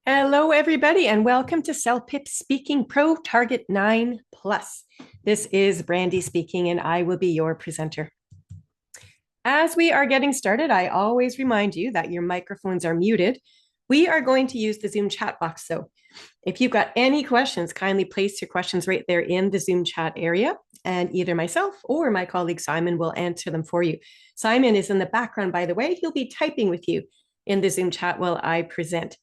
Hello, everybody, and welcome to CELPIP Speaking Pro Target 9 Plus. This is Brandy speaking, and I will be your presenter. As we are getting started, I always remind you that your microphones are muted. We are going to use the Zoom chat box. So if you've got any questions, kindly place your questions right there in the Zoom chat area, and either myself or my colleague Simon will answer them for you. Simon is in the background, by the way. He'll be typing with you in the Zoom chat while I present.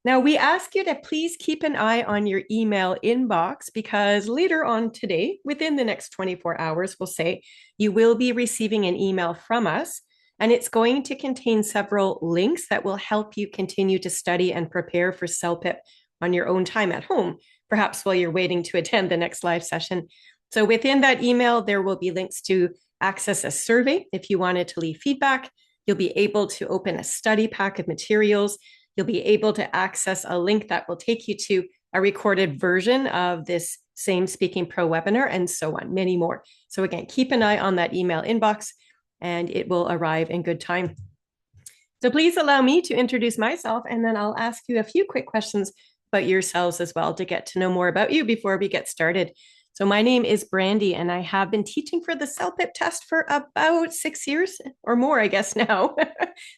Now, we ask you to please keep an eye on your email inbox because later on today, within the next 24 hours, we'll say you will be receiving an email from us, and it's going to contain several links that will help you continue to study and prepare for CELPIP on your own time at home, perhaps while you're waiting to attend the next live session. So within that email, there will be links to access a survey if you wanted to leave feedback. You'll be able to open a study pack of materials. You'll be able to access a link that will take you to a recorded version of this same Speaking Pro webinar, and so on, many more. So again, keep an eye on that email inbox and it will arrive in good time. So please allow me to introduce myself, and then I'll ask you a few quick questions about yourselves as well to get to know more about you before we get started. So my name is Brandy, and I have been teaching for the CELPIP test for about 6 years or more, I guess now.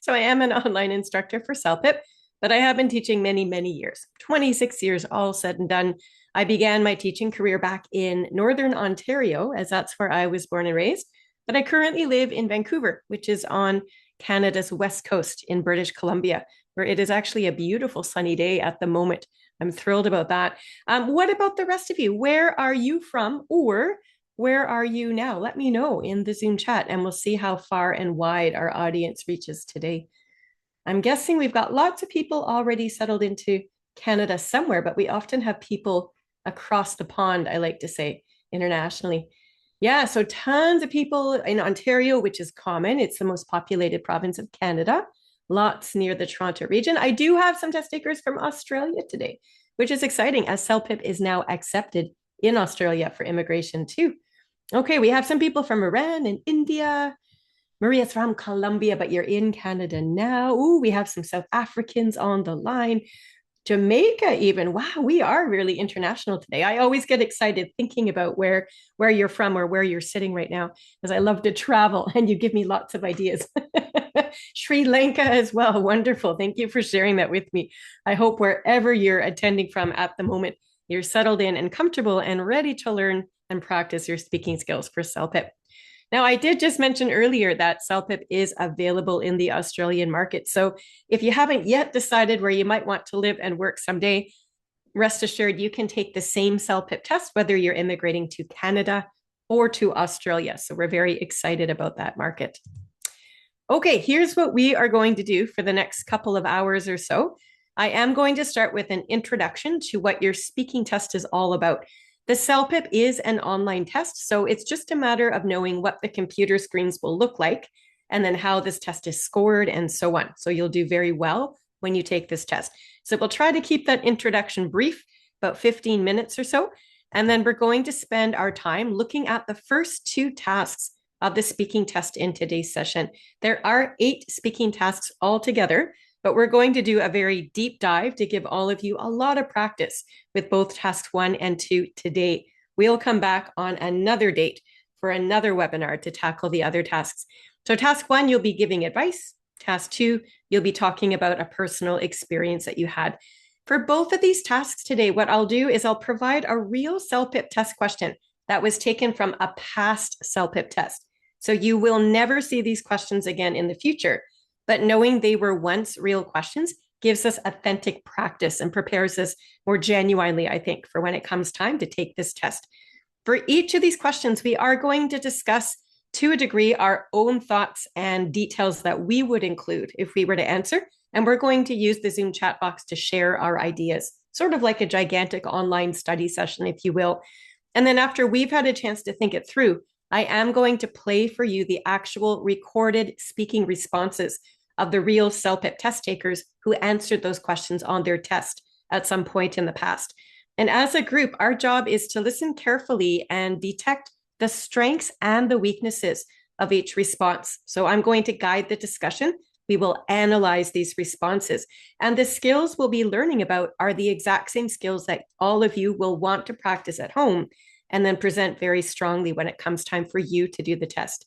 So I am an online instructor for CELPIP, but I have been teaching many, many years, 26 years all said and done. I began my teaching career back in Northern Ontario, as that's where I was born and raised. But I currently live in Vancouver, which is on Canada's west coast in British Columbia, where it is actually a beautiful sunny day at the moment. I'm thrilled about that. What about the rest of you? Where are you from, or where are you now? Let me know in the Zoom chat, and we'll see how far and wide our audience reaches today. I'm guessing we've got lots of people already settled into Canada somewhere, but we often have people across the pond, I like to say, internationally. Yeah, so tons of people in Ontario, which is common. It's the most populated province of Canada, lots near the Toronto region. I do have some test takers from Australia today, which is exciting as CELPIP is now accepted in Australia for immigration too. Okay, we have some people from Iran and India. Maria's from Colombia, but you're in Canada now. Ooh, we have some South Africans on the line. Jamaica, even. Wow, we are really international today. I always get excited thinking about where you're from or where you're sitting right now, because I love to travel and you give me lots of ideas. Sri Lanka as well. Wonderful. Thank you for sharing that with me. I hope wherever you're attending from at the moment, you're settled in and comfortable and ready to learn and practice your speaking skills for CELPIP. Now, I did just mention earlier that CELPIP is available in the Australian market. So if you haven't yet decided where you might want to live and work someday, rest assured you can take the same CELPIP test, whether you're immigrating to Canada or to Australia. So we're very excited about that market. Okay, here's what we are going to do for the next couple of hours or so. I am going to start with an introduction to what your speaking test is all about. The CELPIP is an online test, so it's just a matter of knowing what the computer screens will look like and then how this test is scored and so on. So you'll do very well when you take this test. So we'll try to keep that introduction brief, about 15 minutes or so. And then we're going to spend our time looking at the first 2 tasks of the speaking test in today's session. There are 8 speaking tasks altogether, but we're going to do a very deep dive to give all of you a lot of practice with both tasks 1 and 2 today. We'll come back on another date for another webinar to tackle the other tasks. So task 1, you'll be giving advice. Task 2, you'll be talking about a personal experience that you had. For both of these tasks today, what I'll do is I'll provide a real CELPIP test question that was taken from a past CELPIP test. So you will never see these questions again in the future. But knowing they were once real questions gives us authentic practice and prepares us more genuinely, I think, for when it comes time to take this test. For each of these questions, we are going to discuss, to a degree, our own thoughts and details that we would include if we were to answer. And we're going to use the Zoom chat box to share our ideas, sort of like a gigantic online study session, if you will. And then after we've had a chance to think it through, I am going to play for you the actual recorded speaking responses of the real CELPIP test takers who answered those questions on their test at some point in the past. And as a group, our job is to listen carefully and detect the strengths and the weaknesses of each response. So I'm going to guide the discussion We will analyze these responses. And the skills we'll be learning about are the exact same skills that all of you will want to practice at home and then present very strongly when it comes time for you to do the test.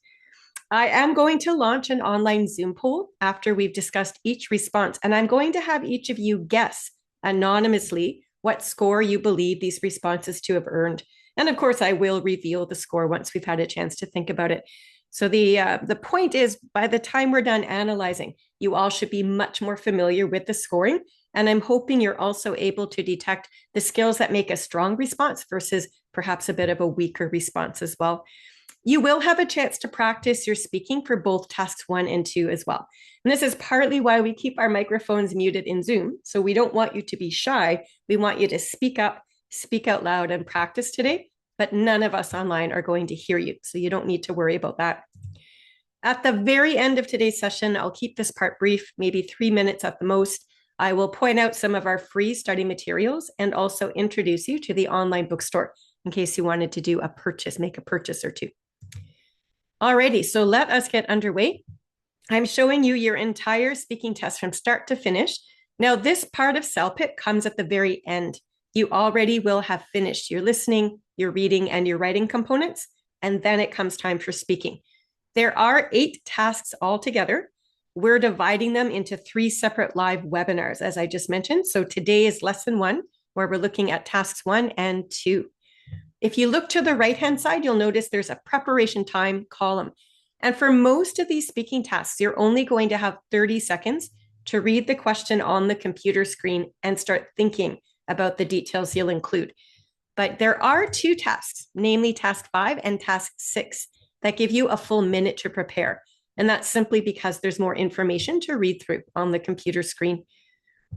I am going to launch an online Zoom poll after we've discussed each response, and I'm going to have each of you guess anonymously what score you believe these responses to have earned. And of course, I will reveal the score once we've had a chance to think about it. So the point is, by the time we're done analyzing, you all should be much more familiar with the scoring. And I'm hoping you're also able to detect the skills that make a strong response versus perhaps a bit of a weaker response as well. You will have a chance to practice your speaking for both tasks 1 and 2 as well. And this is partly why we keep our microphones muted in Zoom. So we don't want you to be shy. We want you to speak up, speak out loud, and practice today. But none of us online are going to hear you. So you don't need to worry about that. At the very end of today's session, I'll keep this part brief, maybe 3 minutes at the most. I will point out some of our free study materials and also introduce you to the online bookstore in case you wanted to do a purchase, make a purchase or two. Alrighty, so let us get underway. I'm showing you your entire speaking test from start to finish. Now, this part of CELPIP comes at the very end. You already will have finished your listening, your reading, and your writing components, and then it comes time for speaking. There are 8 tasks altogether. We're dividing them into 3 separate live webinars, as I just mentioned. So today is lesson 1, where we're looking at tasks 1 and 2. If you look to the right-hand side, you'll notice there's a preparation time column. And for most of these speaking tasks, you're only going to have 30 seconds to read the question on the computer screen and start thinking about the details you'll include. But there are 2 tasks, namely task 5 and task 6, that give you a full minute to prepare. And that's simply because there's more information to read through on the computer screen.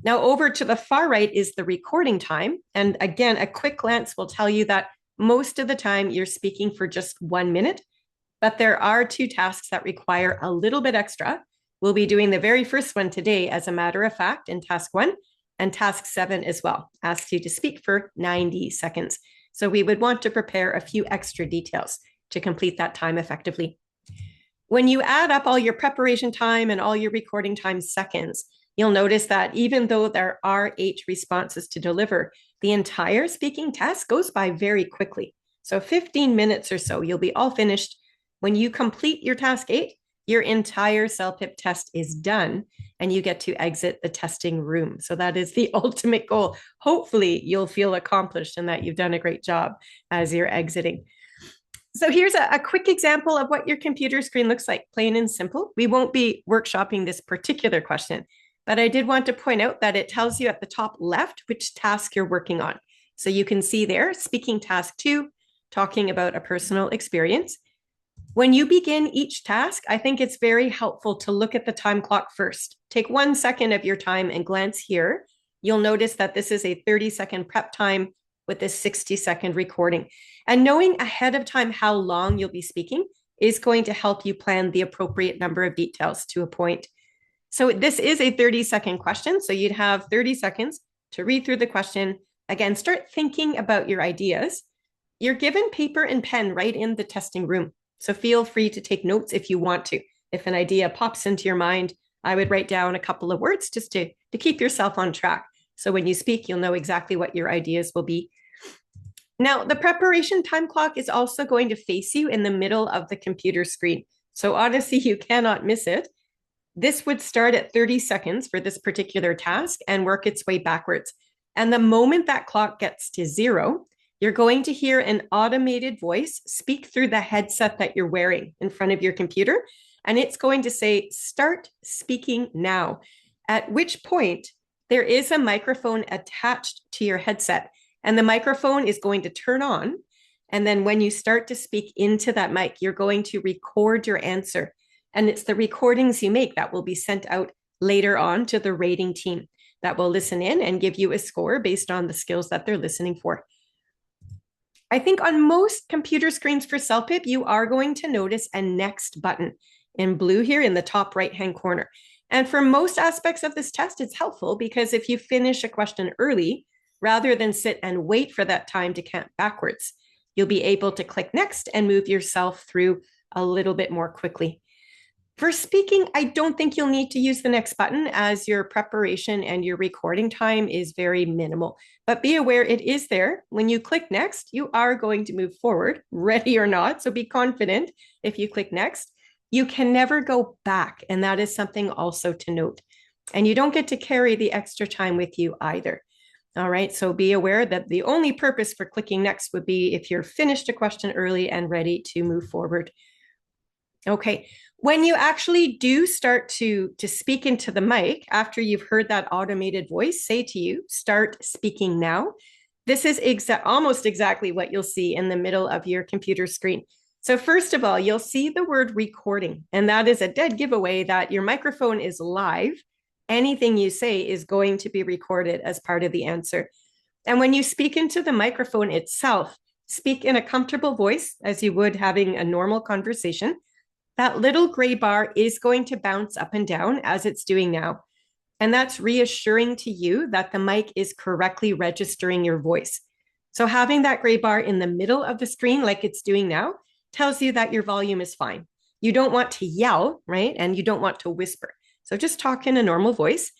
Now, over to the far right is the recording time. And again, a quick glance will tell you that most of the time you're speaking for just 1 minute, but there are 2 tasks that require a little bit extra. We'll be doing the very first one today, as a matter of fact, in task 1, and task 7 as well, asks you to speak for 90 seconds. So we would want to prepare a few extra details to complete that time effectively. When you add up all your preparation time and all your recording time seconds, you'll notice that even though there are 8 responses to deliver, the entire speaking test goes by very quickly. So 15 minutes or so, you'll be all finished. When you complete your task 8, your entire CELPIP test is done and you get to exit the testing room. So that is the ultimate goal. Hopefully you'll feel accomplished and that you've done a great job as you're exiting. So here's a quick example of what your computer screen looks like, plain and simple. We won't be workshopping this particular question, but I did want to point out that it tells you at the top left which task you're working on. So you can see there, speaking task 2, talking about a personal experience. When you begin each task, I think it's very helpful to look at the time clock first. Take 1 second of your time and glance here. You'll notice that this is a 30-second prep time with a 60-second recording. And knowing ahead of time how long you'll be speaking is going to help you plan the appropriate number of details to a point. So this is a 30-second question. So you'd have 30 seconds to read through the question. Again, start thinking about your ideas. You're given paper and pen right in the testing room. So feel free to take notes if you want to. If an idea pops into your mind, I would write down a couple of words just to keep yourself on track. So when you speak, you'll know exactly what your ideas will be. Now, the preparation time clock is also going to face you in the middle of the computer screen. So honestly, you cannot miss it. This would start at 30 seconds for this particular task and work its way backwards. And the moment that clock gets to 0, you're going to hear an automated voice speak through the headset that you're wearing in front of your computer. And it's going to say, "Start speaking now," at which point there is a microphone attached to your headset. And the microphone is going to turn on. And then when you start to speak into that mic, you're going to record your answer. And it's the recordings you make that will be sent out later on to the rating team that will listen in and give you a score based on the skills that they're listening for. I think on most computer screens for CELPIP, you are going to notice a next button in blue here in the top right-hand corner. And for most aspects of this test, it's helpful because if you finish a question early, rather than sit and wait for that time to count backwards, you'll be able to click next and move yourself through a little bit more quickly. For speaking, I don't think you'll need to use the next button as your preparation and your recording time is very minimal. But be aware it is there. When you click next, you are going to move forward, ready or not. So be confident if you click next. You can never go back. And that is something also to note. And you don't get to carry the extra time with you either. All right, so be aware that the only purpose for clicking next would be if you're finished a question early and ready to move forward. Okay, when you actually do start to speak into the mic after you've heard that automated voice say to you, start speaking now. This is almost exactly what you'll see in the middle of your computer screen. So first of all, you'll see the word recording, and that is a dead giveaway that your microphone is live. Anything you say is going to be recorded as part of the answer. And when you speak into the microphone itself, speak in a comfortable voice as you would having a normal conversation. That little gray bar is going to bounce up and down as it's doing now. And that's reassuring to you that the mic is correctly registering your voice. So having that gray bar in the middle of the screen like it's doing now tells you that your volume is fine. You don't want to yell, right? And you don't want to whisper. So just talk in a normal voice.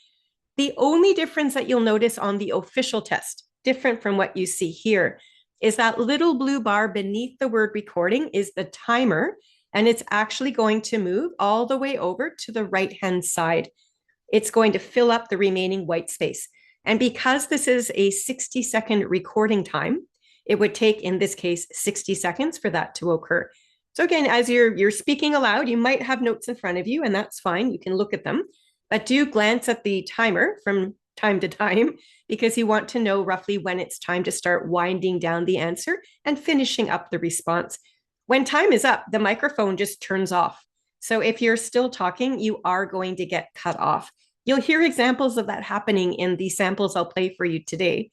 The only difference that you'll notice on the official test, different from what you see here, is that little blue bar beneath the word recording is the timer, and it's actually going to move all the way over to the right-hand side. It's going to fill up the remaining white space. And because this is a 60-second recording time, it would take, in this case, 60 seconds for that to occur. So again, as you're speaking aloud, you might have notes in front of you, and that's fine. You can look at them, but do glance at the timer from time to time because you want to know roughly when it's time to start winding down the answer and finishing up the response. When time is up, the microphone just turns off. So if you're still talking, you are going to get cut off. You'll hear examples of that happening in the samples I'll play for you today.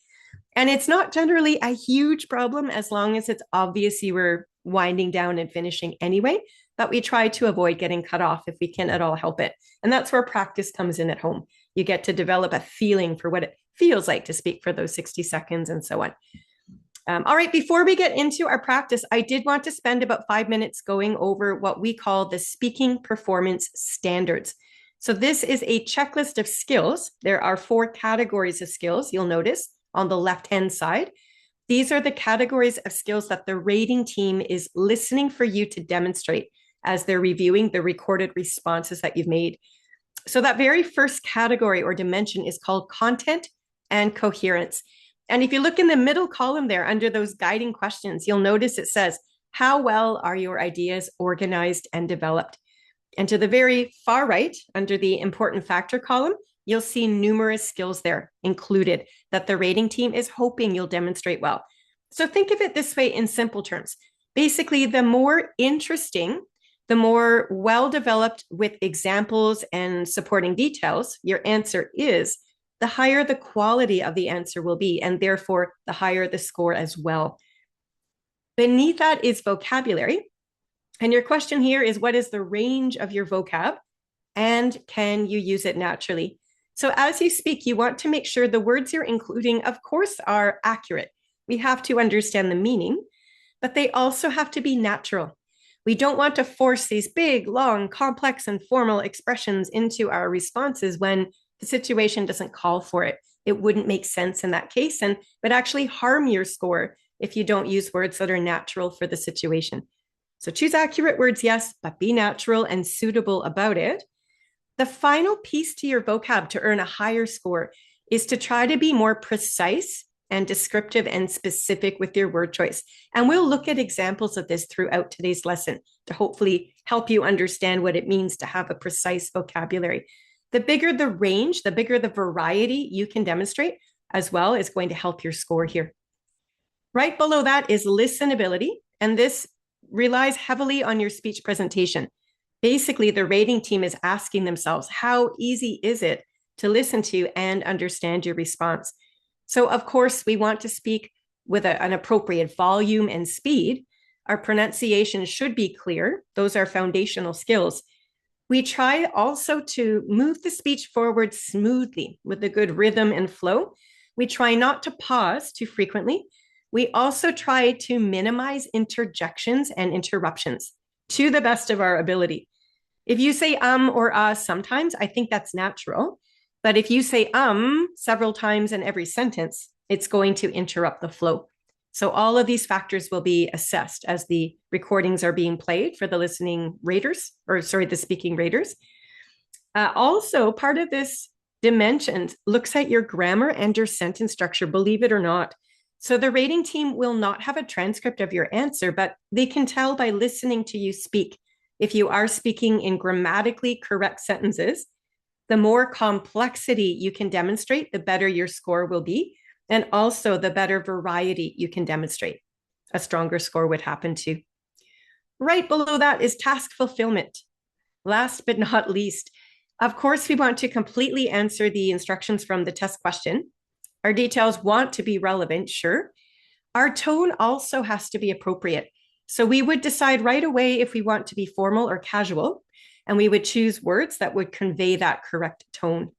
And it's not generally a huge problem as long as it's obvious you were winding down and finishing anyway, but we try to avoid getting cut off if we can at all help it. And that's where practice comes in at home. You get to develop a feeling for what it feels like to speak for those 60 seconds and so on. All right, before we get into our practice, I did want to spend about 5 minutes going over what we call the speaking performance standards. So this is a checklist of skills. There are 4 categories of skills, you'll notice on the left-hand side. These are the categories of skills that the rating team is listening for you to demonstrate as they're reviewing the recorded responses that you've made. So that very first category or dimension is called content and coherence. And if you look in the middle column there under those guiding questions, you'll notice it says, how well are your ideas organized and developed? And to the very far right, under the important factor column, you'll see numerous skills there included that the rating team is hoping you'll demonstrate well. So think of it this way in simple terms. Basically, the more interesting, the more well-developed with examples and supporting details your answer is, the higher the quality of the answer will be, and therefore the higher the score as well. Beneath that is vocabulary. And your question here is, what is the range of your vocab and can you use it naturally? So as you speak, you want to make sure the words you're including, of course, are accurate. We have to understand the meaning, but they also have to be natural. We don't want to force these big, long, complex, and formal expressions into our responses when the situation doesn't call for it. It wouldn't make sense in that case and would actually harm your score if you don't use words that are natural for the situation. So choose accurate words, yes, but be natural and suitable about it. The final piece to your vocab to earn a higher score is to try to be more precise and descriptive and specific with your word choice. And we'll look at examples of this throughout today's lesson to hopefully help you understand what it means to have a precise vocabulary. The bigger the range, the bigger the variety you can demonstrate as well is going to help your score here. Right below that is listenability, and this relies heavily on your speech presentation. Basically, the rating team is asking themselves, how easy is it to listen to and understand your response? So, of course, we want to speak with an appropriate volume and speed. Our pronunciation should be clear. Those are foundational skills. We try also to move the speech forward smoothly with a good rhythm and flow. We try not to pause too frequently. We also try to minimize interjections and interruptions to the best of our ability. If you say or sometimes, I think that's natural. But if you say several times in every sentence, it's going to interrupt the flow. So all of these factors will be assessed as the recordings are being played for the listening raters, the speaking raters. Also, part of this dimension looks at your grammar and your sentence structure, believe it or not. So the rating team will not have a transcript of your answer, but they can tell by listening to you speak. If you are speaking in grammatically correct sentences, the more complexity you can demonstrate, the better your score will be. And also the better variety you can demonstrate. A stronger score would happen too. Right below that is task fulfillment. Last but not least, of course, we want to completely answer the instructions from the test question. Our details want to be relevant, sure. Our tone also has to be appropriate. So we would decide right away if we want to be formal or casual, and we would choose words that would convey that correct tone.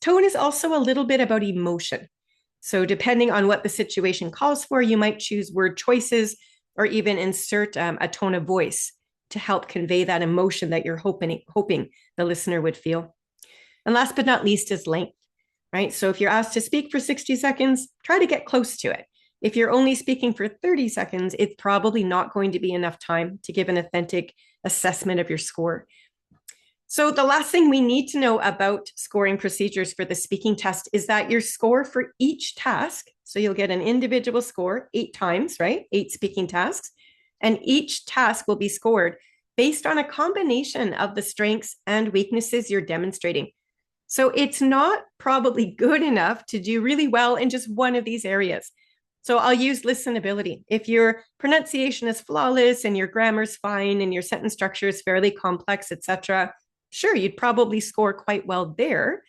Tone is also a little bit about emotion. So depending on what the situation calls for, you might choose word choices or even insert a tone of voice to help convey that emotion that you're hoping the listener would feel. And last but not least is length, right? So if you're asked to speak for 60 seconds, try to get close to it. If you're only speaking for 30 seconds, it's probably not going to be enough time to give an authentic assessment of your score. So the last thing we need to know about scoring procedures for the speaking test is that your score for each task, so you'll get an individual score 8 times, right? 8 speaking tasks, and each task will be scored based on a combination of the strengths and weaknesses you're demonstrating. So it's not probably good enough to do really well in just one of these areas. So I'll use listenability. If your pronunciation is flawless and your grammar's fine and your sentence structure is fairly complex, etc., sure, you'd probably score quite well there.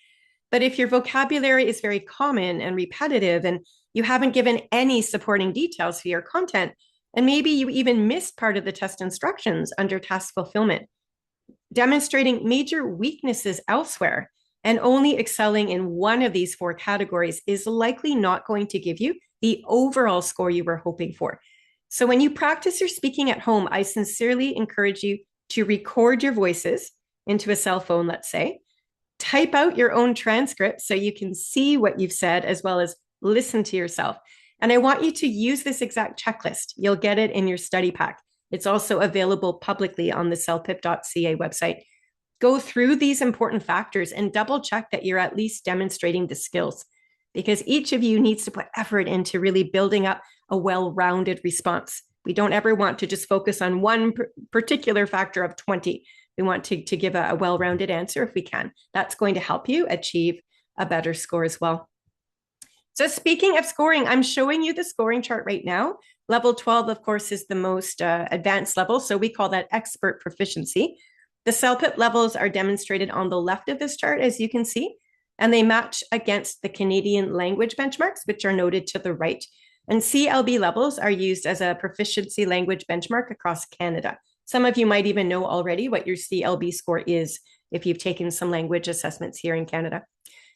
But if your vocabulary is very common and repetitive and you haven't given any supporting details for your content, and maybe you even missed part of the test instructions under task fulfillment, demonstrating major weaknesses elsewhere and only excelling in one of these 4 categories is likely not going to give you the overall score you were hoping for. So when you practice your speaking at home, I sincerely encourage you to record your voices into a cell phone, let's say, type out your own transcript so you can see what you've said as well as listen to yourself. And I want you to use this exact checklist. You'll get it in your study pack. It's also available publicly on the celpip.ca website. Go through these important factors and double check that you're at least demonstrating the skills, because each of you needs to put effort into really building up a well-rounded response. We don't ever want to just focus on one particular factor of 20. We want to give a well-rounded answer if we can. That's going to help you achieve a better score as well. So speaking of scoring, I'm showing you the scoring chart right now. Level 12, of course, is the most advanced level. So we call that expert proficiency. The CELPIP levels are demonstrated on the left of this chart, as you can see, and they match against the Canadian language benchmarks, which are noted to the right. And CLB levels are used as a proficiency language benchmark across Canada. Some of you might even know already what your CLB score is if you've taken some language assessments here in Canada.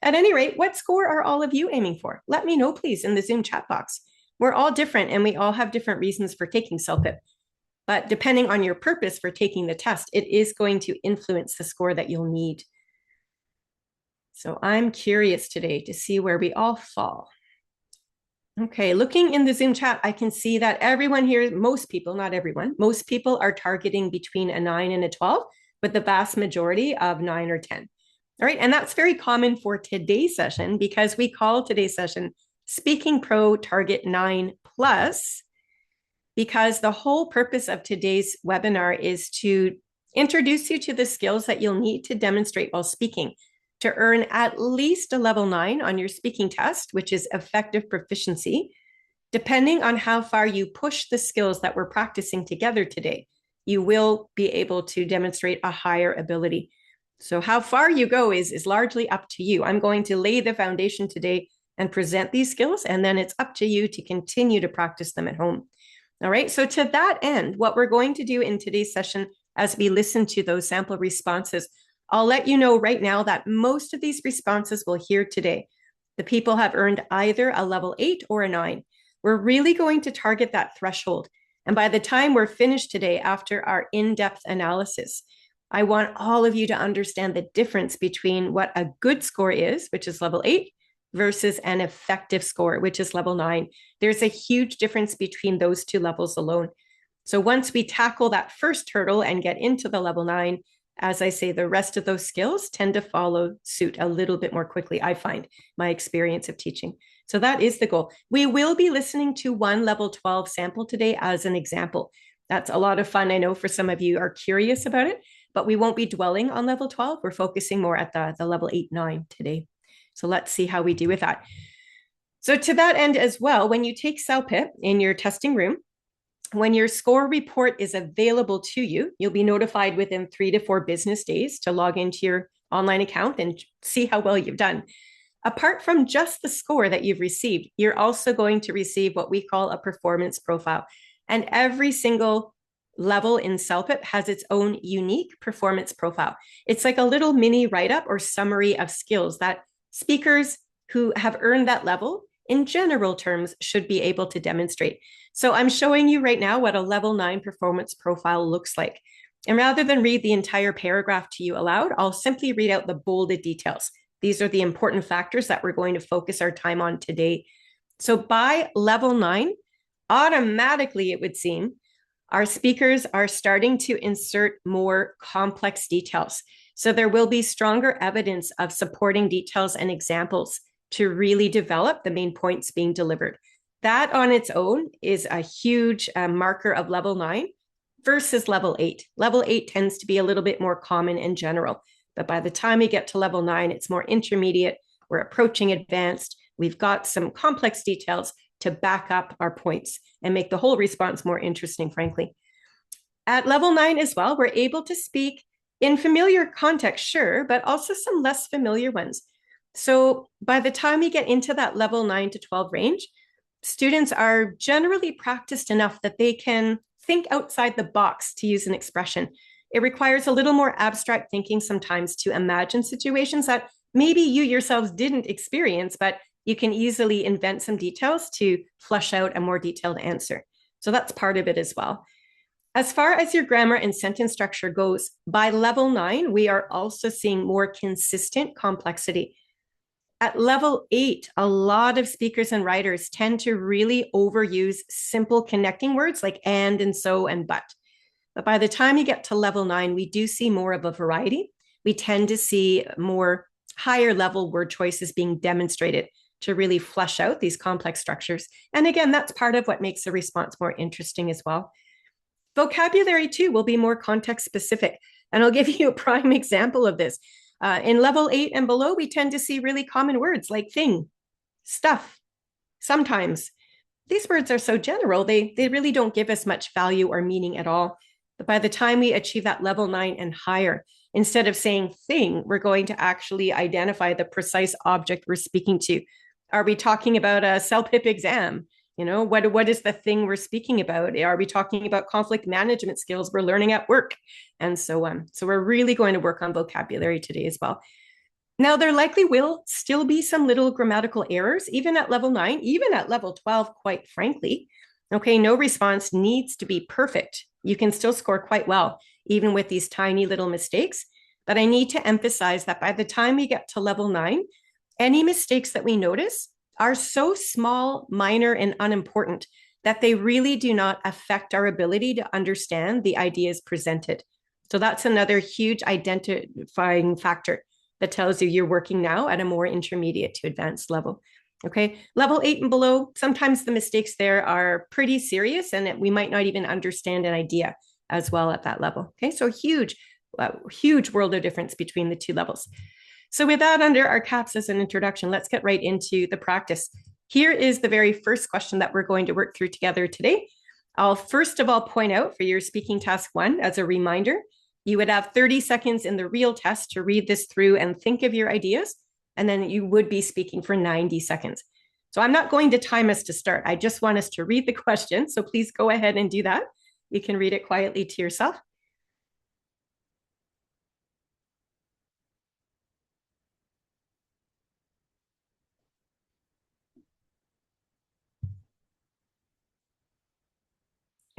At any rate, what score are all of you aiming for? Let me know, please, in the Zoom chat box. We're all different and we all have different reasons for taking CELPIP. But depending on your purpose for taking the test, it is going to influence the score that you'll need. So I'm curious today to see where we all fall. Okay, looking in the Zoom chat, I can see that everyone here, most people, not everyone, most people are targeting between a 9 and a 12, with the vast majority of 9 or 10. All right, and that's very common for today's session because we call today's session Speaking Pro Target 9 Plus, because the whole purpose of today's webinar is to introduce you to the skills that you'll need to demonstrate while speaking to earn at least a level 9 on your speaking test, which is effective proficiency. Depending on how far you push the skills that we're practicing together today, you will be able to demonstrate a higher ability. So how far you go is largely up to you. I'm going to lay the foundation today and present these skills, and then it's up to you to continue to practice them at home. All right, so to that end, what we're going to do in today's session as we listen to those sample responses, I'll let you know right now that most of these responses we'll hear today, the people have earned either a level 8 or a 9. We're really going to target that threshold. And by the time we're finished today, after our in-depth analysis, I want all of you to understand the difference between what a good score is, which is level 8, versus an effective score, which is level 9. There's a huge difference between those two levels alone. So once we tackle that first hurdle and get into the level 9, as I say, the rest of those skills tend to follow suit a little bit more quickly, I find, my experience of teaching. So that is the goal. We will be listening to one level 12 sample today as an example. That's a lot of fun. I know for some of you are curious about it, but we won't be dwelling on level 12. We're focusing more at the level 8, 9 today. So let's see how we do with that. So to that end as well, when you take CELPIP in your testing room, when your score report is available to you, you'll be notified within 3 to 4 business days to log into your online account and see how well you've done. Apart from just the score that you've received, you're also going to receive what we call a performance profile. And every single level in CELPIP has its own unique performance profile. It's like a little mini write-up or summary of skills that speakers who have earned that level in general terms should be able to demonstrate. So I'm showing you right now what a level 9 performance profile looks like. And rather than read the entire paragraph to you aloud, I'll simply read out the bolded details. These are the important factors that we're going to focus our time on today. So by level 9, automatically it would seem, our speakers are starting to insert more complex details. So there will be stronger evidence of supporting details and examples to really develop the main points being delivered. That on its own is a huge marker of level 9 versus level 8. Level 8 tends to be a little bit more common in general. But by the time we get to level 9, it's more intermediate. We're approaching advanced. We've got some complex details to back up our points and make the whole response more interesting, frankly. At level 9 as well, we're able to speak in familiar context, sure, but also some less familiar ones. So by the time we get into that level 9 to 12 range, students are generally practiced enough that they can think outside the box, to use an expression. It requires a little more abstract thinking sometimes to imagine situations that maybe you yourselves didn't experience, but you can easily invent some details to flesh out a more detailed answer. So that's part of it as well. As far as your grammar and sentence structure goes, by level 9, we are also seeing more consistent complexity. At level 8, a lot of speakers and writers tend to really overuse simple connecting words like and so and but. But by the time you get to level 9, we do see more of a variety. We tend to see more higher level word choices being demonstrated to really flesh out these complex structures. And again, that's part of what makes the response more interesting as well. Vocabulary too will be more context specific. And I'll give you a prime example of this. In level 8 and below, we tend to see really common words like thing, stuff, sometimes. These words are so general, they really don't give us much value or meaning at all. But by the time we achieve that level 9 and higher, instead of saying thing, we're going to actually identify the precise object we're speaking to. Are we talking about a CELPIP exam? You know, what is the thing we're speaking about? Are we talking about conflict management skills we're learning at work? And so on. So we're really going to work on vocabulary today as well. Now, there likely will still be some little grammatical errors, even at level 9, even at level 12, quite frankly. Okay, no response needs to be perfect. You can still score quite well, even with these tiny little mistakes. But I need to emphasize that by the time we get to level 9, any mistakes that we notice are so small, minor, and unimportant that they really do not affect our ability to understand the ideas presented. So that's another huge identifying factor that tells you you're working now at a more intermediate to advanced level. Okay, level 8 and below, sometimes the mistakes there are pretty serious and we might not even understand an idea as well at that level. Okay, so huge world of difference between the two levels. So with that under our caps as an introduction, let's get right into the practice. Here is the very first question that we're going to work through together today. I'll first of all point out for your speaking task 1 as a reminder, you would have 30 seconds in the real test to read this through and think of your ideas, and then you would be speaking for 90 seconds. So I'm not going to time us to start. I just want us to read the question. So please go ahead and do that. You can read it quietly to yourself.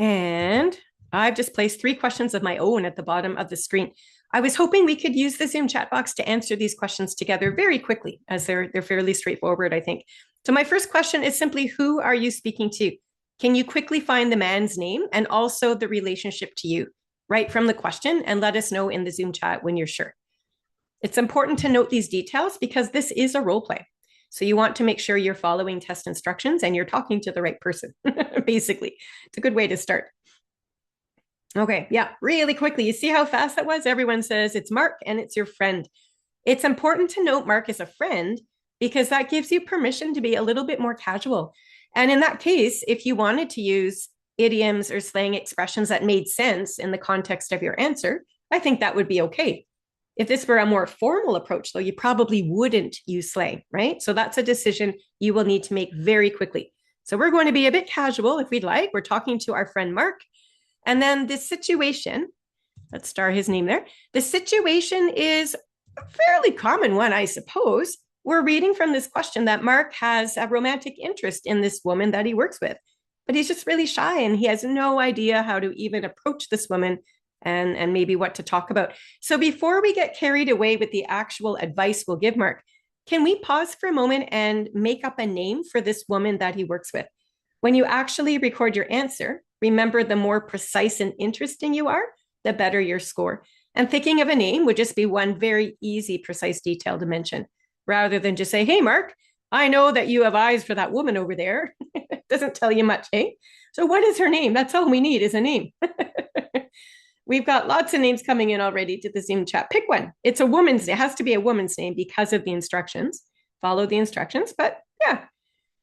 And I've just placed 3 questions of my own at the bottom of the screen. I was hoping we could use the Zoom chat box to answer these questions together very quickly, as they're fairly straightforward, I think. So my first question is simply, who are you speaking to? Can you quickly find the man's name and also the relationship to you right from the question, and let us know in the Zoom chat when you're sure. It's important to note these details because this is a role play. So you want to make sure you're following test instructions and you're talking to the right person, basically. It's a good way to start. Okay, yeah, really quickly. You see how fast that was? Everyone says it's Mark and it's your friend. It's important to note Mark is a friend because that gives you permission to be a little bit more casual. And in that case, if you wanted to use idioms or slang expressions that made sense in the context of your answer, I think that would be okay. If this were a more formal approach, though, you probably wouldn't use slang, right? So that's a decision you will need to make very quickly. So we're going to be a bit casual if we'd like. We're talking to our friend Mark. And then the situation, let's star his name there. The situation is a fairly common one, I suppose. We're reading from this question that Mark has a romantic interest in this woman that he works with, but he's just really shy and he has no idea how to even approach this woman and maybe what to talk about. So before we get carried away with the actual advice we'll give Mark, can we pause for a moment and make up a name for this woman that he works with? When you actually record your answer, remember the more precise and interesting you are, the better your score. And thinking of a name would just be one very easy, precise detail to mention, rather than just say, hey, Mark, I know that you have eyes for that woman over there. It doesn't tell you much, eh? So what is her name? That's all we need is a name. We've got lots of names coming in already to the Zoom chat. Pick one. It's a woman's name. It has to be a woman's name because of the instructions. Follow the instructions. But yeah,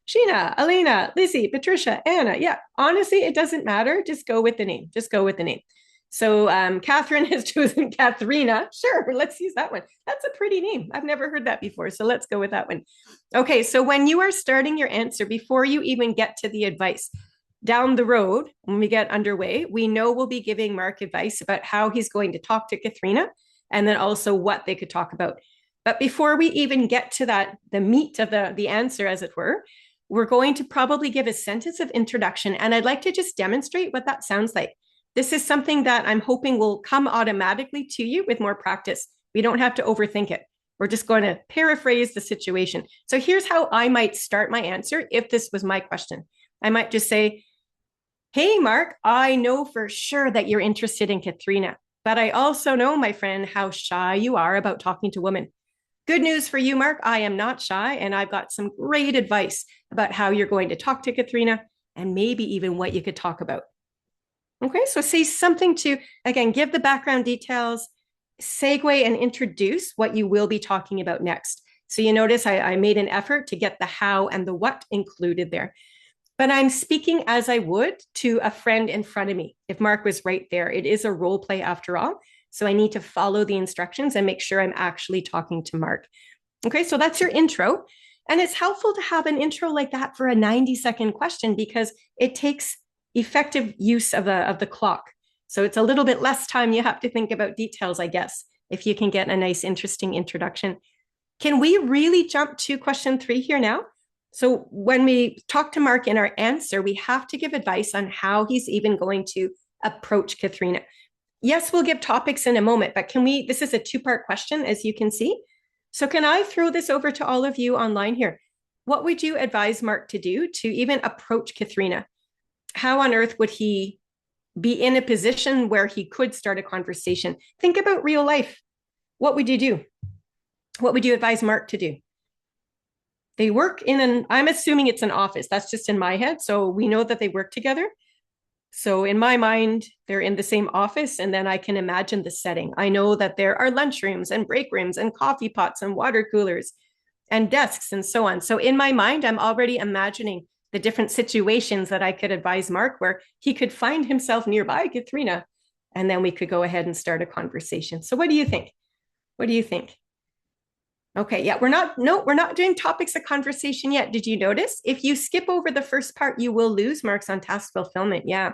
Sheena, Elena, Lizzie, Patricia, Anna. Yeah, honestly, it doesn't matter. Just go with the name. Just go with the name. So Catherine has chosen Katharina. Sure, let's use that one. That's a pretty name. I've never heard that before. So let's go with that one. Okay, so when you are starting your answer, before you even get to the advice, down the road, when we get underway, we know we'll be giving Mark advice about how he's going to talk to Katharina and then also what they could talk about. But before we even get to that, the meat of the answer, as it were, we're going to probably give a sentence of introduction. And I'd like to just demonstrate what that sounds like. This is something that I'm hoping will come automatically to you with more practice. We don't have to overthink it. We're just going to paraphrase the situation. So here's how I might start my answer if this was my question. I might just say, hey, Mark, I know for sure that you're interested in Katharina, but I also know, my friend, how shy you are about talking to women. Good news for you, Mark, I am not shy, and I've got some great advice about how you're going to talk to Katharina and maybe even what you could talk about. Okay, so say something to, again, give the background details, segue and introduce what you will be talking about next. So you notice I made an effort to get the how and the what included there. But I'm speaking as I would to a friend in front of me. If Mark was right there, it is a role play after all. So I need to follow the instructions and make sure I'm actually talking to Mark. Okay, so that's your intro. And it's helpful to have an intro like that for a 90-second question because it takes effective use of the clock. So it's a little bit less time you have to think about details, I guess, if you can get a nice, interesting introduction. Can we really jump to question 3 here now? So when we talk to Mark in our answer, we have to give advice on how he's even going to approach Katharina. Yes, we'll give topics in a moment, but this is a 2-part question, as you can see. So can I throw this over to all of you online here? What would you advise Mark to do to even approach Katharina? How on earth would he be in a position where he could start a conversation? Think about real life. What would you do? What would you advise Mark to do? They work I'm assuming it's an office. That's just in my head. So we know that they work together. So in my mind, they're in the same office, and then I can imagine the setting. I know that there are lunchrooms and break rooms and coffee pots and water coolers and desks and so on. So in my mind, I'm already imagining the different situations that I could advise Mark where he could find himself nearby Katharina, and then we could go ahead and start a conversation. So what do you think? What do you think? Okay, yeah, we're not doing topics of conversation yet. Did you notice? If you skip over the first part, you will lose marks on task fulfillment. Yeah.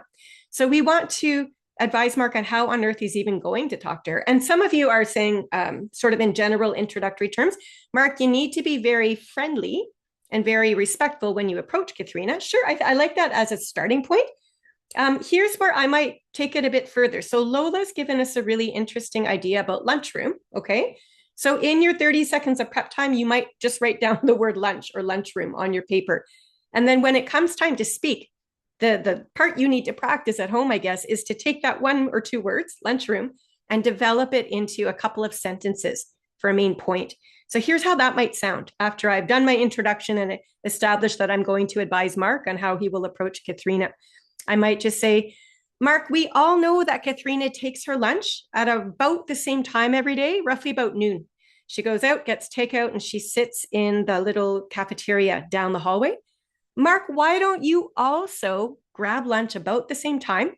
So we want to advise Mark on how on earth he's even going to talk to her. And some of you are saying, sort of in general introductory terms, Mark, you need to be very friendly and very respectful when you approach Katharina. Sure, I like that as a starting point. Here's where I might take it a bit further. So Lola's given us a really interesting idea about lunchroom. Okay. So in your 30 seconds of prep time, you might just write down the word lunch or lunchroom on your paper. And then when it comes time to speak, the part you need to practice at home, I guess, is to take that 1 or 2 words, lunchroom, and develop it into a couple of sentences for a main point. So here's how that might sound after I've done my introduction and established that I'm going to advise Mark on how he will approach Katharina. I might just say, Mark, we all know that Katharina takes her lunch at about the same time every day, roughly about noon. She goes out, gets takeout, and she sits in the little cafeteria down the hallway. Mark, why don't you also grab lunch about the same time?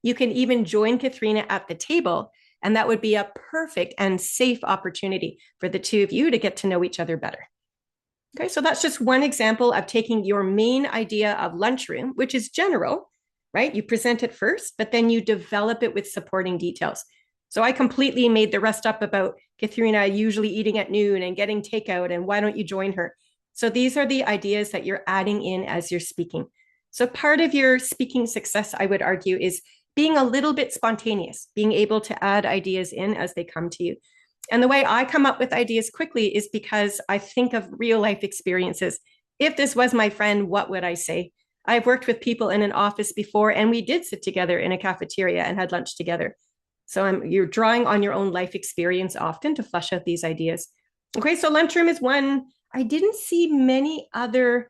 You can even join Katharina at the table, and that would be a perfect and safe opportunity for the two of you to get to know each other better. Okay, so that's just one example of taking your main idea of lunchroom, which is general, right? You present it first, but then you develop it with supporting details. So I completely made the rest up about Katharina usually eating at noon and getting takeout, and why don't you join her? So these are the ideas that you're adding in as you're speaking. So part of your speaking success, I would argue, is being a little bit spontaneous, being able to add ideas in as they come to you. And the way I come up with ideas quickly is because I think of real life experiences. If this was my friend, what would I say? I've worked with people in an office before, and we did sit together in a cafeteria and had lunch together. So you're drawing on your own life experience often to flesh out these ideas. Okay, so lunchroom is one. I didn't see many other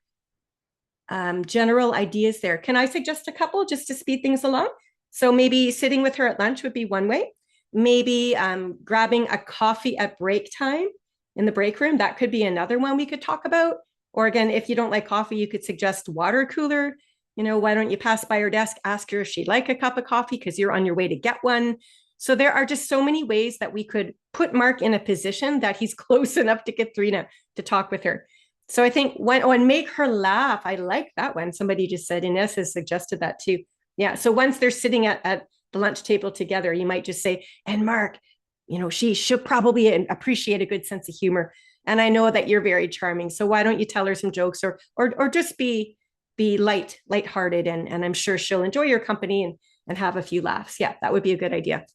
general ideas there. Can I suggest a couple just to speed things along? So maybe sitting with her at lunch would be one way. Maybe grabbing a coffee at break time in the break room. That could be another one we could talk about. Or again, if you don't like coffee, you could suggest water cooler. You know, why don't you pass by her desk, ask her if she'd like a cup of coffee because you're on your way to get one. So there are just so many ways that we could put Mark in a position that he's close enough to Katharina to talk with her. So I think when make her laugh, I like that one. Somebody just said, Ines has suggested that too. Yeah. So once they're sitting at the lunch table together, you might just say, and Mark, you know, she'll probably appreciate a good sense of humor. And I know that you're very charming. So why don't you tell her some jokes or just be lighthearted, and I'm sure she'll enjoy your company and have a few laughs. Yeah, that would be a good idea.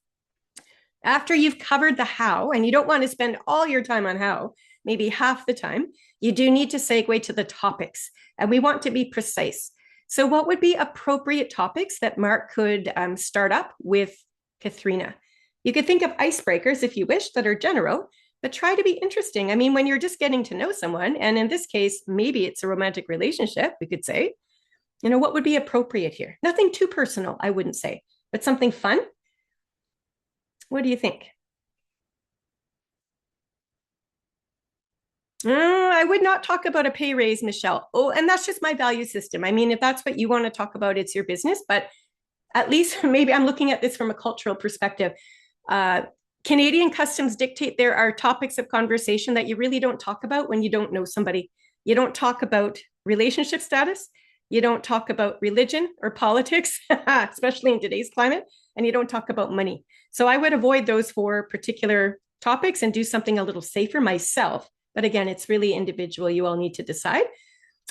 After you've covered the how, and you don't want to spend all your time on how, maybe half the time, you do need to segue to the topics. And we want to be precise. So what would be appropriate topics that Mark could start up with Katharina? You could think of icebreakers if you wish that are general, but try to be interesting. I mean, when you're just getting to know someone, and in this case, maybe it's a romantic relationship, we could say, you know, what would be appropriate here? Nothing too personal, I wouldn't say, but something fun. What do you think? I would not talk about a pay raise, Michelle. Oh, and that's just my value system. I mean, if that's what you want to talk about, it's your business. But at least maybe I'm looking at this from a cultural perspective. Canadian customs dictate there are topics of conversation that you really don't talk about when you don't know somebody. You don't talk about relationship status. You don't talk about religion or politics, especially in today's climate, and you don't talk about money. So I would avoid those 4 particular topics and do something a little safer myself. But again, it's really individual. You all need to decide.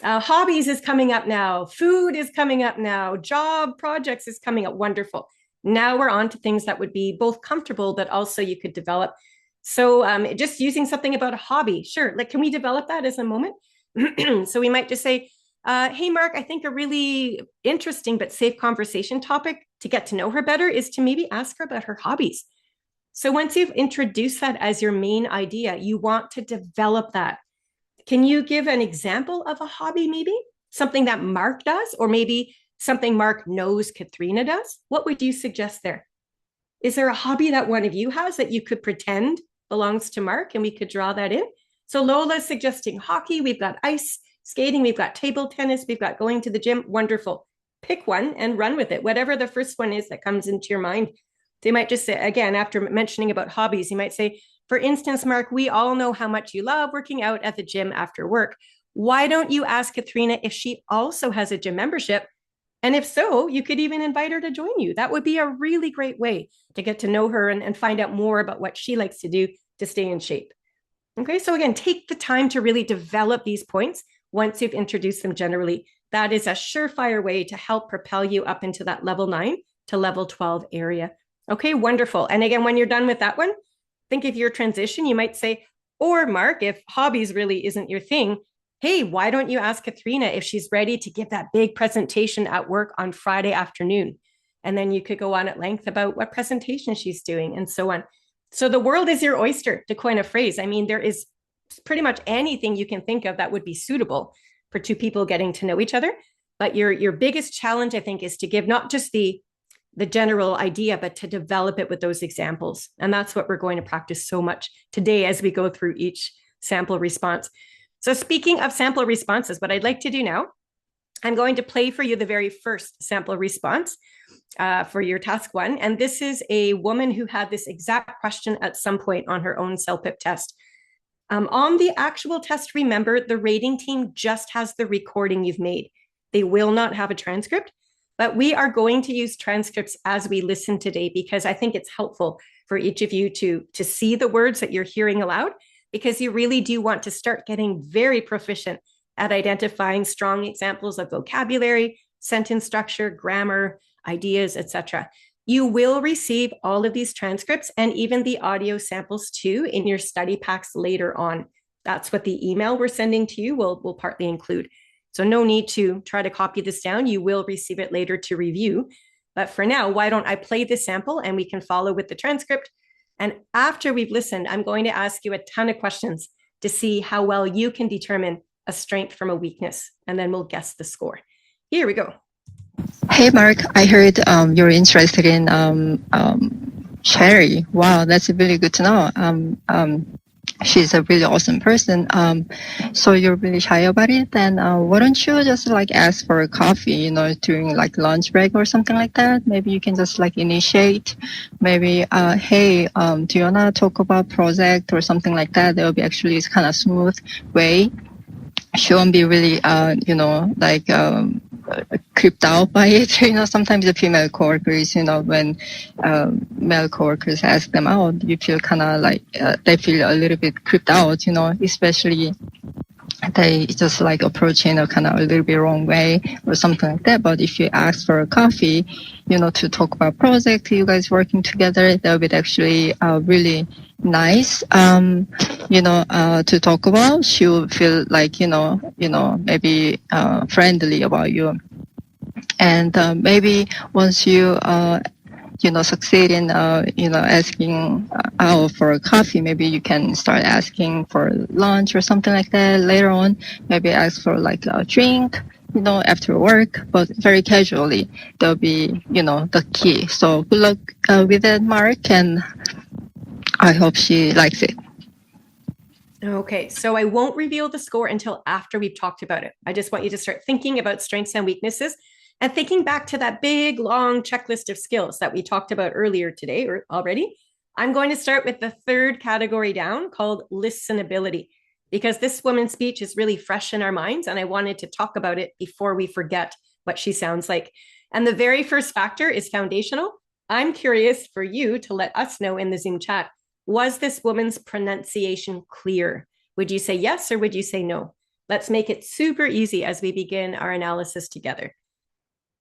Hobbies is coming up now. Food is coming up now. Job projects is coming up. Wonderful. Now we're on to things that would be both comfortable, but also you could develop. So just using something about a hobby. Sure. Like, can we develop that as a moment? So we might just say, hey, Mark, I think a really interesting but safe conversation topic to get to know her better is to maybe ask her about her hobbies. So once you've introduced that as your main idea, you want to develop that. Can you give an example of a hobby, maybe? Something that Mark does, or maybe something Mark knows Katharina does? What would you suggest there? Is there a hobby that one of you has that you could pretend belongs to Mark and we could draw that in? So Lola's suggesting hockey. We've got ice skating. We've got table tennis. We've got going to the gym. Wonderful. Pick one and run with it. Whatever the first one is that comes into your mind. They might just say, again, after mentioning about hobbies, you might say, for instance, Mark, we all know how much you love working out at the gym after work. Why don't you ask Katharina if she also has a gym membership? And if so, you could even invite her to join you. That would be a really great way to get to know her and find out more about what she likes to do to stay in shape. Okay, so again, take the time to really develop these points once you've introduced them generally, that is a surefire way to help propel you up into that level 9 to level 12 area. Okay, wonderful. And again, when you're done with that one, think of your transition. You might say, or Mark, if hobbies really isn't your thing, hey, why don't you ask Katharina if she's ready to give that big presentation at work on Friday afternoon? And then you could go on at length about what presentation she's doing and so on. So the world is your oyster, to coin a phrase. I mean, there is pretty much anything you can think of that would be suitable for two people getting to know each other. But your biggest challenge, I think, is to give not just the general idea, but to develop it with those examples. And that's what we're going to practice so much today as we go through each sample response. So speaking of sample responses, what I'd like to do now, I'm going to play for you the very first sample response for your task 1. And this is a woman who had this exact question at some point on her own CELPIP test. On the actual test, remember, the rating team just has the recording you've made. They will not have a transcript, but we are going to use transcripts as we listen today because I think it's helpful for each of you to see the words that you're hearing aloud, because you really do want to start getting very proficient at identifying strong examples of vocabulary, sentence structure, grammar, ideas, etc. You will receive all of these transcripts and even the audio samples too in your study packs later on. That's what the email we're sending to you will partly include. So no need to try to copy this down. You will receive it later to review. But for now, why don't I play the sample and we can follow with the transcript. And after we've listened, I'm going to ask you a ton of questions to see how well you can determine a strength from a weakness. And then we'll guess the score. Here we go. Hey, Mark, I heard you're interested in Sherry. Wow, that's really good to know. She's a really awesome person. So you're really shy about it? Then why don't you just like ask for a coffee, during like lunch break or something like that? Maybe you can just like initiate. Maybe, hey, do you wanna talk about project or something like that? That will be actually kind of smooth way. She won't be really, creeped out by it. Sometimes the female coworkers, when male coworkers ask them out, you feel kind of like they feel a little bit creeped out, especially they just like approach in a kind of a little bit wrong way or something like that. But if you ask for a coffee, to talk about project, you guys working together, that would be actually really nice, to talk about. She will feel like, maybe friendly about you. And maybe once you succeed in, asking out for a coffee, maybe you can start asking for lunch or something like that later on. Maybe ask for like a drink, after work, but very casually. That'll be, the key. So good luck with it, Mark, and I hope she likes it. Okay, so I won't reveal the score until after we've talked about it. I just want you to start thinking about strengths and weaknesses and thinking back to that big, long checklist of skills that we talked about earlier today or already. I'm going to start with the third category down called listenability, because this woman's speech is really fresh in our minds, and I wanted to talk about it before we forget what she sounds like. And the very first factor is foundational. I'm curious for you to let us know in the Zoom chat, was this woman's pronunciation clear? Would you say yes or would you say no? Let's make it super easy as we begin our analysis together.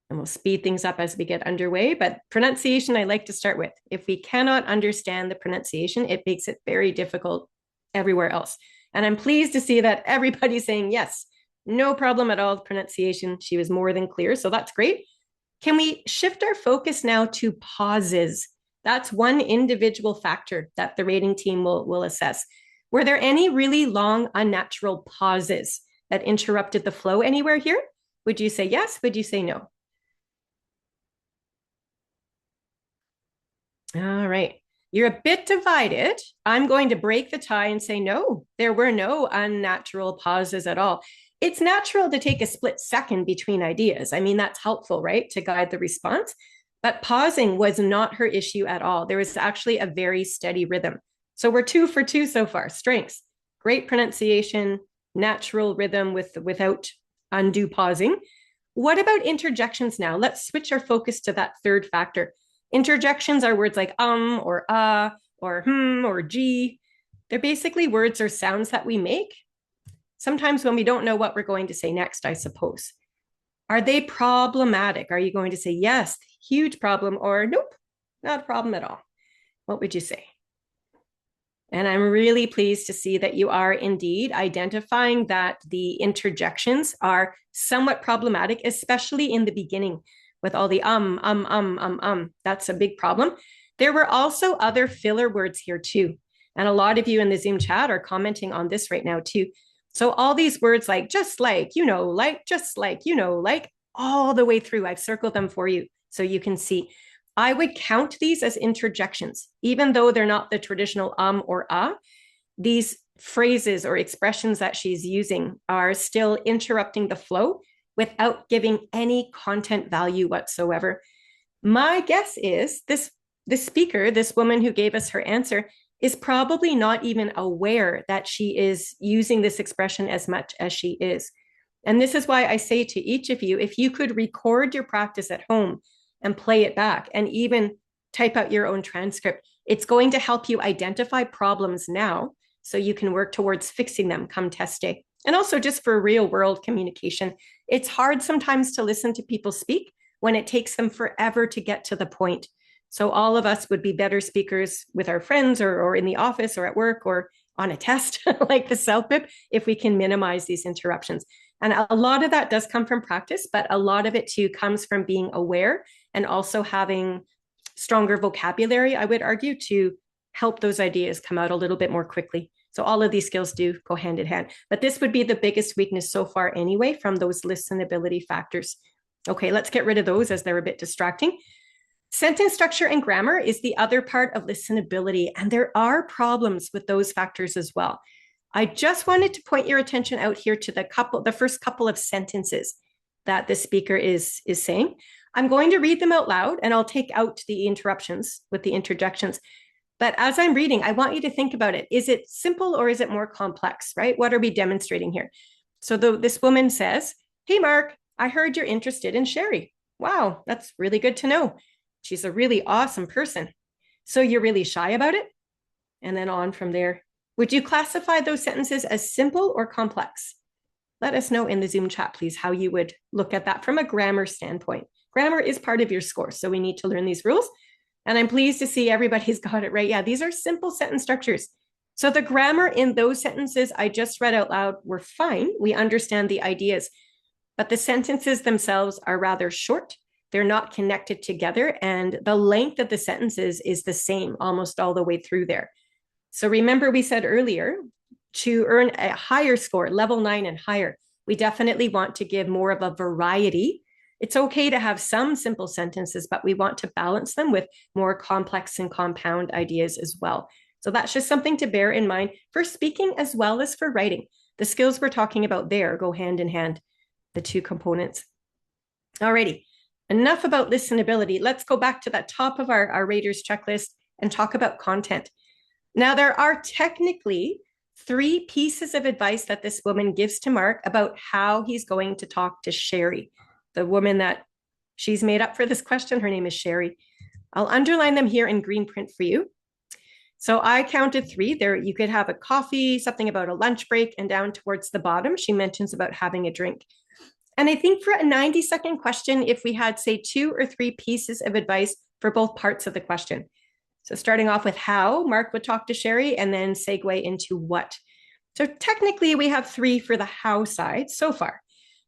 And we'll speed things up as we get underway, but pronunciation I like to start with. If we cannot understand the pronunciation, it makes it very difficult everywhere else. And I'm pleased to see that everybody's saying yes, no problem at all. Pronunciation, she was more than clear, so that's great. Can we shift our focus now to pauses? That's one individual factor that the rating team will assess. Were there any really long, unnatural pauses that interrupted the flow anywhere here? Would you say yes? Would you say no? All right. You're a bit divided. I'm going to break the tie and say no, there were no unnatural pauses at all. It's natural to take a split second between ideas. I mean, that's helpful, right, to guide the response. But pausing was not her issue at all. There was actually a very steady rhythm. So we're 2 for 2 so far. Strengths, great pronunciation, natural rhythm without undue pausing. What about interjections now? Let's switch our focus to that third factor. Interjections are words like or or or gee. They're basically words or sounds that we make. sometimes when we don't know what we're going to say next, I suppose. Are they problematic? Are you going to say, yes, huge problem, or nope, not a problem at all? What would you say? And I'm really pleased to see that you are indeed identifying that the interjections are somewhat problematic, especially in the beginning with all the That's a big problem. There were also other filler words here too. And a lot of you in the Zoom chat are commenting on this right now too. So all these words like just like, like, just like, like, all the way through, I've circled them for you so you can see. I would count these as interjections, even though they're not the traditional or these phrases or expressions that she's using are still interrupting the flow without giving any content value whatsoever. My guess is the speaker, this woman who gave us her answer, is probably not even aware that she is using this expression as much as she is. And this is why I say to each of you, if you could record your practice at home and play it back and even type out your own transcript, it's going to help you identify problems now so you can work towards fixing them come test day. And also just for real world communication, it's hard sometimes to listen to people speak when it takes them forever to get to the point. So all of us would be better speakers with our friends or in the office or at work or on a test like the CELPIP if we can minimize these interruptions. And a lot of that does come from practice, but a lot of it too comes from being aware and also having stronger vocabulary, I would argue, to help those ideas come out a little bit more quickly. So all of these skills do go hand in hand. But this would be the biggest weakness so far anyway from those listenability factors. Okay, let's get rid of those as they're a bit distracting. Sentence structure and grammar is the other part of listenability, and there are problems with those factors as well. I just wanted to point your attention out here to the first couple of sentences that the speaker is saying. I'm going to read them out loud, and I'll take out the interruptions with the interjections. But as I'm reading, I want you to think about it. Is it simple or is it more complex, right? What are we demonstrating here? So this woman says, hey, Mark, I heard you're interested in Sherry. Wow, that's really good to know. She's a really awesome person. So you're really shy about it? And then on from there. Would you classify those sentences as simple or complex? Let us know in the Zoom chat, please, how you would look at that from a grammar standpoint. Grammar is part of your score, so we need to learn these rules. And I'm pleased to see everybody's got it right. Yeah, these are simple sentence structures. So the grammar in those sentences I just read out loud were fine. We understand the ideas, but the sentences themselves are rather short. They're not connected together, and the length of the sentences is the same almost all the way through there. So remember, we said earlier, to earn a higher score, level 9 and higher, we definitely want to give more of a variety. It's okay to have some simple sentences, but we want to balance them with more complex and compound ideas as well. So that's just something to bear in mind for speaking as well as for writing. The skills we're talking about there go hand in hand, the two components. Alrighty, enough about listenability. Let's go back to that top of our raters checklist and talk about content. Now, there are technically 3 pieces of advice that this woman gives to Mark about how he's going to talk to Sherry, the woman that she's made up for this question. Her name is Sherry. I'll underline them here in green print for you. So I counted 3 there. You could have a coffee, something about a lunch break, and down towards the bottom, she mentions about having a drink. And I think for a 90-second question, if we had, say, 2 or 3 pieces of advice for both parts of the question. So starting off with how Mark would talk to Sherry and then segue into what. So technically we have 3 for the how side so far.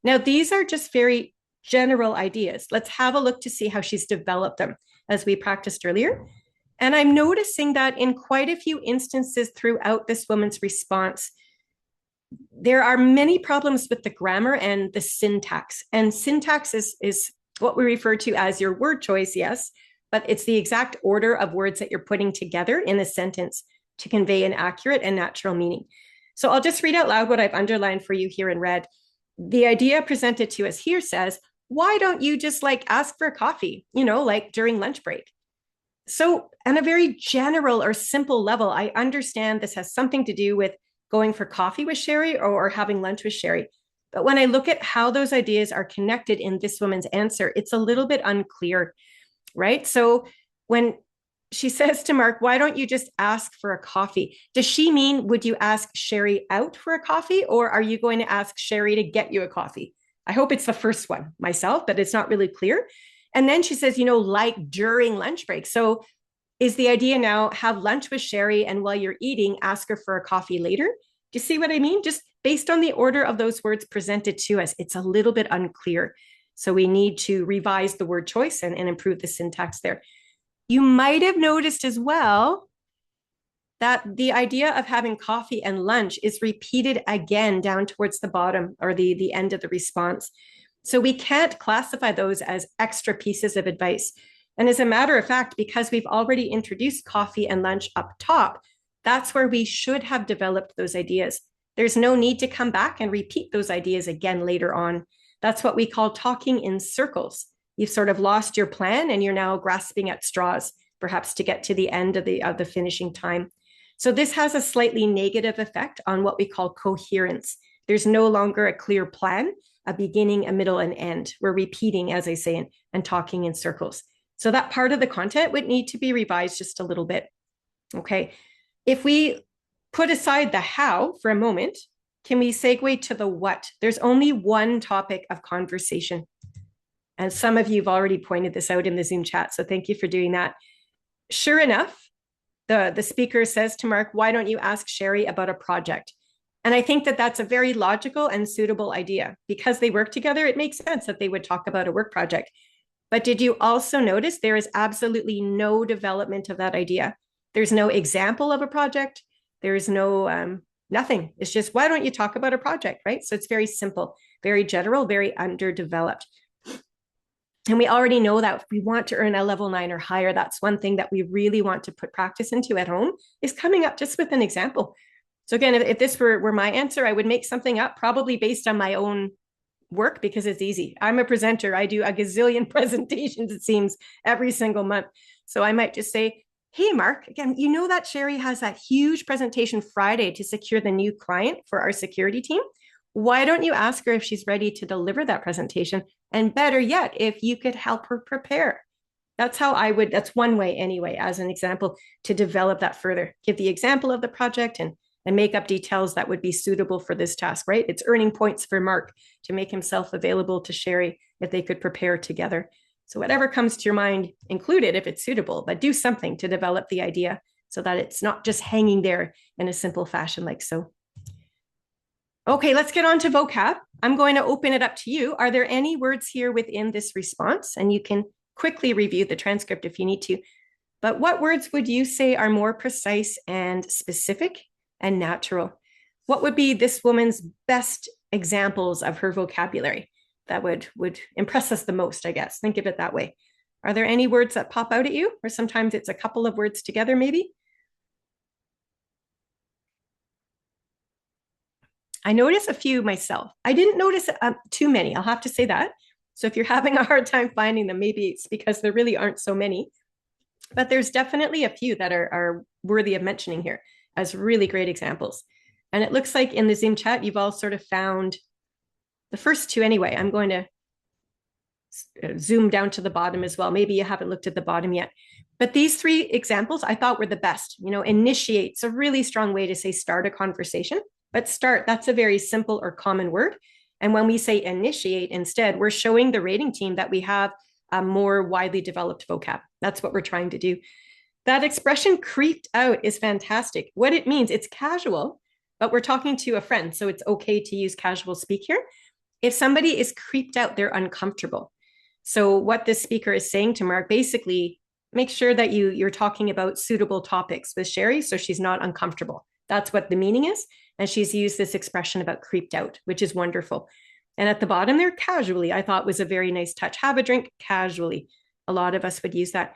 Now, these are just very general ideas. Let's have a look to see how she's developed them as we practiced earlier. And I'm noticing that in quite a few instances throughout this woman's response, there are many problems with the grammar and the syntax. And syntax is what we refer to as your word choice, yes, but it's the exact order of words that you're putting together in a sentence to convey an accurate and natural meaning. So I'll just read out loud what I've underlined for you here in red. The idea presented to us here says, why don't you just ask for a coffee, like during lunch break? So on a very general or simple level, I understand this has something to do with going for coffee with Sherry or having lunch with Sherry. But when I look at how those ideas are connected in this woman's answer, it's a little bit unclear, right? So when she says to Mark, why don't you just ask for a coffee? Does she mean, would you ask Sherry out for a coffee, or are you going to ask Sherry to get you a coffee? I hope it's the first one myself, but it's not really clear. And then she says, like during lunch break. So is the idea now have lunch with Sherry, and while you're eating, ask her for a coffee later? Do you see what I mean? Just based on the order of those words presented to us, it's a little bit unclear. So we need to revise the word choice and improve the syntax there. You might have noticed as well that the idea of having coffee and lunch is repeated again down towards the bottom or the end of the response. So we can't classify those as extra pieces of advice. And as a matter of fact, because we've already introduced coffee and lunch up top, that's where we should have developed those ideas. There's no need to come back and repeat those ideas again later on. That's what we call talking in circles. You've sort of lost your plan and you're now grasping at straws, perhaps to get to the end of the finishing time. So this has a slightly negative effect on what we call coherence. There's no longer a clear plan, a beginning, a middle, and end. We're repeating, as I say, and talking in circles. So that part of the content would need to be revised just a little bit. Okay. If we put aside the how for a moment, can we segue to the what? There's only one topic of conversation. And some of you have already pointed this out in the Zoom chat, so thank you for doing that. Sure enough, the speaker says to Mark, why don't you ask Sherry about a project? And I think that that's a very logical and suitable idea. Because they work together, it makes sense that they would talk about a work project. But did you also notice there is absolutely no development of that idea? There's no example of a project. There's no nothing. It's just, why don't you talk about a project, right? So it's very simple, very general, very underdeveloped. And we already know that if we want to earn a level 9 or higher, that's one thing that we really want to put practice into at home, is coming up just with an example. So again, if this were my answer, I would make something up, probably based on my own work, because it's easy. I'm a presenter. I do a gazillion presentations, it seems, every single month. So I might just say, hey, Mark, again, you know that Sherry has that huge presentation Friday to secure the new client for our security team. Why don't you ask her if she's ready to deliver that presentation? And better yet, if you could help her prepare. That's how I would, that's one way anyway, as an example, to develop that further. Give the example of the project and make up details that would be suitable for this task, right? It's earning points for Mark to make himself available to Sherry if they could prepare together. So whatever comes to your mind, include it if it's suitable, but do something to develop the idea so that it's not just hanging there in a simple fashion like so. Okay, let's get on to vocab. I'm going to open it up to you. Are there any words here within this response? And you can quickly review the transcript if you need to. But what words would you say are more precise and specific and natural? What would be this woman's best examples of her vocabulary that would impress us the most, I guess? Think of it that way. Are there any words that pop out at you? Or sometimes it's a couple of words together, maybe? I notice a few myself. I didn't notice too many, I'll have to say that. So if you're having a hard time finding them, maybe it's because there really aren't so many. But there's definitely a few that are worthy of mentioning here as really great examples. And it looks like in the Zoom chat, you've all sort of found the first two anyway. I'm going to zoom down to the bottom as well. Maybe you haven't looked at the bottom yet. But these three examples I thought were the best. Initiate's a really strong way to say start a conversation. But start, that's a very simple or common word. And when we say initiate instead, we're showing the rating team that we have a more widely developed vocab. That's what we're trying to do. That expression creeped out is fantastic. What it means, it's casual, but we're talking to a friend, so it's okay to use casual speak here. If somebody is creeped out, they're uncomfortable. So what this speaker is saying to Mark, basically, make sure that you're talking about suitable topics with Sherry so she's not uncomfortable. That's what the meaning is. And she's used this expression about creeped out, which is wonderful. And at the bottom there, casually, I thought was a very nice touch. Have a drink casually. A lot of us would use that.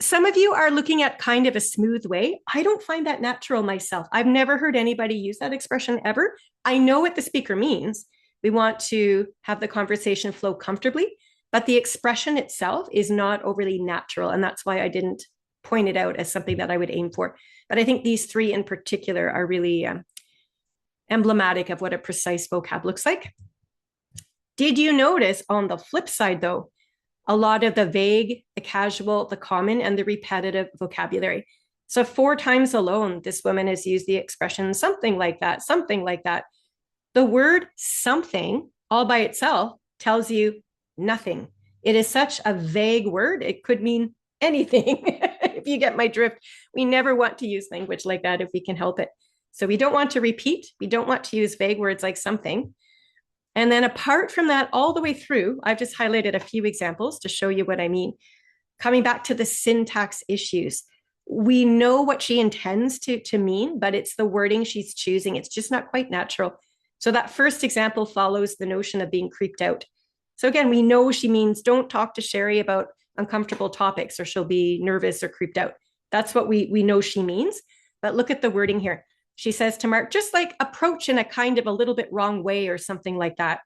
Some of you are looking at kind of a smooth way. I don't find that natural myself. I've never heard anybody use that expression ever. I know what the speaker means. We want to have the conversation flow comfortably, but the expression itself is not overly natural. And that's why I didn't point it out as something that I would aim for. But I think these three in particular are really emblematic of what a precise vocab looks like. Did you notice on the flip side, though, a lot of the vague, the casual, the common, and the repetitive vocabulary. So 4 times alone, this woman has used the expression something like that, something like that. The word something all by itself tells you nothing. It is such a vague word. It could mean anything. If you get my drift, we never want to use language like that if we can help it. So we don't want to repeat. We don't want to use vague words like something. And then apart from that, all the way through, I've just highlighted a few examples to show you what I mean. Coming back to the syntax issues, we know what she intends to mean, but it's the wording she's choosing. It's just not quite natural. So that first example follows the notion of being creeped out. So again, we know she means don't talk to Sherry about uncomfortable topics or she'll be nervous or creeped out. That's what we know she means. But look at the wording here. She says to Mark, just like approach in a kind of a little bit wrong way or something like that.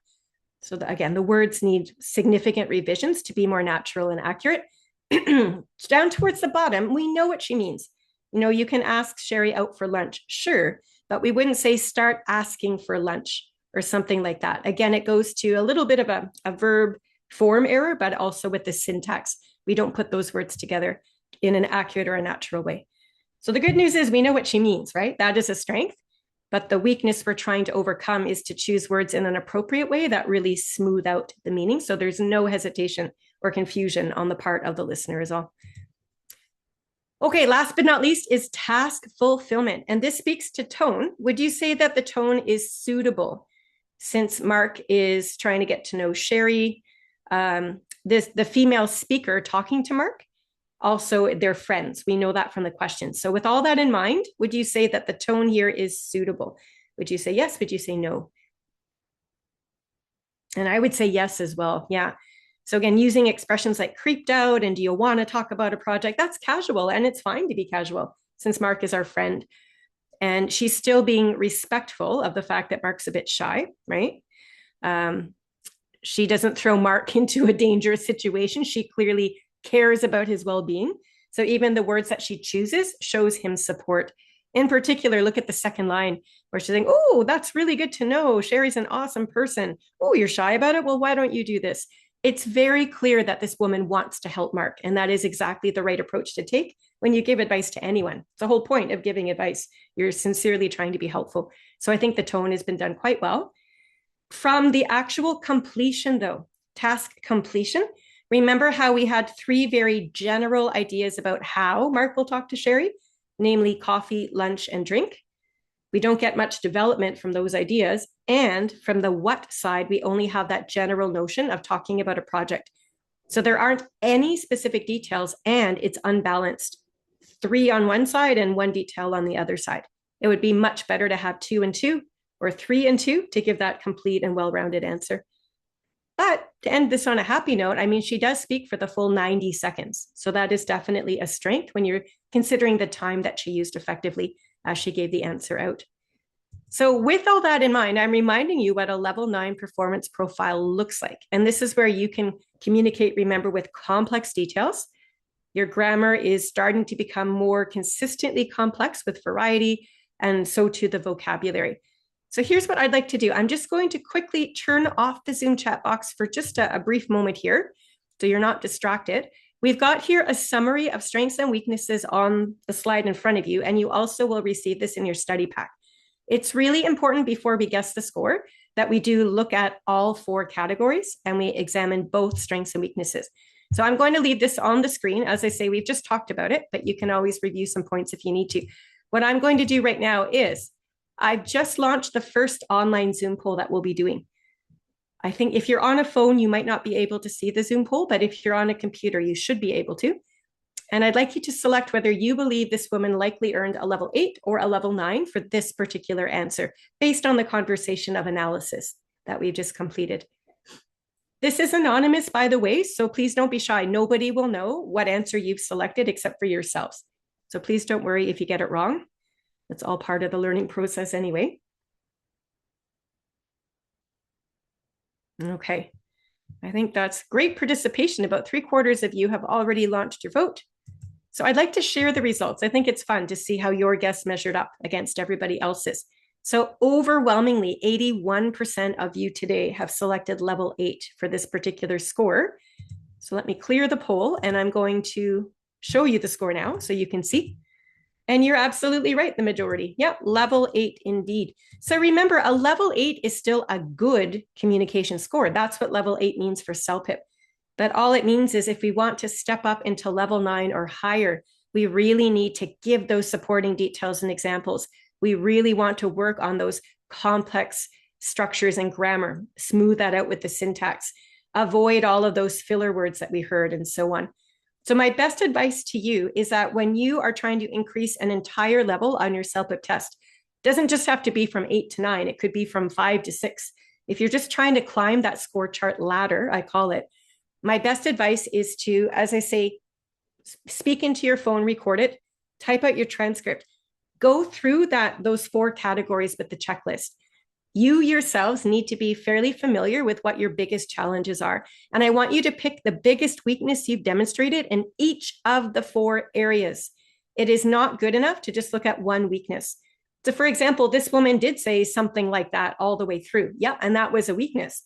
So again, the words need significant revisions to be more natural and accurate. Down towards the bottom, we know what she means. You know, you can ask Sherry out for lunch, sure, but we wouldn't say start asking for lunch or something like that. Again, it goes to a little bit of a verb form error, but also with the syntax. We don't put those words together in an accurate or a natural way. So the good news is we know what she means, right? That is a strength. But the weakness we're trying to overcome is to choose words in an appropriate way that really smooth out the meaning. So there's no hesitation or confusion on the part of the listener as well. Okay, last but not least is task fulfillment. And this speaks to tone. Would you say that the tone is suitable? Since Mark is trying to get to know Sherry, the female speaker talking to Mark, also they're friends. We know that from the questions. So with all that in mind, would you say that the tone here is suitable? Would you say yes? Would you say no? And I would say yes as well. Yeah. So again, using expressions like creeped out and do you want to talk about a project, that's casual and it's fine to be casual since Mark is our friend. And she's still being respectful of the fact that Mark's a bit shy, right? She doesn't throw Mark into a dangerous situation. She clearly cares about his well-being. So even the words that she chooses shows him support. In particular, look at the second line where she's saying, oh, that's really good to know. Sherry's an awesome person. Oh, you're shy about it? Well, why don't you do this? It's very clear that this woman wants to help Mark. And that is exactly the right approach to take when you give advice to anyone. It's the whole point of giving advice. You're sincerely trying to be helpful. So I think the tone has been done quite well. From the actual completion, though, task completion, remember how we had 3 very general ideas about how Mark will talk to Sherry, namely coffee, lunch, and drink. We don't get much development from those ideas. And from the what side, we only have that general notion of talking about a project. So there aren't any specific details and it's unbalanced. 3 on one side and 1 detail on the other side. It would be much better to have 2 and 2 or 3 and 2 to give that complete and well-rounded answer. But to end this on a happy note, I mean, she does speak for the full 90 seconds. So that is definitely a strength when you're considering the time that she used effectively as she gave the answer out. So with all that in mind, I'm reminding you what a level 9 performance profile looks like. And this is where you can communicate, remember, with complex details. Your grammar is starting to become more consistently complex with variety, and so too the vocabulary. So here's what I'd like to do. I'm just going to quickly turn off the Zoom chat box for just a brief moment here, so you're not distracted. We've got here a summary of strengths and weaknesses on the slide in front of you, and you also will receive this in your study pack. It's really important before we guess the score that we do look at all 4 categories and we examine both strengths and weaknesses. So I'm going to leave this on the screen. As I say, we've just talked about it, but you can always review some points if you need to. What I'm going to do right now is I've just launched the first online Zoom poll that we'll be doing. I think if you're on a phone, you might not be able to see the Zoom poll, but if you're on a computer, you should be able to. And I'd like you to select whether you believe this woman likely earned a level 8 or a level 9 for this particular answer, based on the conversation of analysis that we've just completed. This is anonymous, by the way, so please don't be shy. Nobody will know what answer you've selected except for yourselves. So please don't worry if you get it wrong. That's all part of the learning process anyway. Okay, I think that's great participation. About 3/4 of you have already launched your vote. So I'd like to share the results. I think it's fun to see how your guess measured up against everybody else's. So overwhelmingly, 81% of you today have selected level 8 for this particular score. So let me clear the poll, and I'm going to show you the score now so you can see. And you're absolutely right, the majority. Yep, level 8 indeed. So remember, a level 8 is still a good communication score. That's what level 8 means for CELPIP. But all it means is if we want to step up into level 9 or higher, we really need to give those supporting details and examples. We really want to work on those complex structures and grammar, smooth that out with the syntax, avoid all of those filler words that we heard and so on. So my best advice to you is that when you are trying to increase an entire level on your CELPIP test, it doesn't just have to be from 8 to 9, it could be from 5 to 6. If you're just trying to climb that score chart ladder, I call it, my best advice is to, as I say, speak into your phone, record it, type out your transcript, go through those 4 categories with the checklist. You yourselves need to be fairly familiar with what your biggest challenges are. And I want you to pick the biggest weakness you've demonstrated in each of the 4 areas. It is not good enough to just look at one weakness. So for example, this woman did say something like that all the way through. Yeah, and that was a weakness.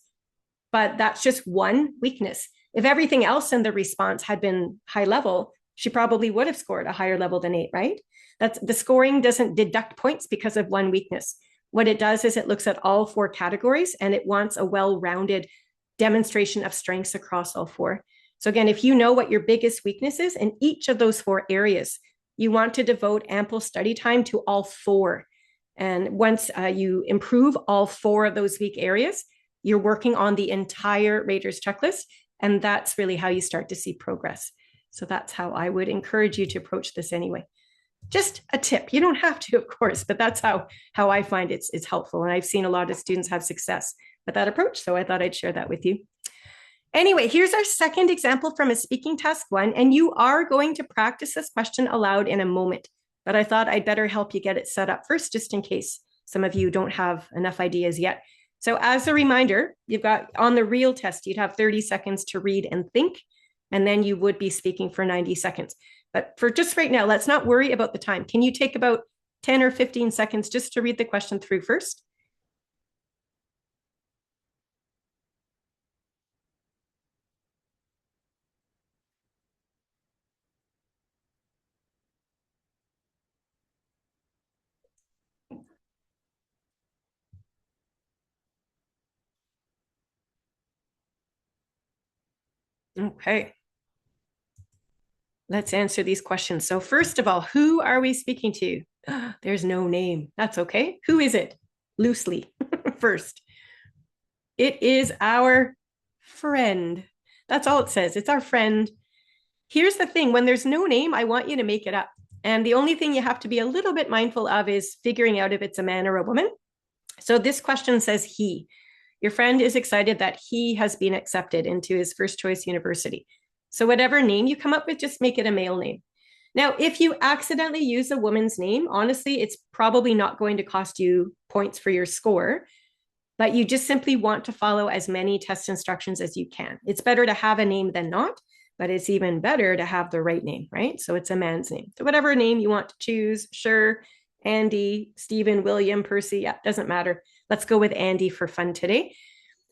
But that's just one weakness. If everything else in the response had been high level, she probably would have scored a higher level than 8, right? That's the scoring doesn't deduct points because of one weakness. What it does is it looks at all 4 categories and it wants a well-rounded demonstration of strengths across all 4. So again, if you know what your biggest weakness is in each of those 4 areas, you want to devote ample study time to all 4. And once you improve all 4 of those weak areas, you're working on the entire Raters checklist. And that's really how you start to see progress. So that's how I would encourage you to approach this anyway. Just a tip. You don't have to, of course, but that's how I find it's helpful. And I've seen a lot of students have success with that approach. So I thought I'd share that with you. Anyway, here's our second example from a speaking task 1. And you are going to practice this question aloud in a moment. But I thought I'd better help you get it set up first, just in case some of you don't have enough ideas yet. So as a reminder, you've got on the real test, you'd have 30 seconds to read and think, and then you would be speaking for 90 seconds. But for just right now, let's not worry about the time. Can you take about 10 or 15 seconds just to read the question through first? Okay. Let's answer these questions. So first of all, who are we speaking to? There's no name. That's okay. Who is it? Loosely first. It is our friend. That's all it says. It's our friend. Here's the thing. When there's no name, I want you to make it up. And the only thing you have to be a little bit mindful of is figuring out if it's a man or a woman. So this question says he. Your friend is excited that he has been accepted into his first choice university. So whatever name you come up with, just make it a male name. Now, if you accidentally use a woman's name, honestly, it's probably not going to cost you points for your score, but you just simply want to follow as many test instructions as you can. It's better to have a name than not, but it's even better to have the right name, right? So it's a man's name. So whatever name you want to choose, sure, Andy, Stephen, William, Percy, yeah, doesn't matter. Let's go with Andy for fun today.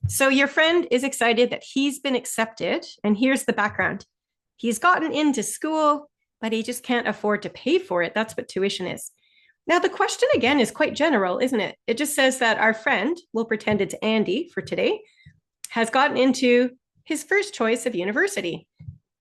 So your friend is excited that he's been accepted. And here's the background. He's gotten into school, but he just can't afford to pay for it. That's what tuition is. Now, the question again is quite general, isn't it? It just says that our friend, we'll pretend it's Andy for today, has gotten into his first choice of university.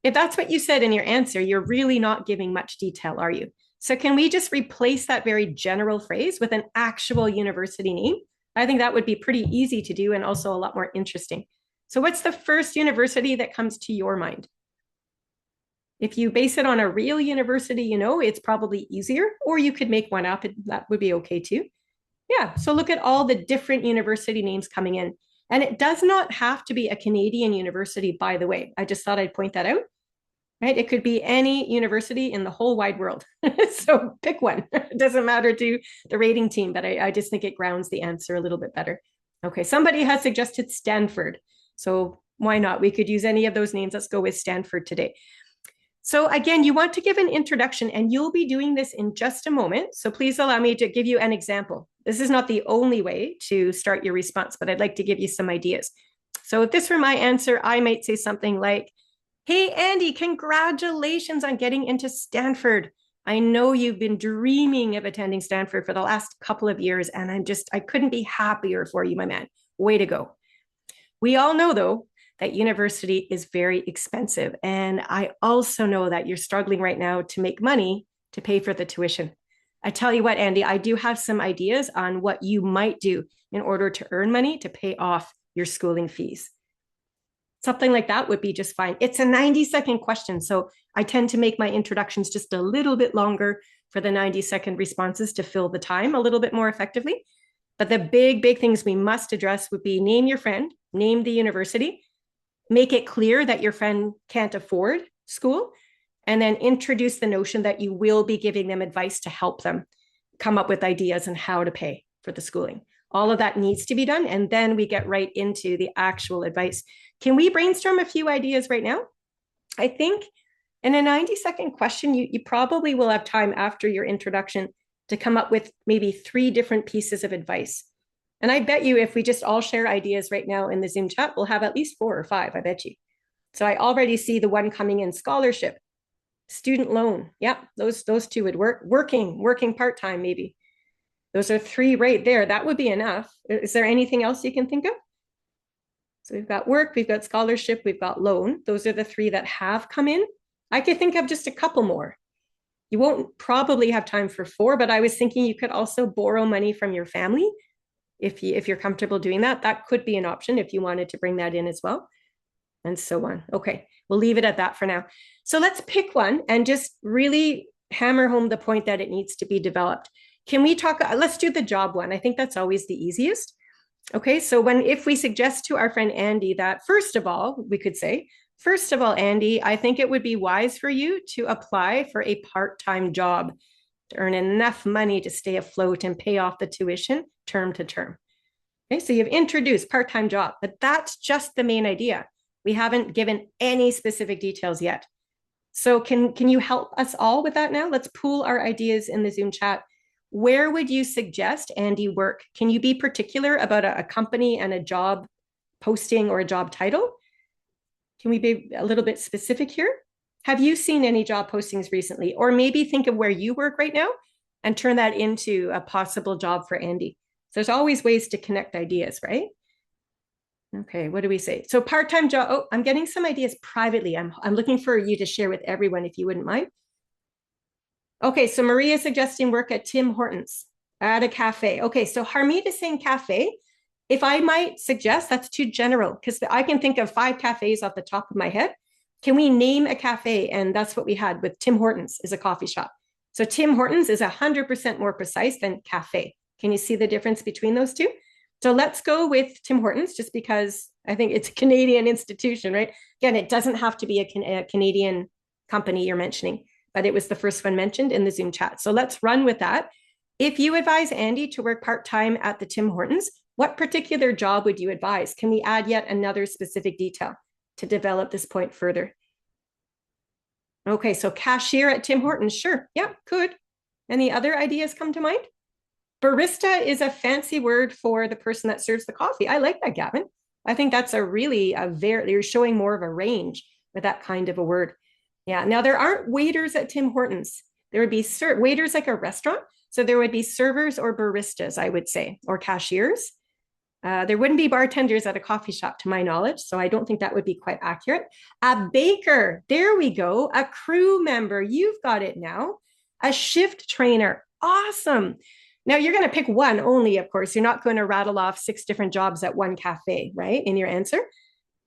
If that's what you said in your answer, you're really not giving much detail, are you? So can we just replace that very general phrase with an actual university name? I think that would be pretty easy to do and also a lot more interesting. So what's the first university that comes to your mind? If you base it on a real university, you know, it's probably easier, or you could make one up. That would be okay too. Yeah, so look at all the different university names coming in. And it does not have to be a Canadian university, by the way. I just thought I'd point that out. Right? It could be any university in the whole wide world. So pick one. It doesn't matter to the rating team, but I just think it grounds the answer a little bit better. Okay, somebody has suggested Stanford. So why not? We could use any of those names. Let's go with Stanford today. So again, you want to give an introduction, and you'll be doing this in just a moment. So please allow me to give you an example. This is not the only way to start your response, but I'd like to give you some ideas. So if this were my answer, I might say something like, Hey, Andy, congratulations on getting into Stanford. I know you've been dreaming of attending Stanford for the last couple of years, and I couldn't be happier for you, my man. Way to go. We all know, though, that university is very expensive. And I also know that you're struggling right now to make money to pay for the tuition. I tell you what, Andy, I do have some ideas on what you might do in order to earn money to pay off your schooling fees. Something like that would be just fine. It's a 90-second question. So I tend to make my introductions just a little bit longer for the 90-second responses to fill the time a little bit more effectively. But the big things we must address would be name your friend, name the university, make it clear that your friend can't afford school, and then introduce the notion that you will be giving them advice to help them come up with ideas on how to pay for the schooling. All of that needs to be done. And then we get right into the actual advice. Can we brainstorm a few ideas right now? I think in a 90-second question, you probably will have time after your introduction to come up with maybe 3 different pieces of advice. And I bet you if we just all share ideas right now in the Zoom chat, we'll have at least 4 or 5, I bet you. So I already see the one coming in: scholarship, student loan. Yeah, those 2 would work. Working part-time, maybe. Those are 3 right there. That would be enough. Is there anything else you can think of? So we've got work, we've got scholarship, we've got loan. Those are the 3 that have come in. I could think of just a couple more. You won't probably have time for 4, but I was thinking you could also borrow money from your family if you're comfortable doing that. That could be an option if you wanted to bring that in as well, and so on. Okay, we'll leave it at that for now. So let's pick one and just really hammer home the point that it needs to be developed. Can we talk? Let's do the job one. I think that's always the easiest. Okay, so if we suggest to our friend Andy that, first of all, we could say, first of all, Andy, I think it would be wise for you to apply for a part-time job to earn enough money to stay afloat and pay off the tuition term to term. Okay, so you've introduced part-time job, but that's just the main idea. We haven't given any specific details yet. So can you help us all with that now? Let's pool our ideas in the Zoom chat. Where would you suggest Andy work? Can you be particular about a company and a job posting or a job title? Can we be a little bit specific here? Have you seen any job postings recently? Or maybe think of where you work right now and turn that into a possible job for Andy. So there's always ways to connect ideas, right? Okay, what do we say? So part-time job. Oh, I'm getting some ideas privately. I'm looking for you to share with everyone if you wouldn't mind. Okay, so Maria is suggesting work at Tim Hortons at a cafe. Okay, so Harmeet is saying cafe. If I might suggest, that's too general because I can think of 5 cafes off the top of my head. Can we name a cafe? And that's what we had with Tim Hortons is a coffee shop. So Tim Hortons is 100% more precise than cafe. Can you see the difference between those 2? So let's go with Tim Hortons just because I think it's a Canadian institution, right? Again, it doesn't have to be a Canadian company you're mentioning, but it was the first one mentioned in the Zoom chat. So let's run with that. If you advise Andy to work part-time at the Tim Hortons, what particular job would you advise? Can we add yet another specific detail to develop this point further? Okay, so cashier at Tim Hortons, sure. Yeah, could. Any other ideas come to mind? Barista is a fancy word for the person that serves the coffee. I like that, Gavin. I think that's you're showing more of a range with that kind of a word. Yeah, now there aren't waiters at Tim Hortons. There would be waiters like a restaurant. So there would be servers or baristas, I would say, or cashiers. There wouldn't be bartenders at a coffee shop, to my knowledge. So I don't think that would be quite accurate. A baker, there we go. A crew member, you've got it now. A shift trainer, awesome. Now you're going to pick one only, of course. You're not going to rattle off 6 different jobs at one cafe, right, in your answer.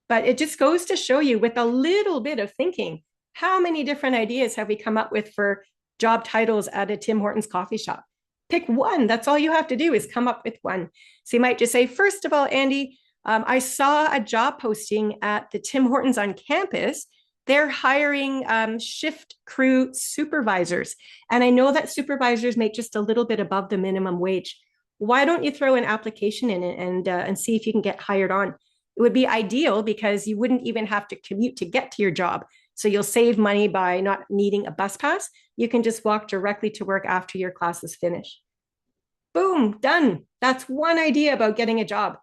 But it just goes to show you with a little bit of thinking, how many different ideas have we come up with for job titles at a Tim Hortons coffee shop? Pick one. That's all you have to do is come up with one. So you might just say, first of all, Andy, I saw a job posting at the Tim Hortons on campus. They're hiring shift crew supervisors. And I know that supervisors make just a little bit above the minimum wage. Why don't you throw an application in it and see if you can get hired on? It would be ideal because you wouldn't even have to commute to get to your job. So you'll save money by not needing a bus pass. You can just walk directly to work after your class is finished. Boom, done. That's one idea about getting a job.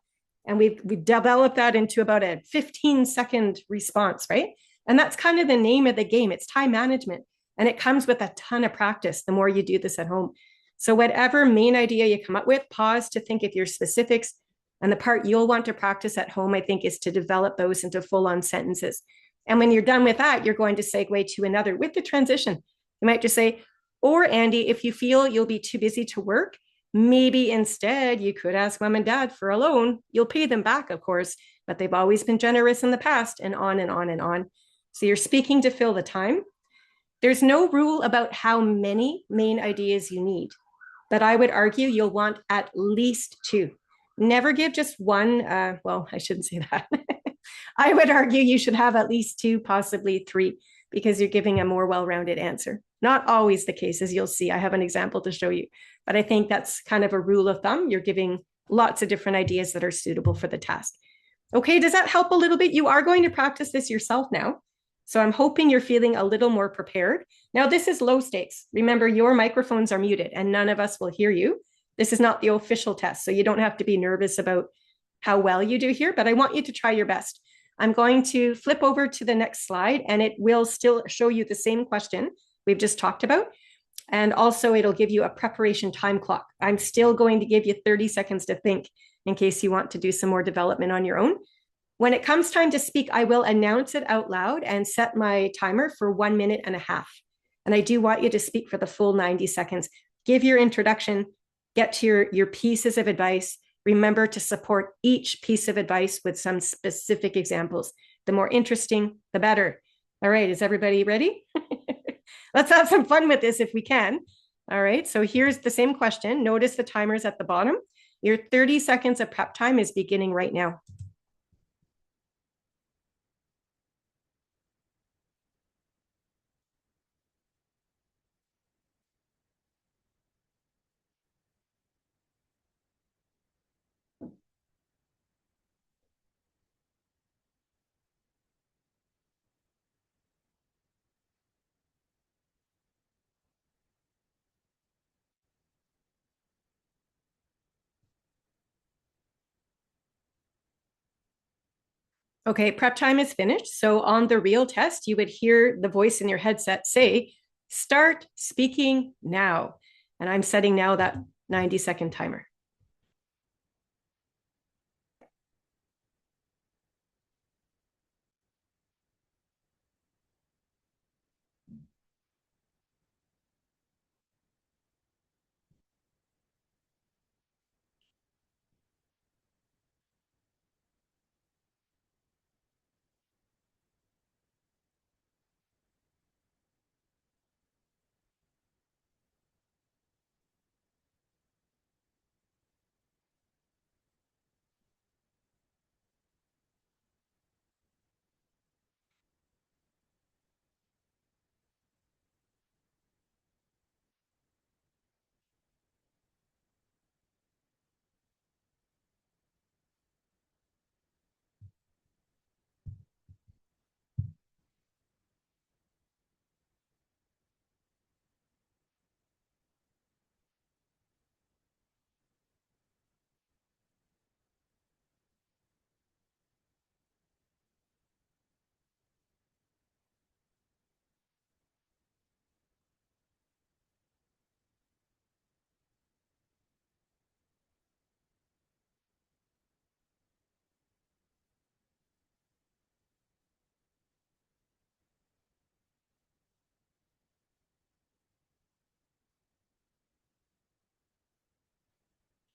And we've developed that into about a 15-second response, right? And that's kind of the name of the game. It's time management. And it comes with a ton of practice the more you do this at home. So whatever main idea you come up with, pause to think of your specifics. And the part you'll want to practice at home, I think, is to develop those into full-on sentences. And when you're done with that, you're going to segue to another with the transition. You might just say, or Andy, if you feel you'll be too busy to work, maybe instead you could ask mom and dad for a loan. You'll pay them back, of course, but they've always been generous in the past, and on and on and on. So you're speaking to fill the time. There's no rule about how many main ideas you need, but I would argue you'll want at least two. Never give just one. Well, I shouldn't say that. I would argue you should have at least two, possibly three, because you're giving a more well-rounded answer. Not always the case, as you'll see. I have an example to show you, but I think that's kind of a rule of thumb. You're giving lots of different ideas that are suitable for the task. Okay, does that help a little bit? You are going to practice this yourself now. So I'm hoping you're feeling a little more prepared. Now, this is low stakes. Remember, your microphones are muted and none of us will hear you. This is not the official test, so you don't have to be nervous about how well you do here, but I want you to try your best. I'm going to flip over to the next slide and it will still show you the same question we've just talked about. And also it'll give you a preparation time clock. I'm still going to give you 30 seconds to think in case you want to do some more development on your own. When it comes time to speak, I will announce it out loud and set my timer for 1.5 minutes. And I do want you to speak for the full 90 seconds. Give your introduction, get to your pieces of advice. Remember to support each piece of advice with some specific examples. The more interesting, the better. All right, is everybody ready? Let's have some fun with this if we can. All right, so here's the same question. Notice the timer's at the bottom. Your 30 seconds of prep time is beginning right now. Okay, prep time is finished. So on the real test, you would hear the voice in your headset say, start speaking now. And I'm setting now that 90-second timer.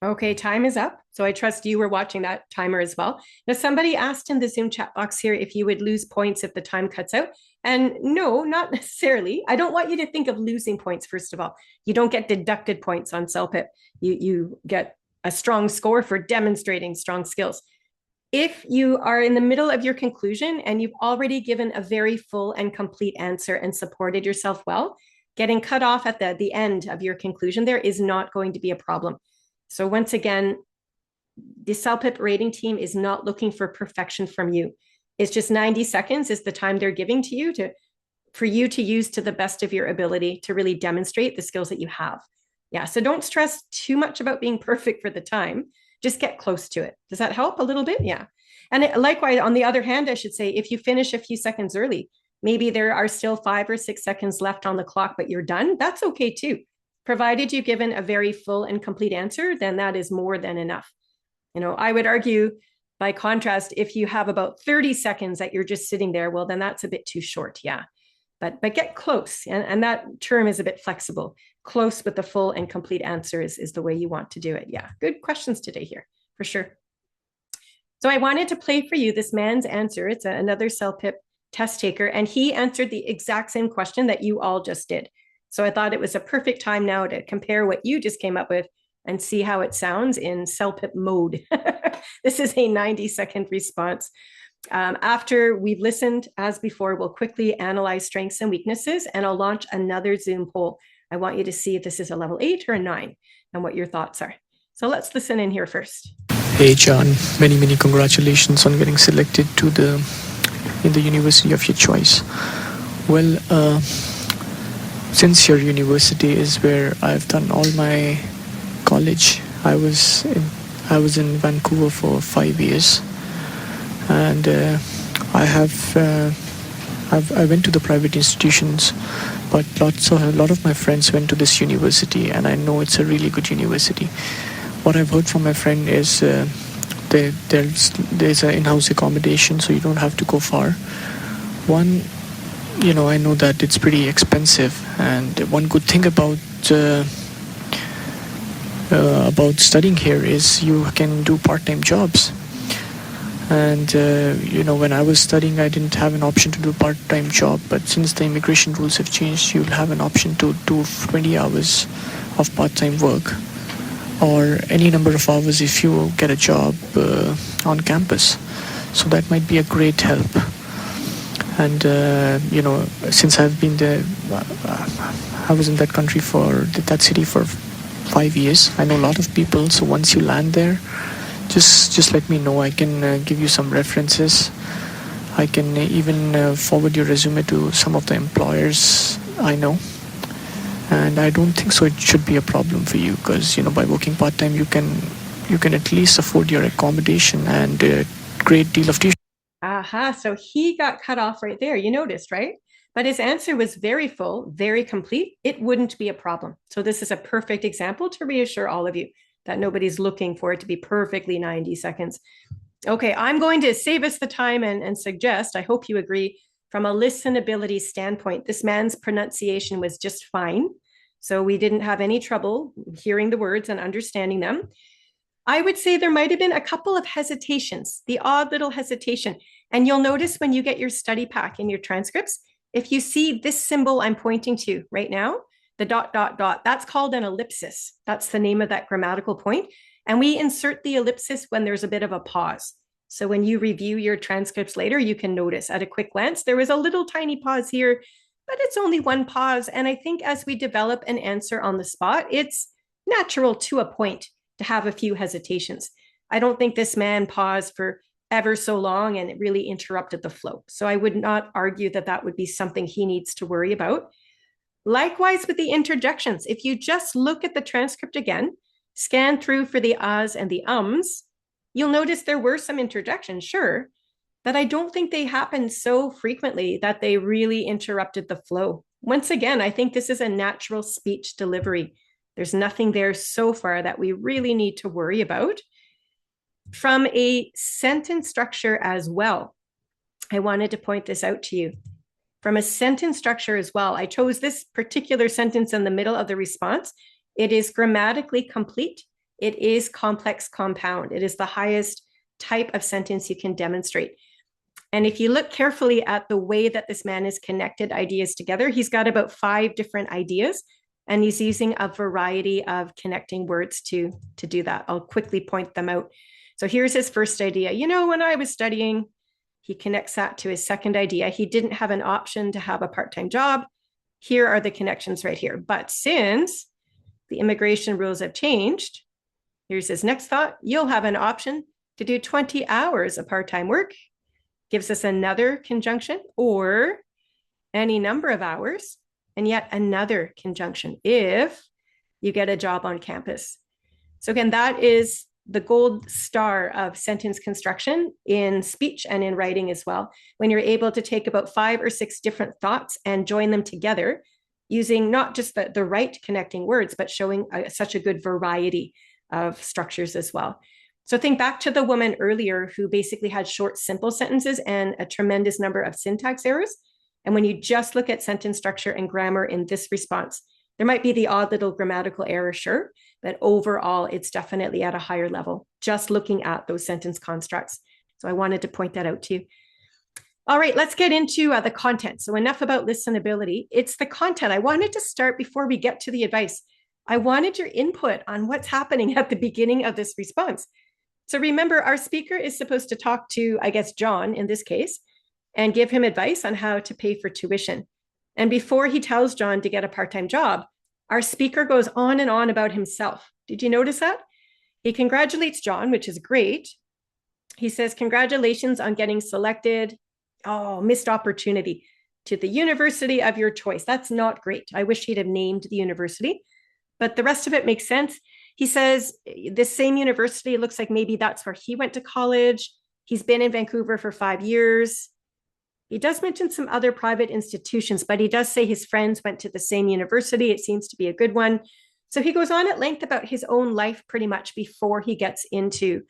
Okay, time is up. So I trust you were watching that timer as well. Now, somebody asked in the Zoom chat box here if you would lose points if the time cuts out. And no, not necessarily. I don't want you to think of losing points, first of all. You don't get deducted points on CELPIP. You get a strong score for demonstrating strong skills. If you are in the middle of your conclusion and you've already given a very full and complete answer and supported yourself well, getting cut off at the end of your conclusion there is not going to be a problem. So once again, the CELPIP rating team is not looking for perfection from you. It's just 90 seconds is the time they're giving to you for you to use to the best of your ability to really demonstrate the skills that you have. Yeah, so don't stress too much about being perfect for the time. Just get close to it. Does that help a little bit? Yeah. And likewise, on the other hand, I should say, if you finish a few seconds early, maybe there are still 5 or 6 seconds left on the clock, but you're done, that's okay too. Provided you've given a very full and complete answer, then that is more than enough. I would argue, by contrast, if you have about 30 seconds that you're just sitting there, well, then that's a bit too short. Yeah. But get close. And that term is a bit flexible. Close with the full and complete answer is the way you want to do it. Yeah. Good questions today here, for sure. So I wanted to play for you this man's answer. It's another CELPIP test taker, and he answered the exact same question that you all just did. So I thought it was a perfect time now to compare what you just came up with and see how it sounds in CELPIP mode. This is a 90-second response. After we've listened, as before, we'll quickly analyze strengths and weaknesses, and I'll launch another Zoom poll. I want you to see if this is a level 8 or a 9 and what your thoughts are. So let's listen in here first. Hey John, many congratulations on getting selected in the university of your choice. Well, since your university is where I've done all my college, I was in Vancouver for 5 years, and I went to the private institutions, but a lot of my friends went to this university, and I know it's a really good university. What I've heard from my friend is there's an in-house accommodation, so you don't have to go far. One, I know that it's pretty expensive, and one good thing about studying here is you can do part-time jobs. And when I was studying, I didn't have an option to do a part-time job, but since the immigration rules have changed, you'll have an option to do 20 hours of part-time work, or any number of hours if you get a job on campus. So that might be a great help. And since I've been there, I was in that country that city for 5 years. I know a lot of people, so once you land there, just let me know. I can give you some references. I can even forward your resume to some of the employers I know. And I don't think so it should be a problem for you, because by working part-time you can at least afford your accommodation and a great deal of tuition. Aha, so he got cut off right there. You noticed, right? But his answer was very full, very complete. It wouldn't be a problem. So this is a perfect example to reassure all of you that nobody's looking for it to be perfectly 90 seconds. Okay, I'm going to save us the time and suggest, I hope you agree, from a listenability standpoint, this man's pronunciation was just fine. So we didn't have any trouble hearing the words and understanding them. I would say there might have been a couple of hesitations, the odd little hesitation. And you'll notice when you get your study pack in your transcripts, if you see this symbol I'm pointing to right now, the ... that's called an ellipsis. That's the name of that grammatical point. And we insert the ellipsis when there's a bit of a pause. So when you review your transcripts later, you can notice at a quick glance, there was a little tiny pause here, but it's only one pause. And I think as we develop an answer on the spot, it's natural to a point to have a few hesitations. I don't think this man paused for ever so long and it really interrupted the flow. So I would not argue that that would be something he needs to worry about. Likewise with the interjections, if you just look at the transcript again, scan through for the ahs and the ums, you'll notice there were some interjections, sure, but I don't think they happened so frequently that they really interrupted the flow. Once again, I think this is a natural speech delivery. There's nothing there so far that we really need to worry about. From a sentence structure as well, I wanted to point this out to you. From a sentence structure as well, I chose this particular sentence in the middle of the response. It is grammatically complete. It is complex compound. It is the highest type of sentence you can demonstrate. And if you look carefully at the way that this man has connected ideas together, he's got about 5 different ideas, and he's using a variety of connecting words to do that. I'll quickly point them out. So here's his first idea. When I was studying, he connects that to his second idea. He didn't have an option to have a part-time job. Here are the connections right here. But since the immigration rules have changed, here's his next thought. You'll have an option to do 20 hours of part-time work. Gives us another conjunction, or any number of hours, and yet another conjunction if you get a job on campus. So again, that is the gold star of sentence construction in speech and in writing as well, when you're able to take about 5 or 6 different thoughts and join them together using not just the right connecting words, but showing such a good variety of structures as well. So think back to the woman earlier who basically had short, simple sentences and a tremendous number of syntax errors. And when you just look at sentence structure and grammar in this response, there might be the odd little grammatical error, sure, but overall, it's definitely at a higher level, just looking at those sentence constructs. So I wanted to point that out to you. All right, let's get into the content. So enough about listenability. It's the content. I wanted to start before we get to the advice. I wanted your input on what's happening at the beginning of this response. So remember, our speaker is supposed to talk to, I guess, John in this case, and give him advice on how to pay for tuition. And before he tells John to get a part-time job, our speaker goes on and on about himself. Did you notice that? He congratulates John, which is great. He says, congratulations on getting selected. Oh, missed opportunity to the university of your choice. That's not great. I wish he'd have named the university, but the rest of it makes sense. He says this same university looks like maybe that's where he went to college. He's been in Vancouver for 5 years. He does mention some other private institutions, but he does say his friends went to the same university. It seems to be a good one. So he goes on at length about his own life pretty much before he gets into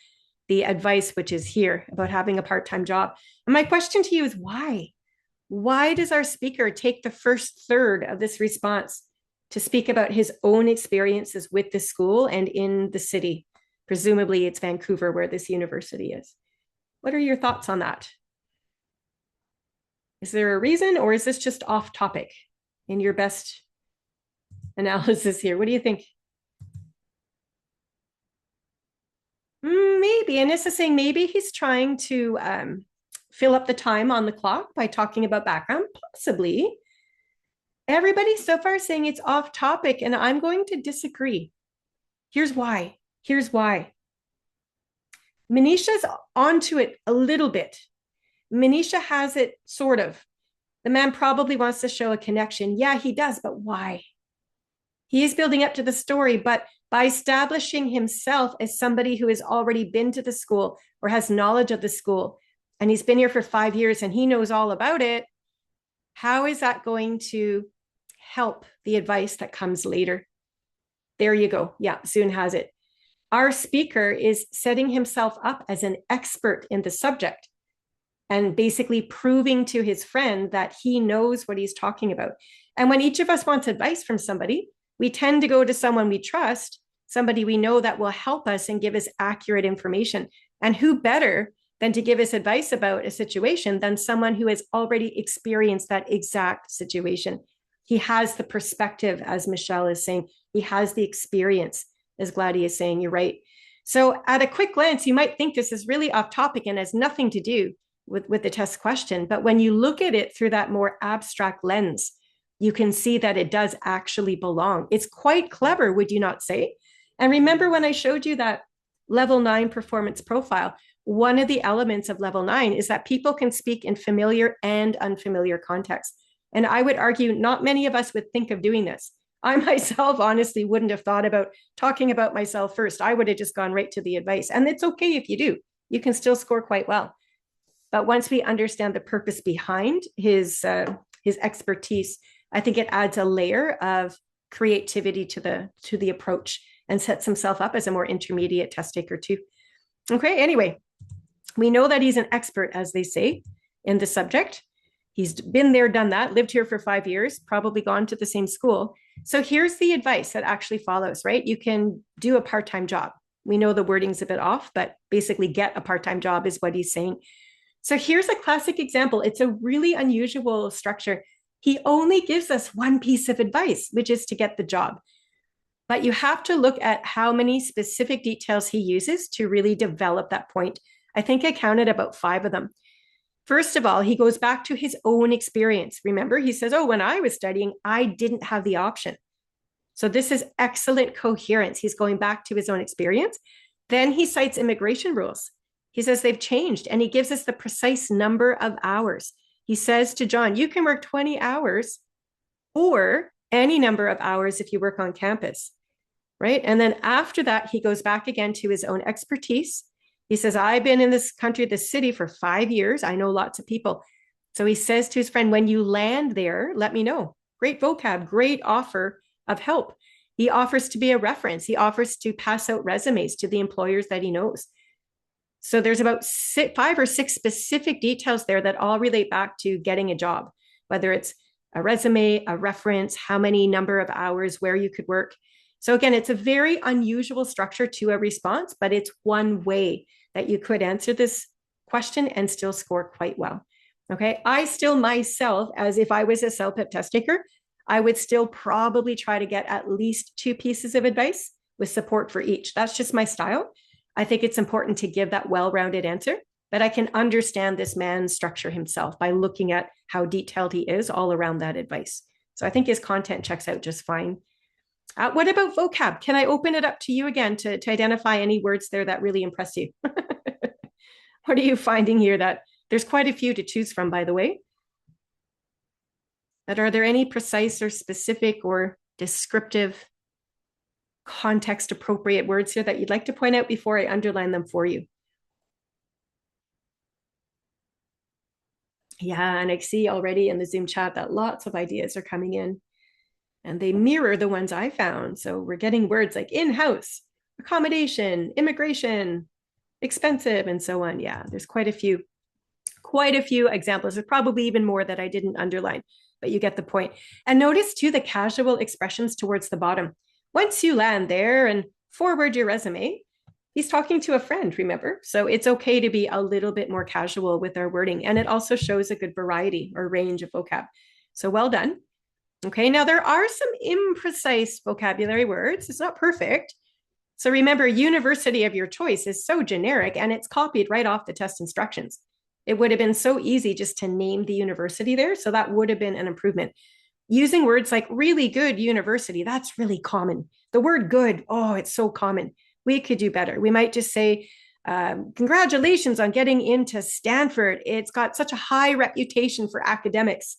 the advice, which is here about having a part-time job. And my question to you is why? Why does our speaker take the first third of this response to speak about his own experiences with the school and in the city? Presumably it's Vancouver where this university is. What are your thoughts on that? Is there a reason, or is this just off topic in your best analysis here? What do you think? Maybe, and this is saying maybe he's trying to fill up the time on the clock by talking about background, possibly. Everybody so far is saying it's off topic, and I'm going to disagree. Here's why. Here's why. Manisha's onto it a little bit. Manisha has it sort of. The man probably wants to show a connection. Yeah, he does, but why? He is building up to the story, but by establishing himself as somebody who has already been to the school or has knowledge of the school, and he's been here for 5 years and he knows all about it, how is that going to help the advice that comes later? There you go. Yeah, Zune has it. Our speaker is setting himself up as an expert in the subject and basically proving to his friend that he knows what he's talking about. And when each of us wants advice from somebody, we tend to go to someone we trust, somebody we know that will help us and give us accurate information. And who better than to give us advice about a situation than someone who has already experienced that exact situation? He has the perspective, as Michelle is saying. He has the experience, as Gladys is saying. You're right. So at a quick glance, you might think this is really off topic and has nothing to do with the test question. But when you look at it through that more abstract lens, you can see that it does actually belong. It's quite clever, would you not say? And remember when I showed you that level 9 performance profile, one of the elements of level 9 is that people can speak in familiar and unfamiliar contexts. And I would argue not many of us would think of doing this. I myself honestly wouldn't have thought about talking about myself first. I would have just gone right to the advice. And it's okay if you do. You can still score quite well. But once we understand the purpose behind his expertise, I think it adds a layer of creativity to the approach and sets himself up as a more intermediate test taker too. Okay, anyway, we know that he's an expert, as they say, in the subject. He's been there, done that, lived here for 5 years, probably gone to the same school. So here's the advice that actually follows, right? You can do a part-time job. We know the wording's a bit off, but basically get a part-time job is what he's saying. So here's a classic example. It's a really unusual structure. He only gives us one piece of advice, which is to get the job. But you have to look at how many specific details he uses to really develop that point. I think I counted about 5 of them. First of all, he goes back to his own experience. Remember, he says, oh, when I was studying, I didn't have the option. So this is excellent coherence. He's going back to his own experience. Then he cites immigration rules. He says they've changed, and he gives us the precise number of hours. He says to John, you can work 20 hours or any number of hours if you work on campus. right? And then after that, he goes back again to his own expertise. He says, I've been in this country, this city for 5 years. I know lots of people. So he says to his friend, when you land there, let me know. Great vocab, great offer of help. He offers to be a reference. He offers to pass out resumes to the employers that he knows. So there's about 5 or 6 specific details there that all relate back to getting a job, whether it's a resume, a reference, how many number of hours, where you could work. So again, it's a very unusual structure to a response, but it's one way that you could answer this question and still score quite well. Okay, I still myself, as if I was a CELPIP test taker, I would still probably try to get at least 2 pieces of advice with support for each. That's just my style. I think it's important to give that well-rounded answer, but I can understand this man's structure himself by looking at how detailed he is all around that advice. So I think his content checks out just fine. What about vocab? Can I open it up to you again to identify any words there that really impress you? What are you finding here? That there's quite a few to choose from, by the way. But are there any precise or specific or descriptive, context appropriate words here that you'd like to point out before I underline them for you? Yeah, and I see already in the Zoom chat that lots of ideas are coming in and they mirror the ones I found. So we're getting words like in-house, accommodation, immigration, expensive, and so on. Yeah, there's quite a few examples. There's probably even more that I didn't underline, but you get the point. And notice too the casual expressions towards the bottom. Once you land there and forward your resume, he's talking to a friend, remember? So it's okay to be a little bit more casual with our wording. And it also shows a good variety or range of vocab. So well done. Okay, now there are some imprecise vocabulary words. It's not perfect. So remember, university of your choice is so generic and it's copied right off the test instructions. It would have been so easy just to name the university there. So that would have been an improvement. Using words like really good university, that's really common. The word good, oh, it's so common. We could do better. We might just say, congratulations on getting into Stanford. It's got such a high reputation for academics.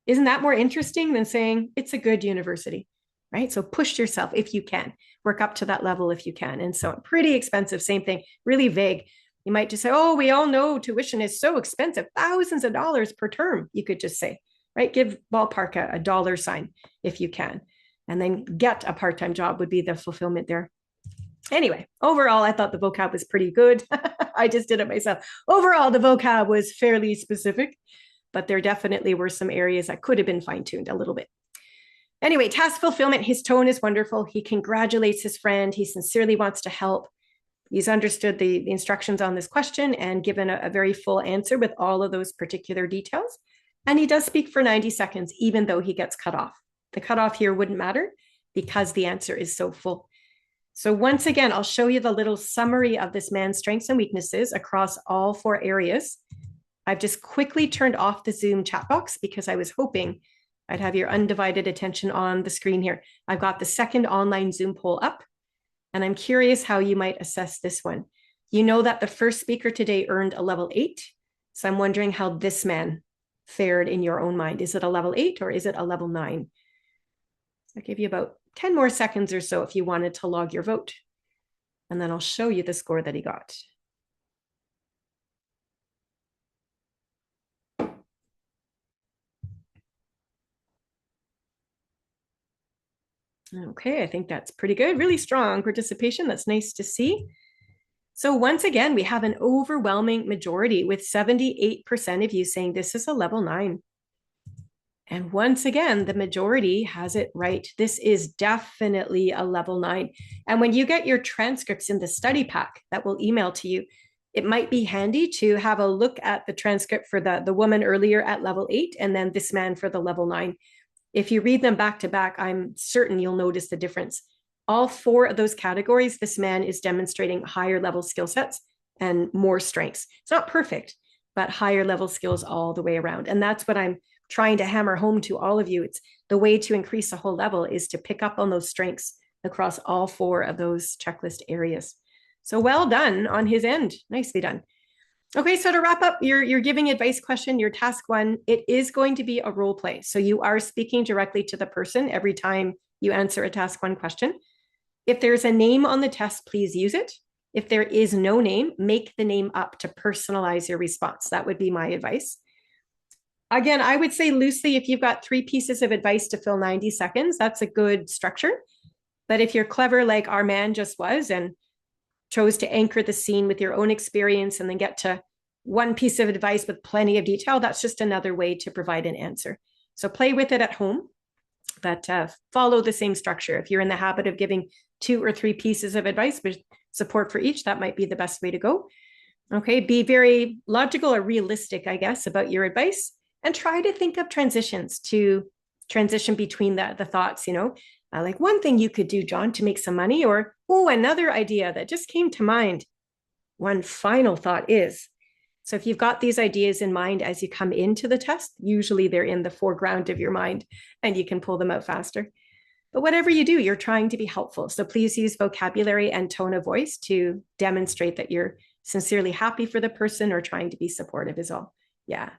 Isn't that more interesting than saying it's a good university, right? So push yourself if you can. Work up to that level if you can. And so pretty expensive, same thing, really vague. You might just say, oh, we all know tuition is so expensive, thousands of dollars per term, you could just say, right? Give ballpark a dollar sign if you can. And then get a part-time job would be the fulfillment there. Anyway, overall, I thought the vocab was pretty good. I just did it myself. Overall, the vocab was fairly specific, but there definitely were some areas that could have been fine-tuned a little bit. Anyway, task fulfillment, his tone is wonderful. He congratulates his friend. He sincerely wants to help. He's understood the instructions on this question and given a very full answer with all of those particular details. And he does speak for 90 seconds, even though he gets cut off. The cutoff here wouldn't matter because the answer is so full. So once again, I'll show you the little summary of this man's strengths and weaknesses across all 4 areas. I've just quickly turned off the Zoom chat box because I was hoping I'd have your undivided attention on the screen here. I've got the second online Zoom poll up, and I'm curious how you might assess this one. You know that the first speaker today earned a level 8. So I'm wondering how this man fared in your own mind. Is it a level 8 or is it a level 9? I'll give you about 10 more seconds or so if you wanted to log your vote. And then I'll show you the score that he got. Okay, I think that's pretty good. Really strong participation. That's nice to see. So once again, we have an overwhelming majority with 78% of you saying this is a level 9. And once again, the majority has it right. This is definitely a level 9. And when you get your transcripts in the study pack that we'll email to you, it might be handy to have a look at the transcript for the woman earlier at level 8 and then this man for the level 9. If you read them back to back, I'm certain you'll notice the difference. All 4 of those categories, this man is demonstrating higher level skill sets and more strengths. It's not perfect, but higher level skills all the way around. And that's what I'm trying to hammer home to all of you. It's the way to increase the whole level is to pick up on those strengths across all 4 of those checklist areas. So well done on his end. Nicely done. Okay, so to wrap up your giving advice question, your task 1, it is going to be a role play. So you are speaking directly to the person every time you answer a task 1 question. If there's a name on the test, please use it. If there is no name, make the name up to personalize your response. That would be my advice. Again, I would say loosely, if you've got 3 pieces of advice to fill 90 seconds, that's a good structure. But if you're clever like our man just was and chose to anchor the scene with your own experience and then get to one piece of advice with plenty of detail, that's just another way to provide an answer. So play with it at home, but follow the same structure. If you're in the habit of giving 2 or 3 pieces of advice with support for each, that might be the best way to go. Okay, be very logical or realistic, I guess, about your advice, and try to think of transitions to transition between the thoughts, like one thing you could do, John, to make some money, or, oh, another idea that just came to mind. One final thought is, so if you've got these ideas in mind as you come into the test, usually they're in the foreground of your mind and you can pull them out faster. But whatever you do, you're trying to be helpful. So please use vocabulary and tone of voice to demonstrate that you're sincerely happy for the person or trying to be supportive is all. Yeah.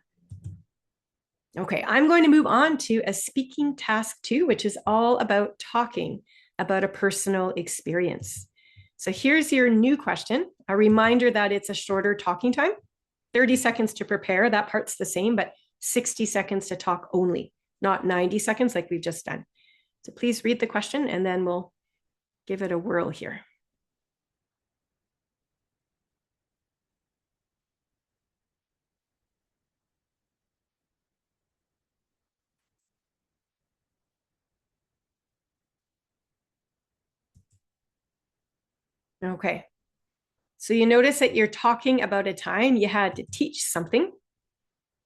Okay, I'm going to move on to a speaking task 2, which is all about talking about a personal experience. So here's your new question. A reminder that it's a shorter talking time, 30 seconds to prepare. That part's the same, but 60 seconds to talk only, not 90 seconds like we've just done. So please read the question and then we'll give it a whirl here. Okay. So you notice that you're talking about a time you had to teach something.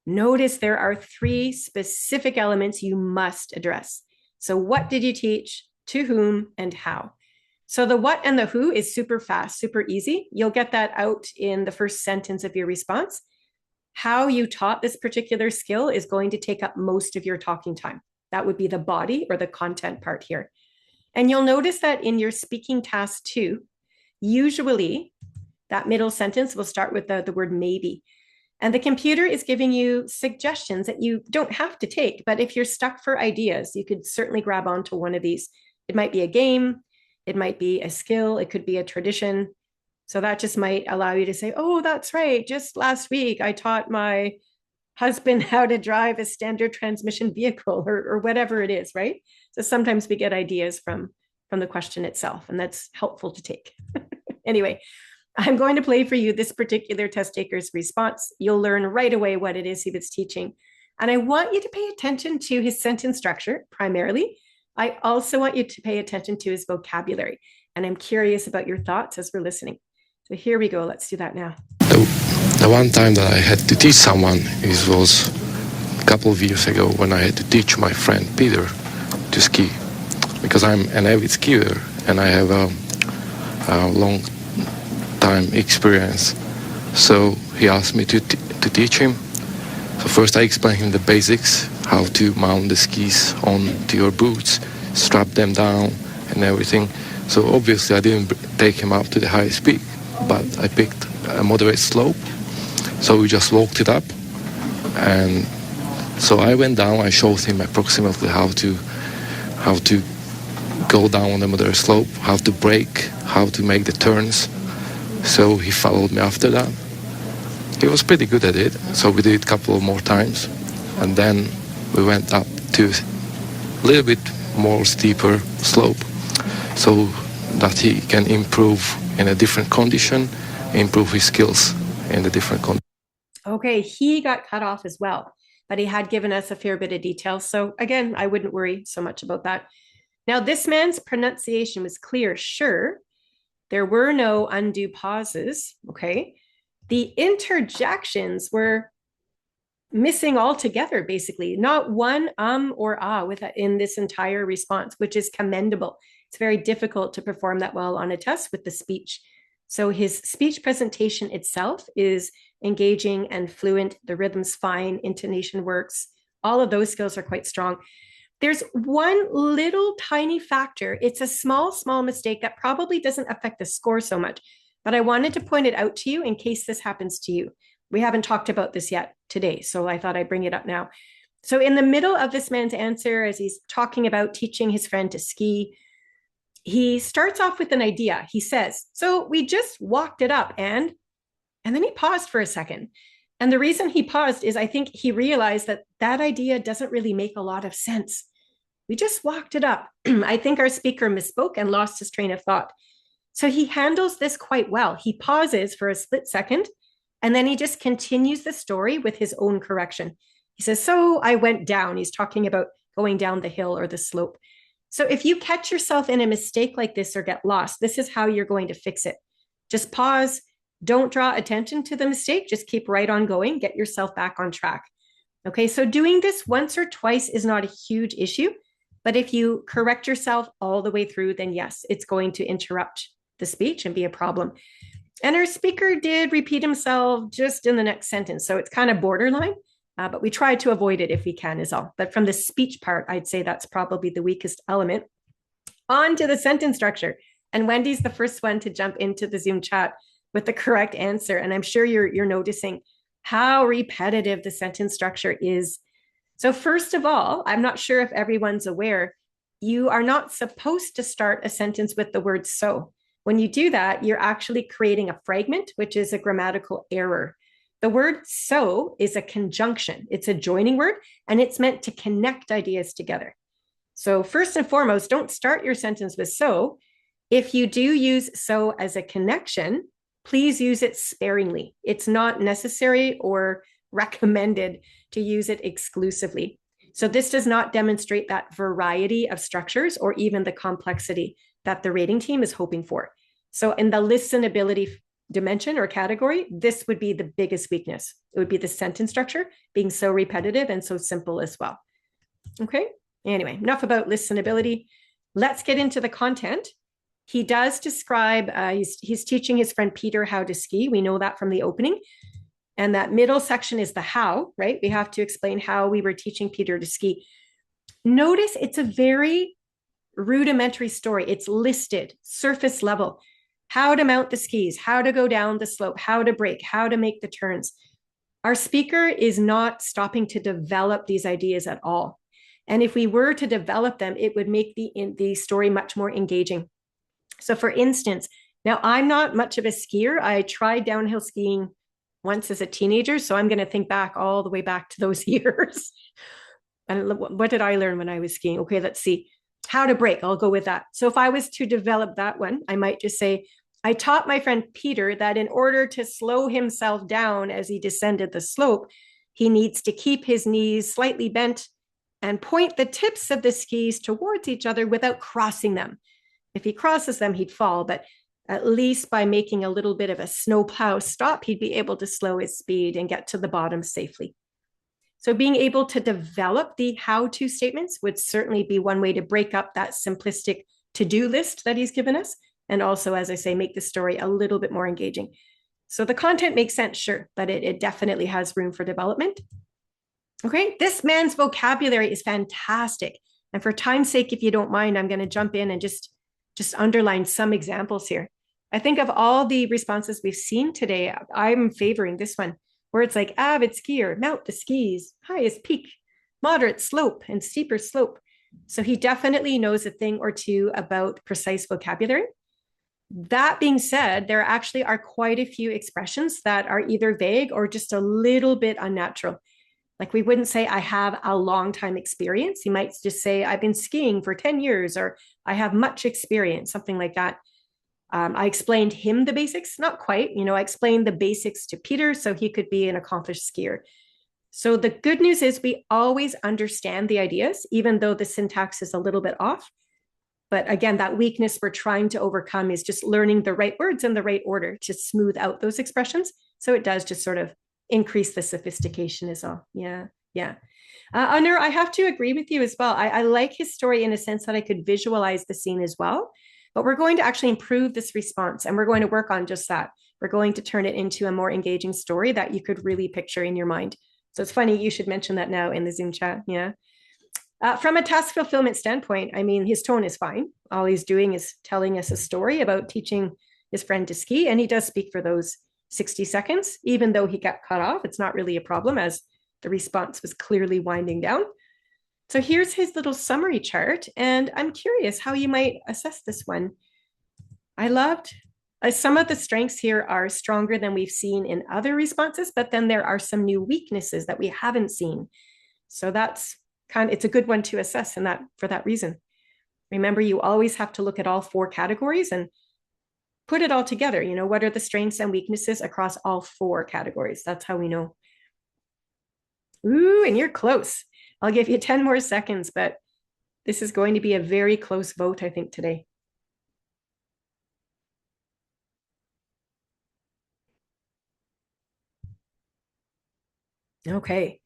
Notice there are 3 specific elements you must address. So what did you teach, to whom, and how? So the what and the who is super fast, super easy. You'll get that out in the first sentence of your response. How you taught this particular skill is going to take up most of your talking time. That would be the body or the content part here. And you'll notice that in your speaking task 2, usually that middle sentence will start with the word maybe. And the computer is giving you suggestions that you don't have to take, but if you're stuck for ideas, you could certainly grab onto one of these. It might be a game, it might be a skill, it could be a tradition. So that just might allow you to say, oh, that's right. Just last week, I taught my husband how to drive a standard transmission vehicle or whatever it is, right? So sometimes we get ideas from the question itself, and that's helpful to take. Anyway, I'm going to play for you this particular test taker's response. You'll learn right away what it is he was teaching. And I want you to pay attention to his sentence structure primarily. I also want you to pay attention to his vocabulary. And I'm curious about your thoughts as we're listening. So here we go. Let's do that now. The one time that I had to teach someone, it was a couple of years ago when I had to teach my friend Peter to ski. Because I'm an avid skier and I have a long time experience. So he asked me to teach him. So first I explained him the basics, how to mount the skis onto your boots, strap them down and everything. So obviously I didn't take him up to the highest peak, but I picked a moderate slope. So we just walked it up. And so I went down, I showed him approximately how to go down on the moderate slope, how to brake, how to make the turns. So he followed me after that. He was pretty good at it, so we did it a couple of more times. And then we went up to a little bit more steeper slope so that he can improve in a different condition, improve his skills in the different condition. Okay, he got cut off as well, but he had given us a fair bit of detail. So again, I wouldn't worry so much about that. Now, this man's pronunciation was clear, sure. There were no undue pauses, okay? The interjections were missing altogether, basically. Not one or ah in this entire response, which is commendable. It's very difficult to perform that well on a test with the speech. So his speech presentation itself is engaging and fluent. The rhythm's fine, intonation works. All of those skills are quite strong. There's one little tiny factor. It's a small mistake that probably doesn't affect the score so much, but I wanted to point it out to you in case this happens to you. We haven't talked about this yet today, so I thought I'd bring it up now. So in the middle of this man's answer, as he's talking about teaching his friend to ski, he starts off with an idea. He says, so we just walked it up and then he paused for a second. And the reason he paused is I think he realized that that idea doesn't really make a lot of sense. We just walked it up. I think our speaker misspoke and lost his train of thought. So he handles this quite well. He pauses for a split second, and then he just continues the story with his own correction. He says, so I went down. He's talking about going down the hill or the slope. So if you catch yourself in a mistake like this or get lost, this is how you're going to fix it. Just pause. Don't draw attention to the mistake. Just keep right on going. Get yourself back on track. Okay, so doing this once or twice is not a huge issue. But if you correct yourself all the way through, then yes, it's going to interrupt the speech and be a problem. And our speaker did repeat himself just in the next sentence. So it's kind of borderline, but we try to avoid it if we can is all. But from the speech part, I'd say that's probably the weakest element. On to the sentence structure. And Wendy's the first one to jump into the Zoom chat with the correct answer. And I'm sure you're noticing how repetitive the sentence structure is. So first of all, I'm not sure if everyone's aware, you are not supposed to start a sentence with the word so. When you do that, you're actually creating a fragment, which is a grammatical error. The word so is a conjunction. It's a joining word, and it's meant to connect ideas together. So first and foremost, don't start your sentence with so. If you do use so as a connection, please use it sparingly. It's not necessary or recommended to use it exclusively. So this does not demonstrate that variety of structures or even the complexity that the rating team is hoping for. So in the listenability dimension or category, this would be the biggest weakness. It would be the sentence structure being so repetitive and so simple as well. Okay, anyway, enough about listenability. Let's get into the content. He does describe, he's teaching his friend Peter how to ski. We know that from the opening. And that middle section is the how, right? We have to explain how we were teaching Peter to ski. Notice it's a very rudimentary story. It's listed, surface level, how to mount the skis, how to go down the slope, how to brake, how to make the turns. Our speaker is not stopping to develop these ideas at all. And if we were to develop them, it would make the story much more engaging. So for instance, now I'm not much of a skier. I tried downhill skiing once as a teenager. So I'm going to think back all the way back to those years. And what did I learn when I was skiing? Okay, let's see. How to brake. I'll go with that. So if I was to develop that one, I might just say, I taught my friend Peter that in order to slow himself down as he descended the slope, he needs to keep his knees slightly bent and point the tips of the skis towards each other without crossing them. If he crosses them, he'd fall, but at least by making a little bit of a snowplow stop, he'd be able to slow his speed and get to the bottom safely. So being able to develop the how-to statements would certainly be one way to break up that simplistic to-do list that he's given us. And also, as I say, make the story a little bit more engaging. So the content makes sense, sure, but it definitely has room for development. Okay, this man's vocabulary is fantastic. And for time's sake, if you don't mind, I'm going to jump in and just underline some examples here. I think of all the responses we've seen today, I'm favoring this one, where it's like avid skier, mount the skis, highest peak, moderate slope, and steeper slope. So he definitely knows a thing or two about precise vocabulary. That being said, there actually are quite a few expressions that are either vague or just a little bit unnatural. Like we wouldn't say, I have a long time experience. He might just say, I've been skiing for 10 years, or I have much experience, something like that. I explained him the basics, not quite, I explained the basics to Peter so he could be an accomplished skier. So the good news is we always understand the ideas, even though the syntax is a little bit off. But again, that weakness we're trying to overcome is just learning the right words in the right order to smooth out those expressions. So it does just sort of increase the sophistication is all. Yeah. Anur, I have to agree with you as well. I like his story in a sense that I could visualize the scene as well. But we're going to actually improve this response, and we're going to work on just that. We're going to turn it into a more engaging story that you could really picture in your mind. So it's funny, you should mention that now in the Zoom chat. Yeah. From a task fulfillment standpoint, I mean, his tone is fine. All he's doing is telling us a story about teaching his friend to ski, and he does speak for those 60 seconds, even though he got cut off. It's not really a problem as the response was clearly winding down. So here's his little summary chart, and I'm curious how you might assess this one. I loved some of the strengths here are stronger than we've seen in other responses, but then there are some new weaknesses that we haven't seen. So that's it's a good one to assess in that for that reason. Remember, you always have to look at all 4 categories and put it all together. You know, what are the strengths and weaknesses across all 4 categories? That's how we know. Ooh, and you're close. I'll give you 10 more seconds, but this is going to be a very close vote, I think, today. Okay,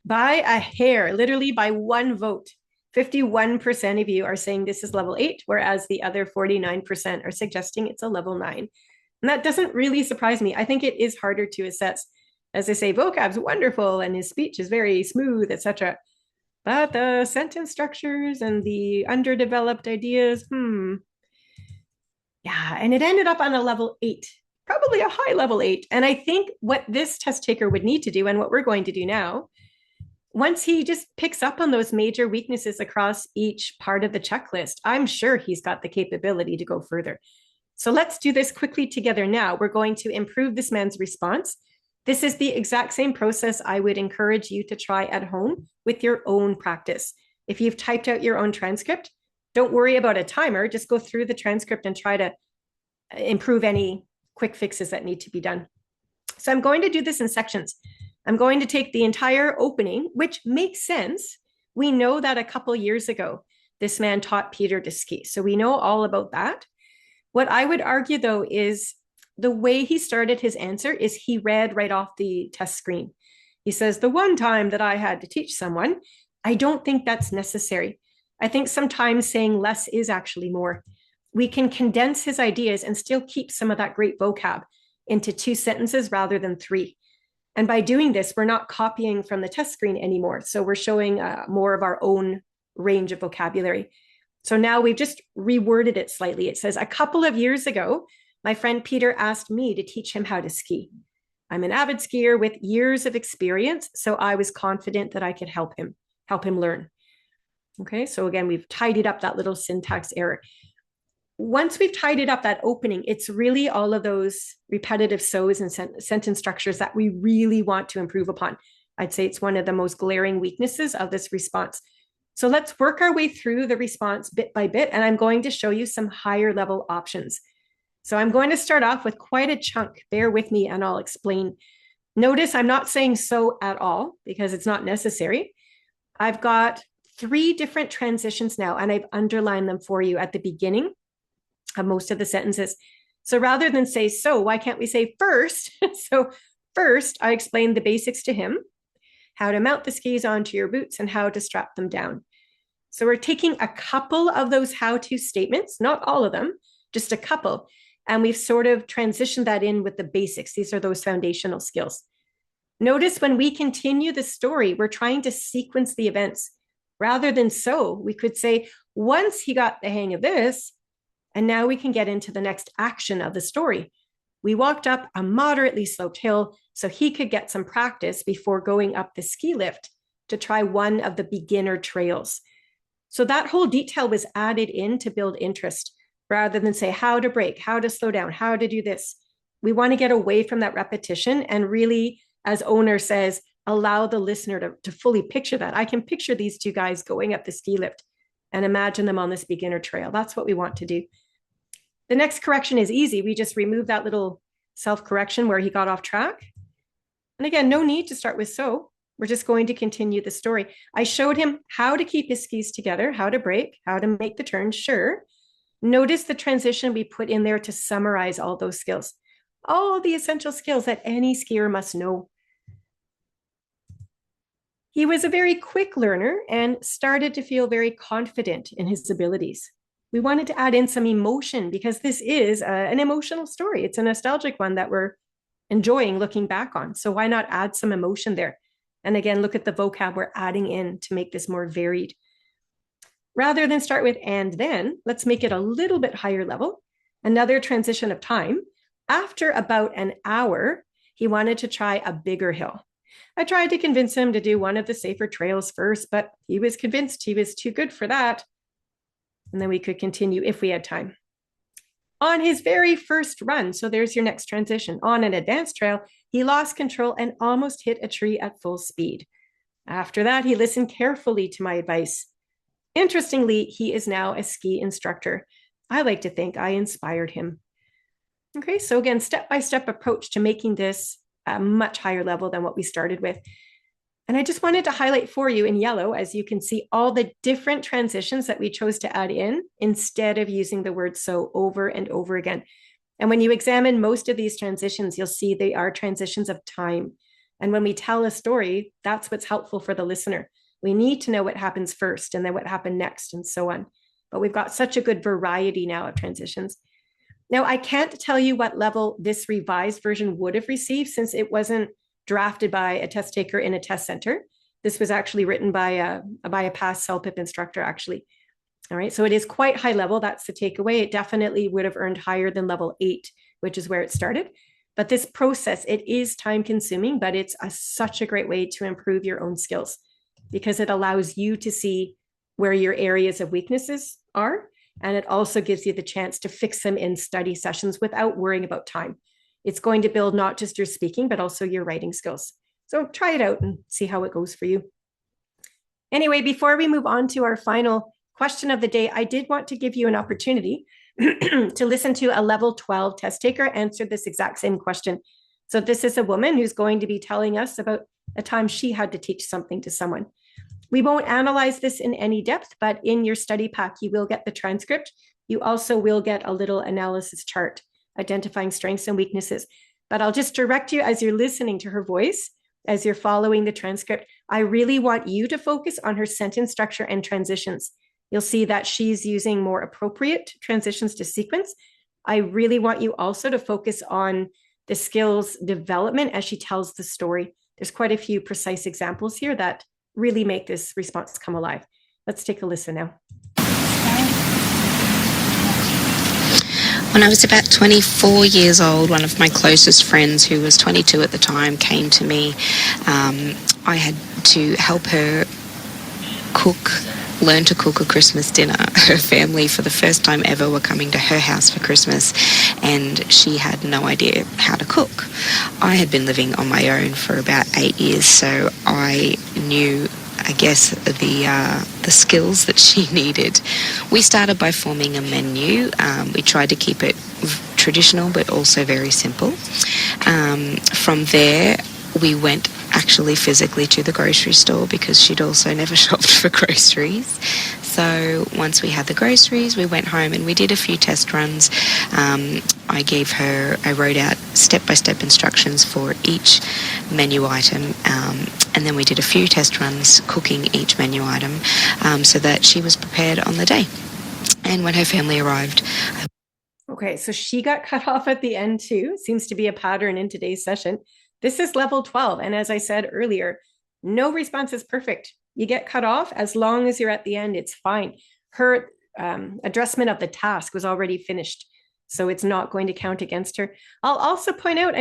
by a hair, literally by 1 vote, 51% of you are saying this is level 8, whereas the other 49% are suggesting it's a level 9. And that doesn't really surprise me. I think it is harder to assess. As I say, vocab's wonderful and his speech is very smooth, etc. But the sentence structures and the underdeveloped ideas, yeah, and it ended up on a level 8, probably a high level 8. And I think what this test taker would need to do, and what we're going to do now, once he just picks up on those major weaknesses across each part of the checklist, I'm sure he's got the capability to go further. So let's do this quickly together now. We're going to improve this man's response. This is the exact same process I would encourage you to try at home with your own practice. If you've typed out your own transcript, don't worry about a timer. Just go through the transcript and try to improve any quick fixes that need to be done. So I'm going to do this in sections. I'm going to take the entire opening, which makes sense. We know that a couple years ago, this man taught Peter to ski. So we know all about that. What I would argue, though, is the way he started his answer is he read right off the test screen. He says, the one time that I had to teach someone, I don't think that's necessary. I think sometimes saying less is actually more. We can condense his ideas and still keep some of that great vocab into 2 sentences rather than 3. And by doing this, we're not copying from the test screen anymore. So we're showing more of our own range of vocabulary. So now we've just reworded it slightly. It says, a couple of years ago, my friend Peter asked me to teach him how to ski. I'm an avid skier with years of experience, so I was confident that I could help him learn. Okay, so again, we've tidied up that little syntax error. Once we've tidied up that opening, it's really all of those repetitive so's and sentence structures that we really want to improve upon. I'd say it's one of the most glaring weaknesses of this response. So let's work our way through the response bit by bit, and I'm going to show you some higher level options. So I'm going to start off with quite a chunk. Bear with me and I'll explain. Notice I'm not saying so at all because it's not necessary. I've got 3 different transitions now, and I've underlined them for you at the beginning of most of the sentences. So rather than say so, why can't we say first? So first, I explained the basics to him, how to mount the skis onto your boots and how to strap them down. So we're taking a couple of those how-to statements, not all of them, just a couple, and we've sort of transitioned that in with the basics. These are those foundational skills. Notice when we continue the story, we're trying to sequence the events. Rather than so, we could say, once he got the hang of this, and now we can get into the next action of the story. We walked up a moderately sloped hill so he could get some practice before going up the ski lift to try one of the beginner trails. So that whole detail was added in to build interest rather than say how to brake, how to slow down, how to do this. We want to get away from that repetition and really, as owner says, allow the listener to fully picture that. I can picture these 2 guys going up the ski lift and imagine them on this beginner trail. That's what we want to do. The next correction is easy. We just remove that little self-correction where he got off track. And again, no need to start with so. We're just going to continue the story. I showed him how to keep his skis together, how to brake, how to make the turn, sure. Notice the transition we put in there to summarize all those skills, all the essential skills that any skier must know. He was a very quick learner and started to feel very confident in his abilities. We wanted to add in some emotion because this is an emotional story. It's a nostalgic one that we're enjoying looking back on. So why not add some emotion there? And again, look at the vocab we're adding in to make this more varied. Rather than start with and then, let's make it a little bit higher level. Another transition of time. After about an hour, he wanted to try a bigger hill. I tried to convince him to do one of the safer trails first, but he was convinced he was too good for that. And then we could continue if we had time. On his very first run, so there's your next transition, on an advanced trail, he lost control and almost hit a tree at full speed. After that, he listened carefully to my advice. Interestingly, he is now a ski instructor. I like to think I inspired him. Okay, so again, step-by-step approach to making this a much higher level than what we started with. And I just wanted to highlight for you in yellow, as you can see, all the different transitions that we chose to add in instead of using the word so over and over again. And when you examine most of these transitions, you'll see they are transitions of time. And when we tell a story, that's what's helpful for the listener. We need to know what happens first and then what happened next and so on. But we've got such a good variety now of transitions. Now, I can't tell you what level this revised version would have received since it wasn't drafted by a test taker in a test center. This was actually written by a past CELPIP instructor, actually. All right, so it is quite high level. That's the takeaway. It definitely would have earned higher than level 8, which is where it started. But this process, it is time consuming, but it's such a great way to improve your own skills because it allows you to see where your areas of weaknesses are. And it also gives you the chance to fix them in study sessions without worrying about time. It's going to build not just your speaking, but also your writing skills. So try it out and see how it goes for you. Anyway, before we move on to our final question of the day, I did want to give you an opportunity to listen to a level 12 test taker answer this exact same question. So this is a woman who's going to be telling us about a time she had to teach something to someone. We won't analyze this in any depth, but in your study pack, you will get the transcript. You also will get a little analysis chart identifying strengths and weaknesses. But I'll just direct you as you're listening to her voice, as you're following the transcript, I really want you to focus on her sentence structure and transitions. You'll see that she's using more appropriate transitions to sequence. I really want you also to focus on the skills development as she tells the story. There's quite a few precise examples here that really make this response come alive. Let's take a listen now. When I was about 24 years old, one of my closest friends, who was 22 at the time, came to me. I had to help her learn to cook a Christmas dinner. Her family, for the first time ever, were coming to her house for Christmas, and she had no idea how to cook. I had been living on my own for about 8 years, so I knew, I guess, the skills that she needed. We started by forming a menu. We tried to keep it traditional, but also very simple. From there, we went actually physically to the grocery store because she'd also never shopped for groceries. So once we had the groceries, we went home and we did a few test runs. I wrote out step-by-step instructions for each menu item, and then we did a few test runs cooking each menu item so that she was prepared on the day. And when her family arrived... Okay, so she got cut off at the end too. Seems to be a pattern in today's session. This is level 12. And as I said earlier, no response is perfect. You get cut off as long as you're at the end, it's fine. Her addressment of the task was already finished, so it's not going to count against her. I'll also point out,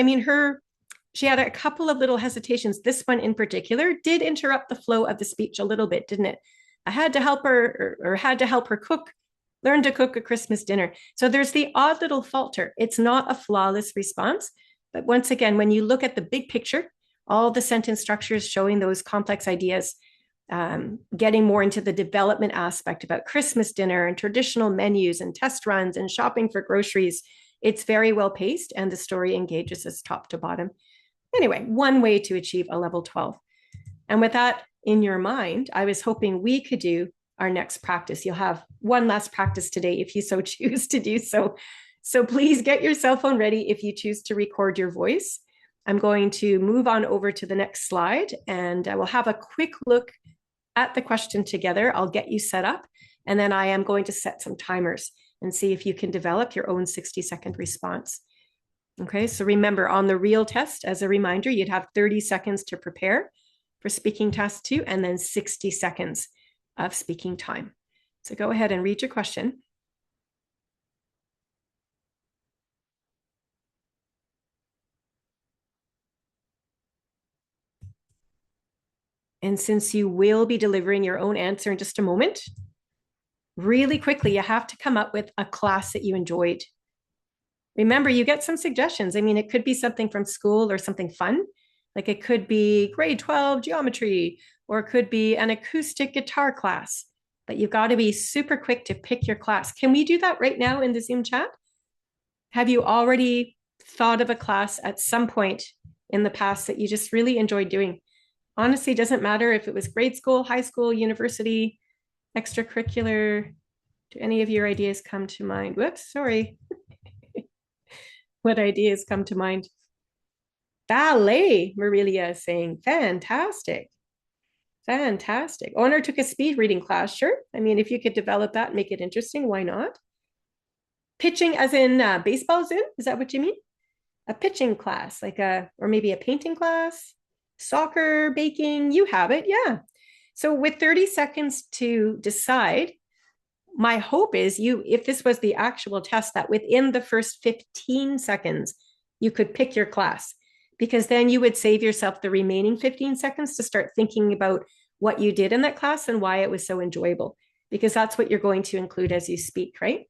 she had a couple of little hesitations. This one in particular did interrupt the flow of the speech a little bit, didn't it? I had to help her learn to cook a Christmas dinner. So there's the odd little falter. It's not a flawless response. But once again, when you look at the big picture, all the sentence structures showing those complex ideas, getting more into the development aspect about Christmas dinner and traditional menus and test runs and shopping for groceries, it's very well paced and the story engages us top to bottom. Anyway, one way to achieve a level 12. And with that in your mind, I was hoping we could do our next practice. You'll have one last practice today if you so choose to do so. So please get your cell phone ready if you choose to record your voice. I'm going to move on over to the next slide and we'll have a quick look at the question together. I'll get you set up and then I am going to set some timers and see if you can develop your own 60-second response. Okay, so remember on the real test, as a reminder, you'd have 30 seconds to prepare for speaking task 2 and then 60 seconds of speaking time. So go ahead and read your question. And since you will be delivering your own answer in just a moment, really quickly, you have to come up with a class that you enjoyed. Remember, you get some suggestions. I mean, it could be something from school or something fun. Like it could be grade 12 geometry, or it could be an acoustic guitar class. But you've got to be super quick to pick your class. Can we do that right now in the Zoom chat? Have you already thought of a class at some point in the past that you just really enjoyed doing? Honestly, doesn't matter if it was grade school, high school, university, extracurricular. Do any of your ideas come to mind? Whoops, sorry. What ideas come to mind? Ballet, Marilia is saying. Fantastic. Fantastic. Honor took a speed reading class. Sure. I mean, if you could develop that and make it interesting, why not? Pitching as in baseball, Zoom? Is that what you mean? A pitching class, or maybe a painting class, soccer, baking, you have it. Yeah. So with 30 seconds to decide, my hope is if this was the actual test, that within the first 15 seconds, you could pick your class, because then you would save yourself the remaining 15 seconds to start thinking about what you did in that class and why it was so enjoyable, because that's what you're going to include as you speak, right?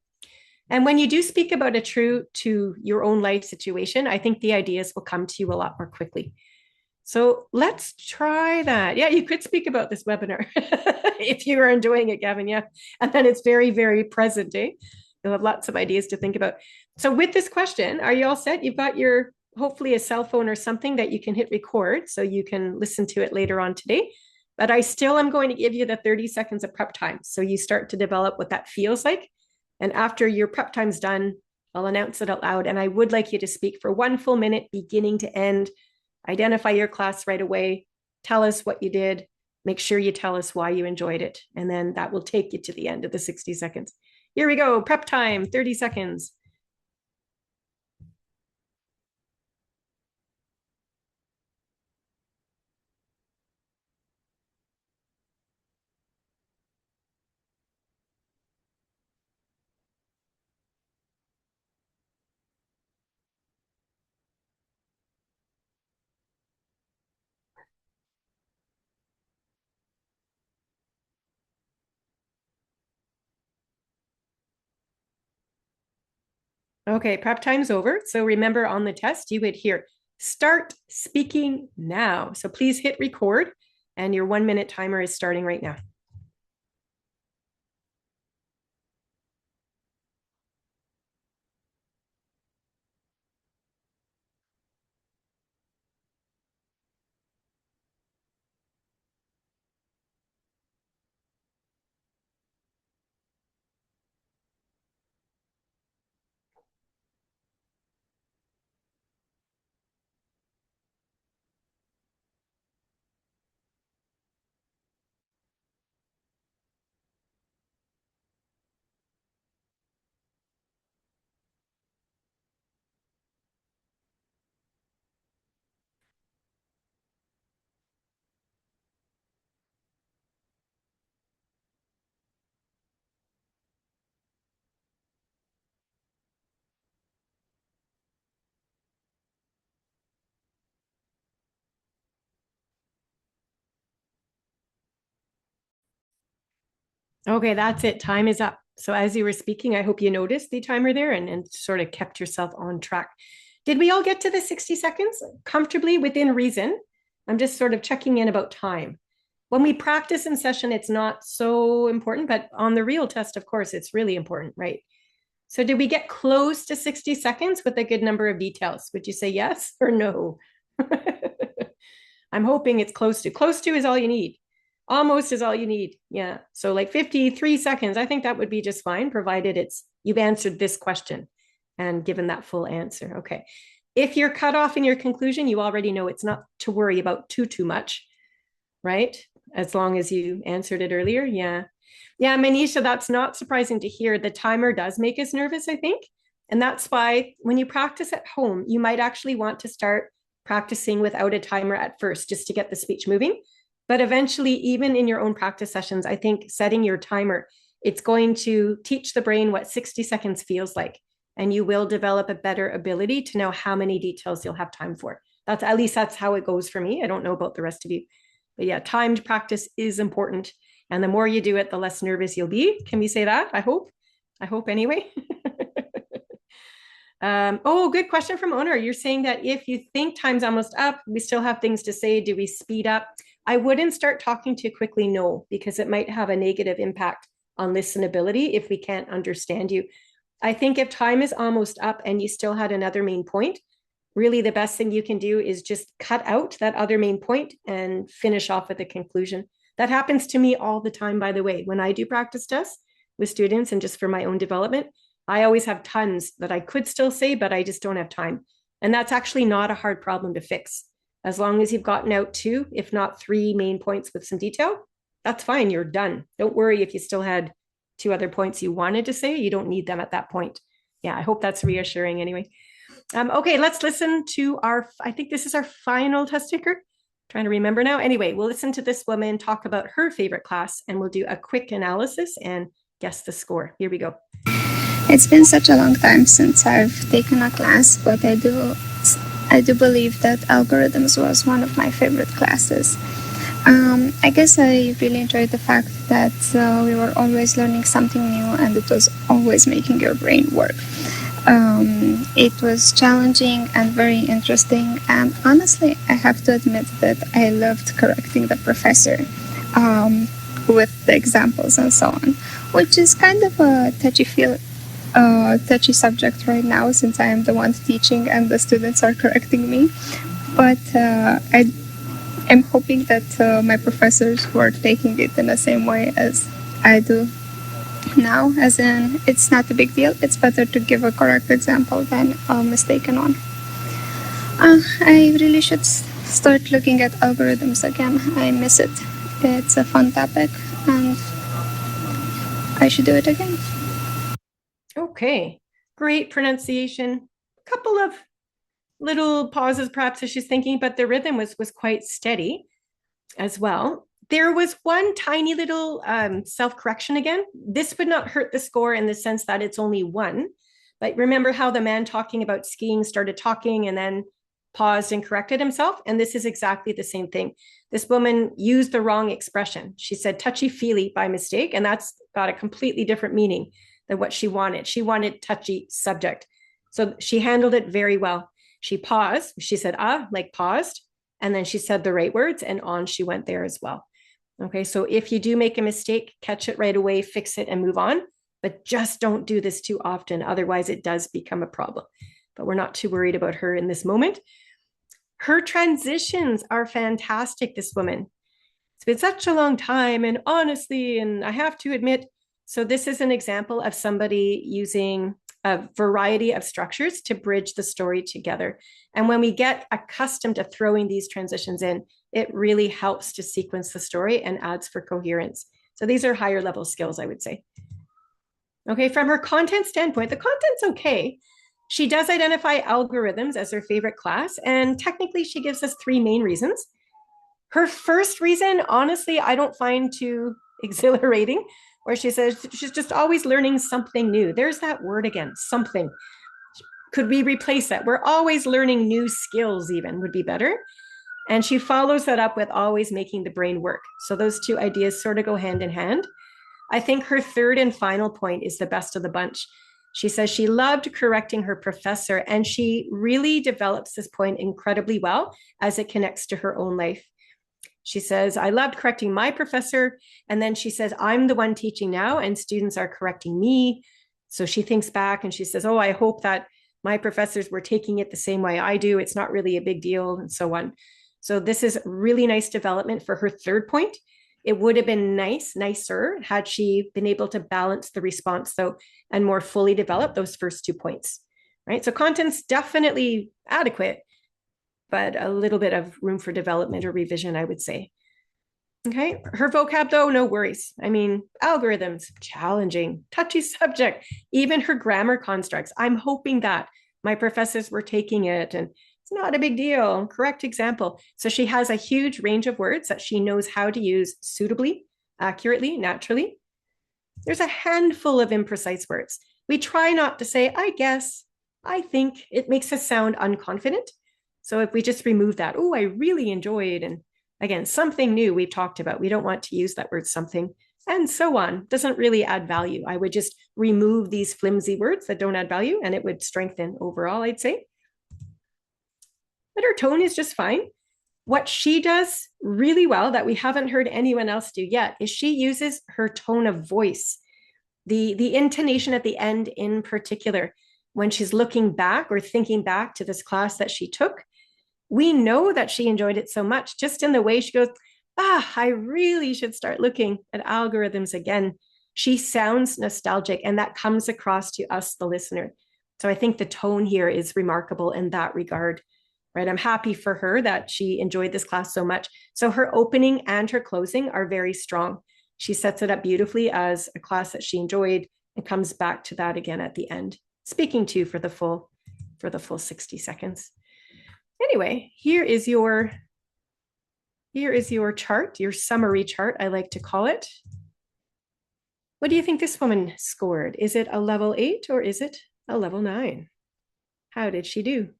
And when you do speak about a true to your own life situation, I think the ideas will come to you a lot more quickly. So let's try that. Yeah, you could speak about this webinar if you are enjoying it, Gavin. Yeah. And then it's very, very present, eh? You'll have lots of ideas to think about. So with this question, are you all set? You've got hopefully a cell phone or something that you can hit record so you can listen to it later on today. But I still am going to give you the 30 seconds of prep time. So you start to develop what that feels like. And after your prep time's done, I'll announce it out loud. And I would like you to speak for 1 full minute, beginning to end. Identify your class right away. Tell us what you did. Make sure you tell us why you enjoyed it. And then that will take you to the end of the 60 seconds. Here we go. Prep time, 30 seconds. Okay, prep time's over. So remember, on the test, you would hear start speaking now. So please hit record, and your 1 minute timer is starting right now. Okay, that's it. Time is up. So as you were speaking, I hope you noticed the timer there and sort of kept yourself on track. Did we all get to the 60 seconds comfortably within reason? I'm just sort of checking in about time. When we practice in session, it's not so important, but on the real test, of course, it's really important, right? So did we get close to 60 seconds with a good number of details? Would you say yes or no? I'm hoping it's close to. Close to is all you need. Almost is all you need. Yeah. So like 53 seconds, I think that would be just fine, provided you've answered this question and given that full answer. Okay. If you're cut off in your conclusion, you already know it's not to worry about too much, right? As long as you answered it earlier. Yeah. Yeah, Manisha, that's not surprising to hear. The timer does make us nervous, I think. And that's why when you practice at home, you might actually want to start practicing without a timer at first, just to get the speech moving. But eventually, even in your own practice sessions, I think setting your timer, it's going to teach the brain what 60 seconds feels like. And you will develop a better ability to know how many details you'll have time for. At least that's how it goes for me. I don't know about the rest of you. But yeah, timed practice is important. And the more you do it, the less nervous you'll be. Can we say that? I hope. I hope anyway. Oh, good question from owner. You're saying that if you think time's almost up, we still have things to say. Do we speed up? I wouldn't start talking too quickly, no, because it might have a negative impact on listenability if we can't understand you. I think if time is almost up and you still had another main point, really the best thing you can do is just cut out that other main point and finish off with a conclusion. That happens to me all the time, by the way, when I do practice tests with students and just for my own development. I always have tons that I could still say, but I just don't have time. And that's actually not a hard problem to fix. As long as you've gotten out 2, if not 3 main points with some detail, that's fine. You're done. Don't worry if you still had 2 other points you wanted to say. You don't need them at that point. Yeah, I hope that's reassuring anyway. Okay, let's listen to I think this is our final test taker. Trying to remember now. Anyway, we'll listen to this woman talk about her favorite class and we'll do a quick analysis and guess the score. Here we go. It's been such a long time since I've taken a class, but I do believe that algorithms was one of my favorite classes. I guess I really enjoyed the fact that we were always learning something new and it was always making your brain work. It was challenging and very interesting, and honestly, I have to admit that I loved correcting the professor with the examples and so on, which is kind of a touchy subject right now since I am the one teaching and the students are correcting me. But I'm hoping that my professors were taking it in the same way as I do now, as in it's not a big deal. It's better to give a correct example than a mistaken one. I really should start looking at algorithms again. I miss it. It's a fun topic and I should do it again. Okay, great pronunciation. A couple of little pauses perhaps as she's thinking, but the rhythm was quite steady as well. There was one tiny little self-correction again. This would not hurt the score in the sense that it's only 1. But remember how the man talking about skiing started talking and then paused and corrected himself? And this is exactly the same thing. This woman used the wrong expression. She said touchy-feely by mistake, and that's got a completely different meaning than what she wanted. She wanted touchy subject. So she handled it very well. She paused. She said, like paused. And then she said the right words and on she went there as well. Okay, so if you do make a mistake, catch it right away, fix it and move on. But just don't do this too often. Otherwise, it does become a problem. But we're not too worried about her in this moment. Her transitions are fantastic, this woman. It's been such a long time. And honestly, and I have to admit, so this is an example of somebody using a variety of structures to bridge the story together. And when we get accustomed to throwing these transitions in, it really helps to sequence the story and adds for coherence. So these are higher level skills, I would say. Okay, from her content standpoint, the content's okay. She does identify algorithms as her favorite class, and technically she gives us 3 main reasons. Her first reason, honestly, I don't find too exhilarating, where she says she's just always learning something new. There's that word again, something. Could we replace that? We're always learning new skills even would be better. And she follows that up with always making the brain work. So those 2 ideas sort of go hand in hand. I think her third and final point is the best of the bunch. She says she loved correcting her professor, and she really develops this point incredibly well as it connects to her own life. She says, I loved correcting my professor. And then she says, I'm the one teaching now and students are correcting me. So she thinks back and she says, oh, I hope that my professors were taking it the same way I do. It's not really a big deal and so on. So this is really nice development for her third point. It would have been nicer had she been able to balance the response though and more fully develop those first 2 points, right? So content's definitely adequate, but a little bit of room for development or revision, I would say. Okay, her vocab though, no worries. I mean, algorithms, challenging, touchy subject, even her grammar constructs. I'm hoping that my professors were taking it and it's not a big deal, correct example. So she has a huge range of words that she knows how to use suitably, accurately, naturally. There's a handful of imprecise words. We try not to say, I guess, I think. It makes us sound unconfident. So if we just remove that, oh, I really enjoyed and Again, something new we've talked about. We don't want to use that word something, and so on. Doesn't really add value. I would just remove these flimsy words that don't add value, and it would strengthen overall, I'd say. But her tone is just fine. What she does really well that we haven't heard anyone else do yet is she uses her tone of voice, the intonation at the end in particular. When she's looking back or thinking back to this class that she took, we know that she enjoyed it so much just in the way she goes, I really should start looking at algorithms again. She sounds nostalgic, and that comes across to us, the listener. So I think the tone here is remarkable in that regard, right? I'm happy for her that she enjoyed this class so much. So her opening and her closing are very strong. She sets it up beautifully as a class that she enjoyed and comes back to that again at the end, speaking to for the full 60 seconds. Anyway, here is your chart, your summary chart, I like to call it. What do you think this woman scored? Is it a level 8 or is it a level 9? How did she do?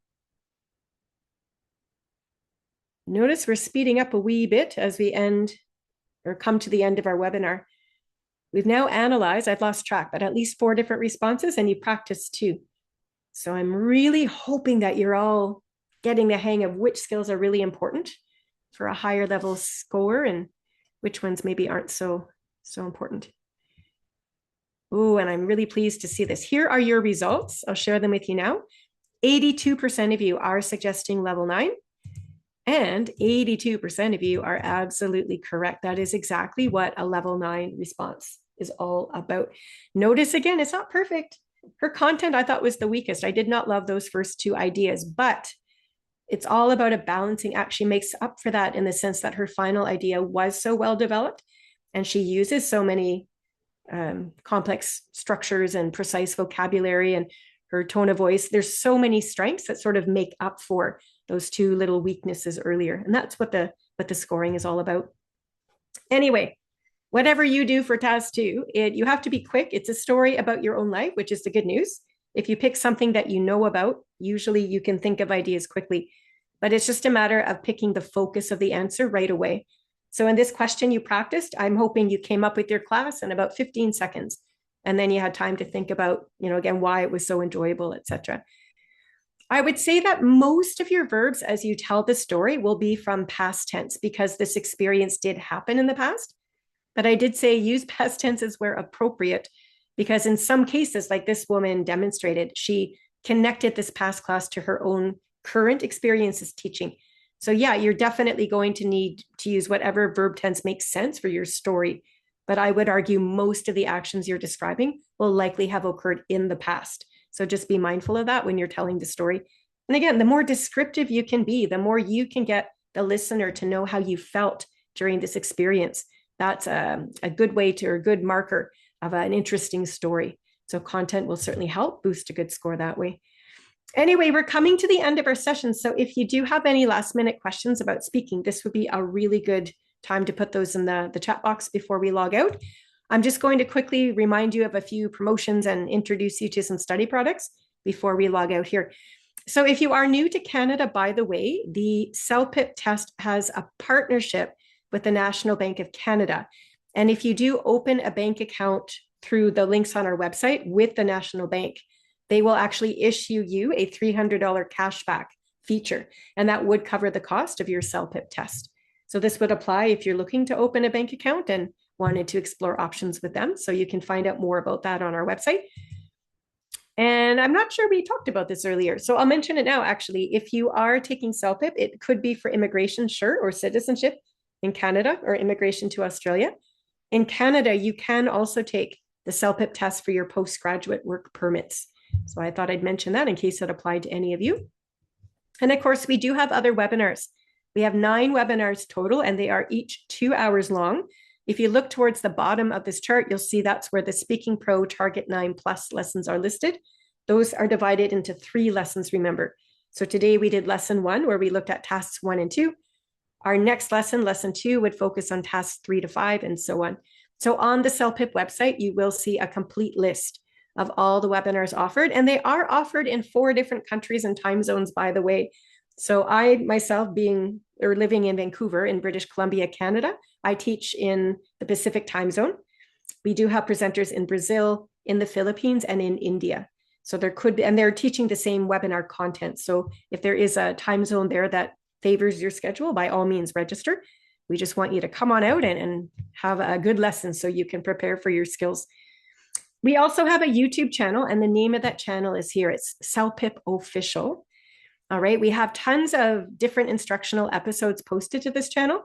Notice we're speeding up a wee bit as we end or come to the end of our webinar. We've now analyzed, I've lost track, but at least 4 different responses, and you practiced 2. So I'm really hoping that you're all getting the hang of which skills are really important for a higher level score and which ones maybe aren't so important. Oh, and I'm really pleased to see this. Here are your results. I'll share them with you now. 82% of you are suggesting level 9, and 82% of you are absolutely correct. That is exactly what a level 9 response is all about. Notice again, it's not perfect. Her content I thought was the weakest. I did not love those first 2 ideas, but it's all about a balancing act. She makes up for that in the sense that her final idea was so well developed, and she uses so many complex structures and precise vocabulary, and her tone of voice. There's so many strengths that sort of make up for those 2 little weaknesses earlier. And that's what the scoring is all about. Anyway, whatever you do for task 2, you have to be quick. It's a story about your own life, which is the good news. If you pick something that you know about, usually you can think of ideas quickly, but it's just a matter of picking the focus of the answer right away. So in this question you practiced, I'm hoping you came up with your class in about 15 seconds, and then you had time to think about, again, why it was so enjoyable, etc. I would say that most of your verbs as you tell the story will be from past tense because this experience did happen in the past. But I did say use past tenses where appropriate, because in some cases, like this woman demonstrated, she connected this past class to her own current experiences teaching. So yeah, you're definitely going to need to use whatever verb tense makes sense for your story. But I would argue most of the actions you're describing will likely have occurred in the past. So just be mindful of that when you're telling the story. And again, the more descriptive you can be, the more you can get the listener to know how you felt during this experience. That's a good way to, or a good marker of an interesting story. So content will certainly help boost a good score that way. Anyway, we're coming to the end of our session. So if you do have any last minute questions about speaking, this would be a really good time to put those in the chat box before we log out. I'm just going to quickly remind you of a few promotions and introduce you to some study products before we log out here. So if you are new to Canada, by the way, the CELPIP test has a partnership with the National Bank of Canada. And if you do open a bank account through the links on our website with the National Bank, they will actually issue you a $300 cashback feature, and that would cover the cost of your CELPIP test. So this would apply if you're looking to open a bank account and wanted to explore options with them. So you can find out more about that on our website. And I'm not sure we talked about this earlier, so I'll mention it now. Actually, if you are taking CELPIP, it could be for immigration, sure, or citizenship in Canada, or immigration to Australia. In Canada, you can also take the CELPIP test for your postgraduate work permits. So I thought I'd mention that in case it applied to any of you. And of course, we do have other webinars. We have 9 webinars total, and they are each 2 hours long. If you look towards the bottom of this chart, you'll see that's where the Speaking Pro Target 9 Plus lessons are listed. Those are divided into 3 lessons, remember. So today we did lesson 1, where we looked at tasks 1 and 2. Our next lesson, lesson 2, would focus on tasks 3 to 5 and so on. So on the CELPIP website, you will see a complete list of all the webinars offered, and they are offered in 4 different countries and time zones, by the way. So I myself, being or living in Vancouver in British Columbia, Canada. I teach in the Pacific time zone. We do have presenters in Brazil, in the Philippines, and in India. So there could be, and they're teaching the same webinar content. So if there is a time zone there that favors your schedule, by all means, register. We just want you to come on out and have a good lesson so you can prepare for your skills. We also have a YouTube channel, and the name of that channel is here. It's CELPIP Official. All right, we have tons of different instructional episodes posted to this channel.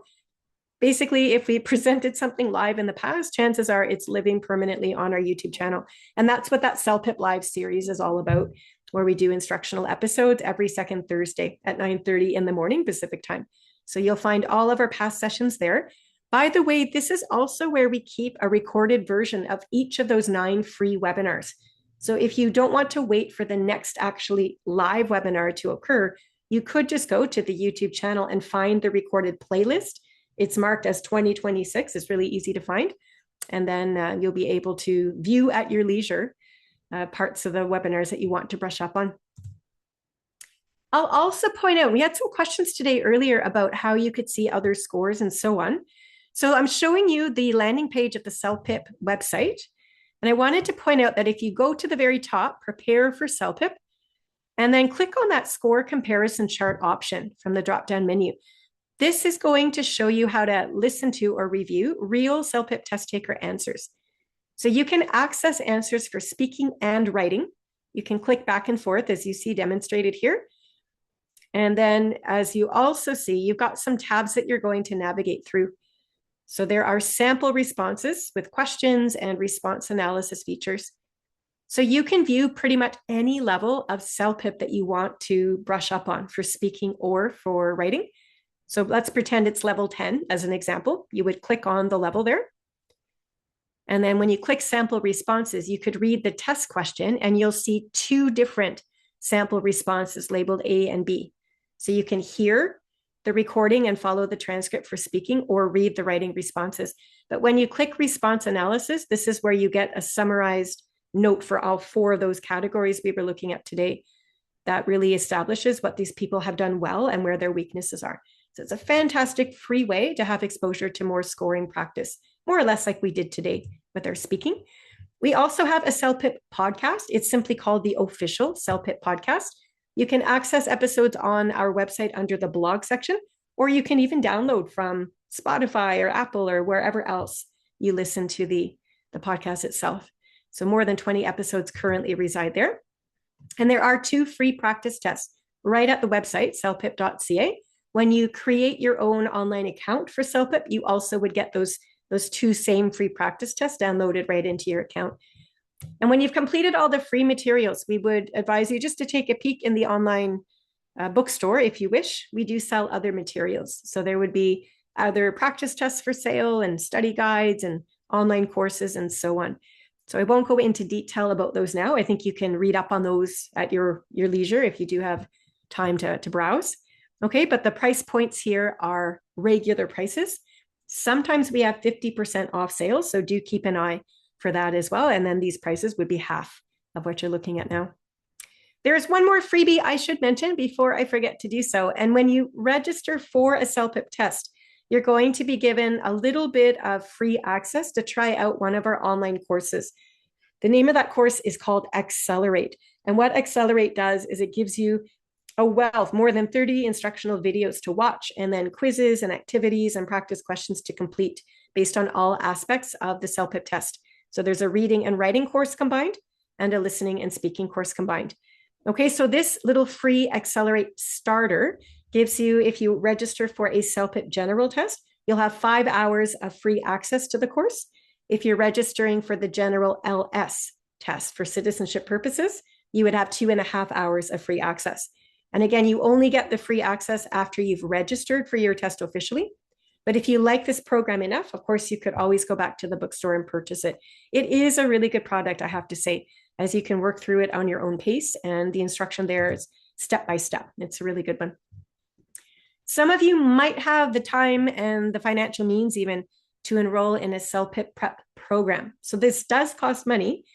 Basically, if we presented something live in the past, chances are it's living permanently on our YouTube channel. And that's what that CELPIP Live series is all about, where we do instructional episodes every second Thursday at 9:30 in the morning Pacific time. So you'll find all of our past sessions there. By the way, this is also where we keep a recorded version of each of those 9 free webinars. So if you don't want to wait for the next actually live webinar to occur, you could just go to the YouTube channel and find the recorded playlist. It's marked as 2026. It's really easy to find. And then you'll be able to view at your leisure parts of the webinars that you want to brush up on. I'll also point out, we had some questions today earlier about how you could see other scores and so on. So I'm showing you the landing page of the CELPIP website. And I wanted to point out that if you go to the very top, prepare for CELPIP, and then click on that score comparison chart option from the drop-down menu. This is going to show you how to listen to or review real CELPIP test taker answers. So you can access answers for speaking and writing. You can click back and forth as you see demonstrated here. And then as you also see, you've got some tabs that you're going to navigate through. So there are sample responses with questions and response analysis features. So you can view pretty much any level of CELPIP that you want to brush up on for speaking or for writing. So let's pretend it's level 10 as an example. You would click on the level there. And then when you click sample responses, you could read the test question and you'll see 2 different sample responses labeled A and B. So you can hear the recording and follow the transcript for speaking or read the writing responses. But when you click response analysis, this is where you get a summarized note for all 4 of those categories we were looking at today. That really establishes what these people have done well and where their weaknesses are. So it's a fantastic free way to have exposure to more scoring practice, more or less like we did today with our speaking. We also have a CELPIP podcast. It's simply called the official CELPIP podcast. You can access episodes on our website under the blog section, or you can even download from Spotify or Apple or wherever else you listen to the podcast itself. So more than 20 episodes currently reside there. And there are 2 free practice tests right at the website, celpip.ca. When you create your own online account for CELPIP, you also would get those 2 same free practice tests downloaded right into your account. And when you've completed all the free materials, we would advise you just to take a peek in the online bookstore if you wish. We do sell other materials. So there would be other practice tests for sale and study guides and online courses and so on. So I won't go into detail about those now. I think you can read up on those at your leisure if you do have time to browse. Okay, but the price points here are regular prices. Sometimes we have 50% off sales, so do keep an eye for that as well. And then these prices would be half of what you're looking at now. There's one more freebie I should mention before I forget to do so. And when you register for a CELPIP test, you're going to be given a little bit of free access to try out one of our online courses. The name of that course is called Accelerate. And what Accelerate does is it gives you a wealth, more than 30 instructional videos to watch, and then quizzes and activities and practice questions to complete based on all aspects of the CELPIP test. So there's a reading and writing course combined and a listening and speaking course combined. Okay, so this little free Accelerate starter gives you, if you register for a CELPIP general test, you'll have 5 hours of free access to the course. If you're registering for the general LS test for citizenship purposes, you would have 2.5 hours of free access. And again, you only get the free access after you've registered for your test officially. But if you like this program enough, of course, you could always go back to the bookstore and purchase it. It is a really good product, I have to say, as you can work through it on your own pace, and the instruction there is step by step. It's a really good one. Some of you might have the time and the financial means even to enroll in a CELPIP prep program. So this does cost money,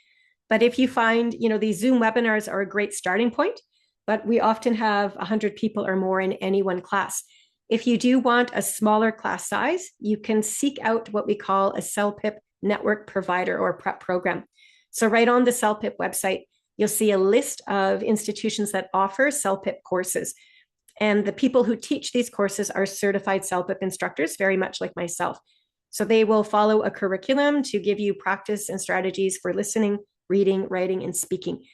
but if you find, these Zoom webinars are a great starting point, but we often have 100 people or more in any one class. If you do want a smaller class size, you can seek out what we call a CELPIP network provider or prep program. So right on the CELPIP website, you'll see a list of institutions that offer CELPIP courses. And the people who teach these courses are certified CELPIP instructors, very much like myself. So they will follow a curriculum to give you practice and strategies for listening, reading, writing, and speaking.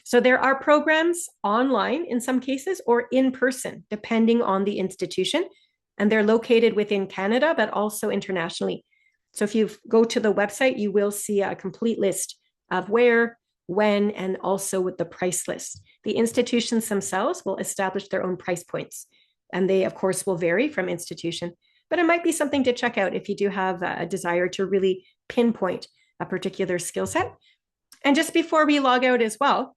So there are programs online in some cases or in person, depending on the institution. And they're located within Canada, but also internationally. So if you go to the website, you will see a complete list of where, when, and also with the price list. The institutions themselves will establish their own price points. And they, of course, will vary from institution. But it might be something to check out if you do have a desire to really pinpoint a particular skill set. And just before we log out as well,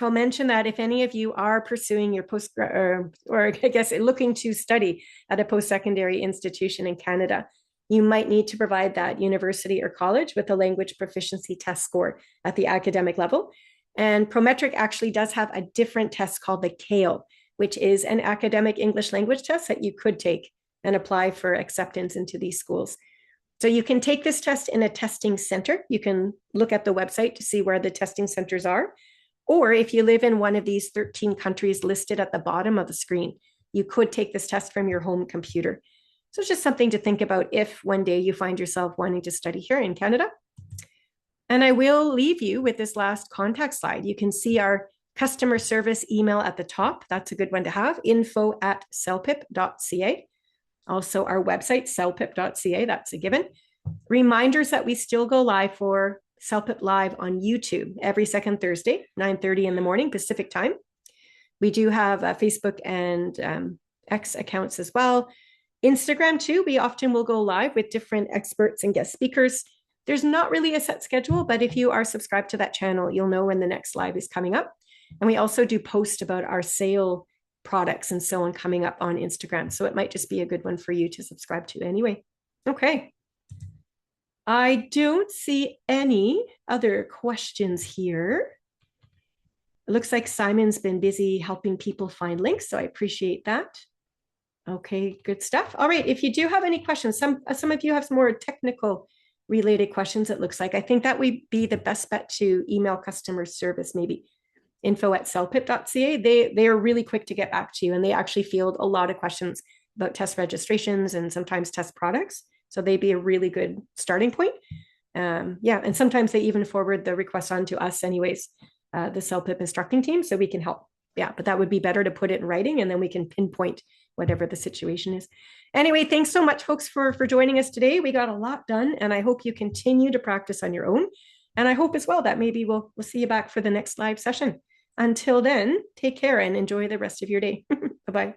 I'll mention that if any of you are pursuing your or I guess looking to study at a post-secondary institution in Canada, you might need to provide that university or college with a language proficiency test score at the academic level. And Prometric actually does have a different test called the CALE, which is an academic English language test that you could take and apply for acceptance into these schools. So you can take this test in a testing center. You can look at the website to see where the testing centers are. Or if you live in one of these 13 countries listed at the bottom of the screen, you could take this test from your home computer. So it's just something to think about if one day you find yourself wanting to study here in Canada. And I will leave you with this last contact slide. You can see our customer service email at the top. That's a good one to have, info@celpip.ca. Also our website, celpip.ca, that's a given. Reminders that we still go live for CELPIP Live on YouTube every second Thursday, 9:30 in the morning, Pacific time. We do have Facebook and X accounts as well. Instagram too, we often will go live with different experts and guest speakers. There's not really a set schedule, but if you are subscribed to that channel, you'll know when the next live is coming up. And we also do post about our sale products and so on coming up on Instagram. So it might just be a good one for you to subscribe to anyway. Okay. I don't see any other questions here. It looks like Simon's been busy helping people find links, so I appreciate that. Okay, good stuff. All right, if you do have any questions, some of you have some more technical related questions, it looks like. I think that would be the best bet to email customer service, maybe info@celpip.ca. They are really quick to get back to you, and they actually field a lot of questions about test registrations and sometimes test products. So they'd be a really good starting point. Yeah, and sometimes they even forward the request on to us anyways, the CELPIP instructing team, so we can help. Yeah, but that would be better to put it in writing, and then we can pinpoint whatever the situation is. Anyway, thanks so much, folks, for joining us today. We got a lot done, and I hope you continue to practice on your own. And I hope as well that maybe we'll see you back for the next live session. Until then, take care and enjoy the rest of your day. Bye-bye.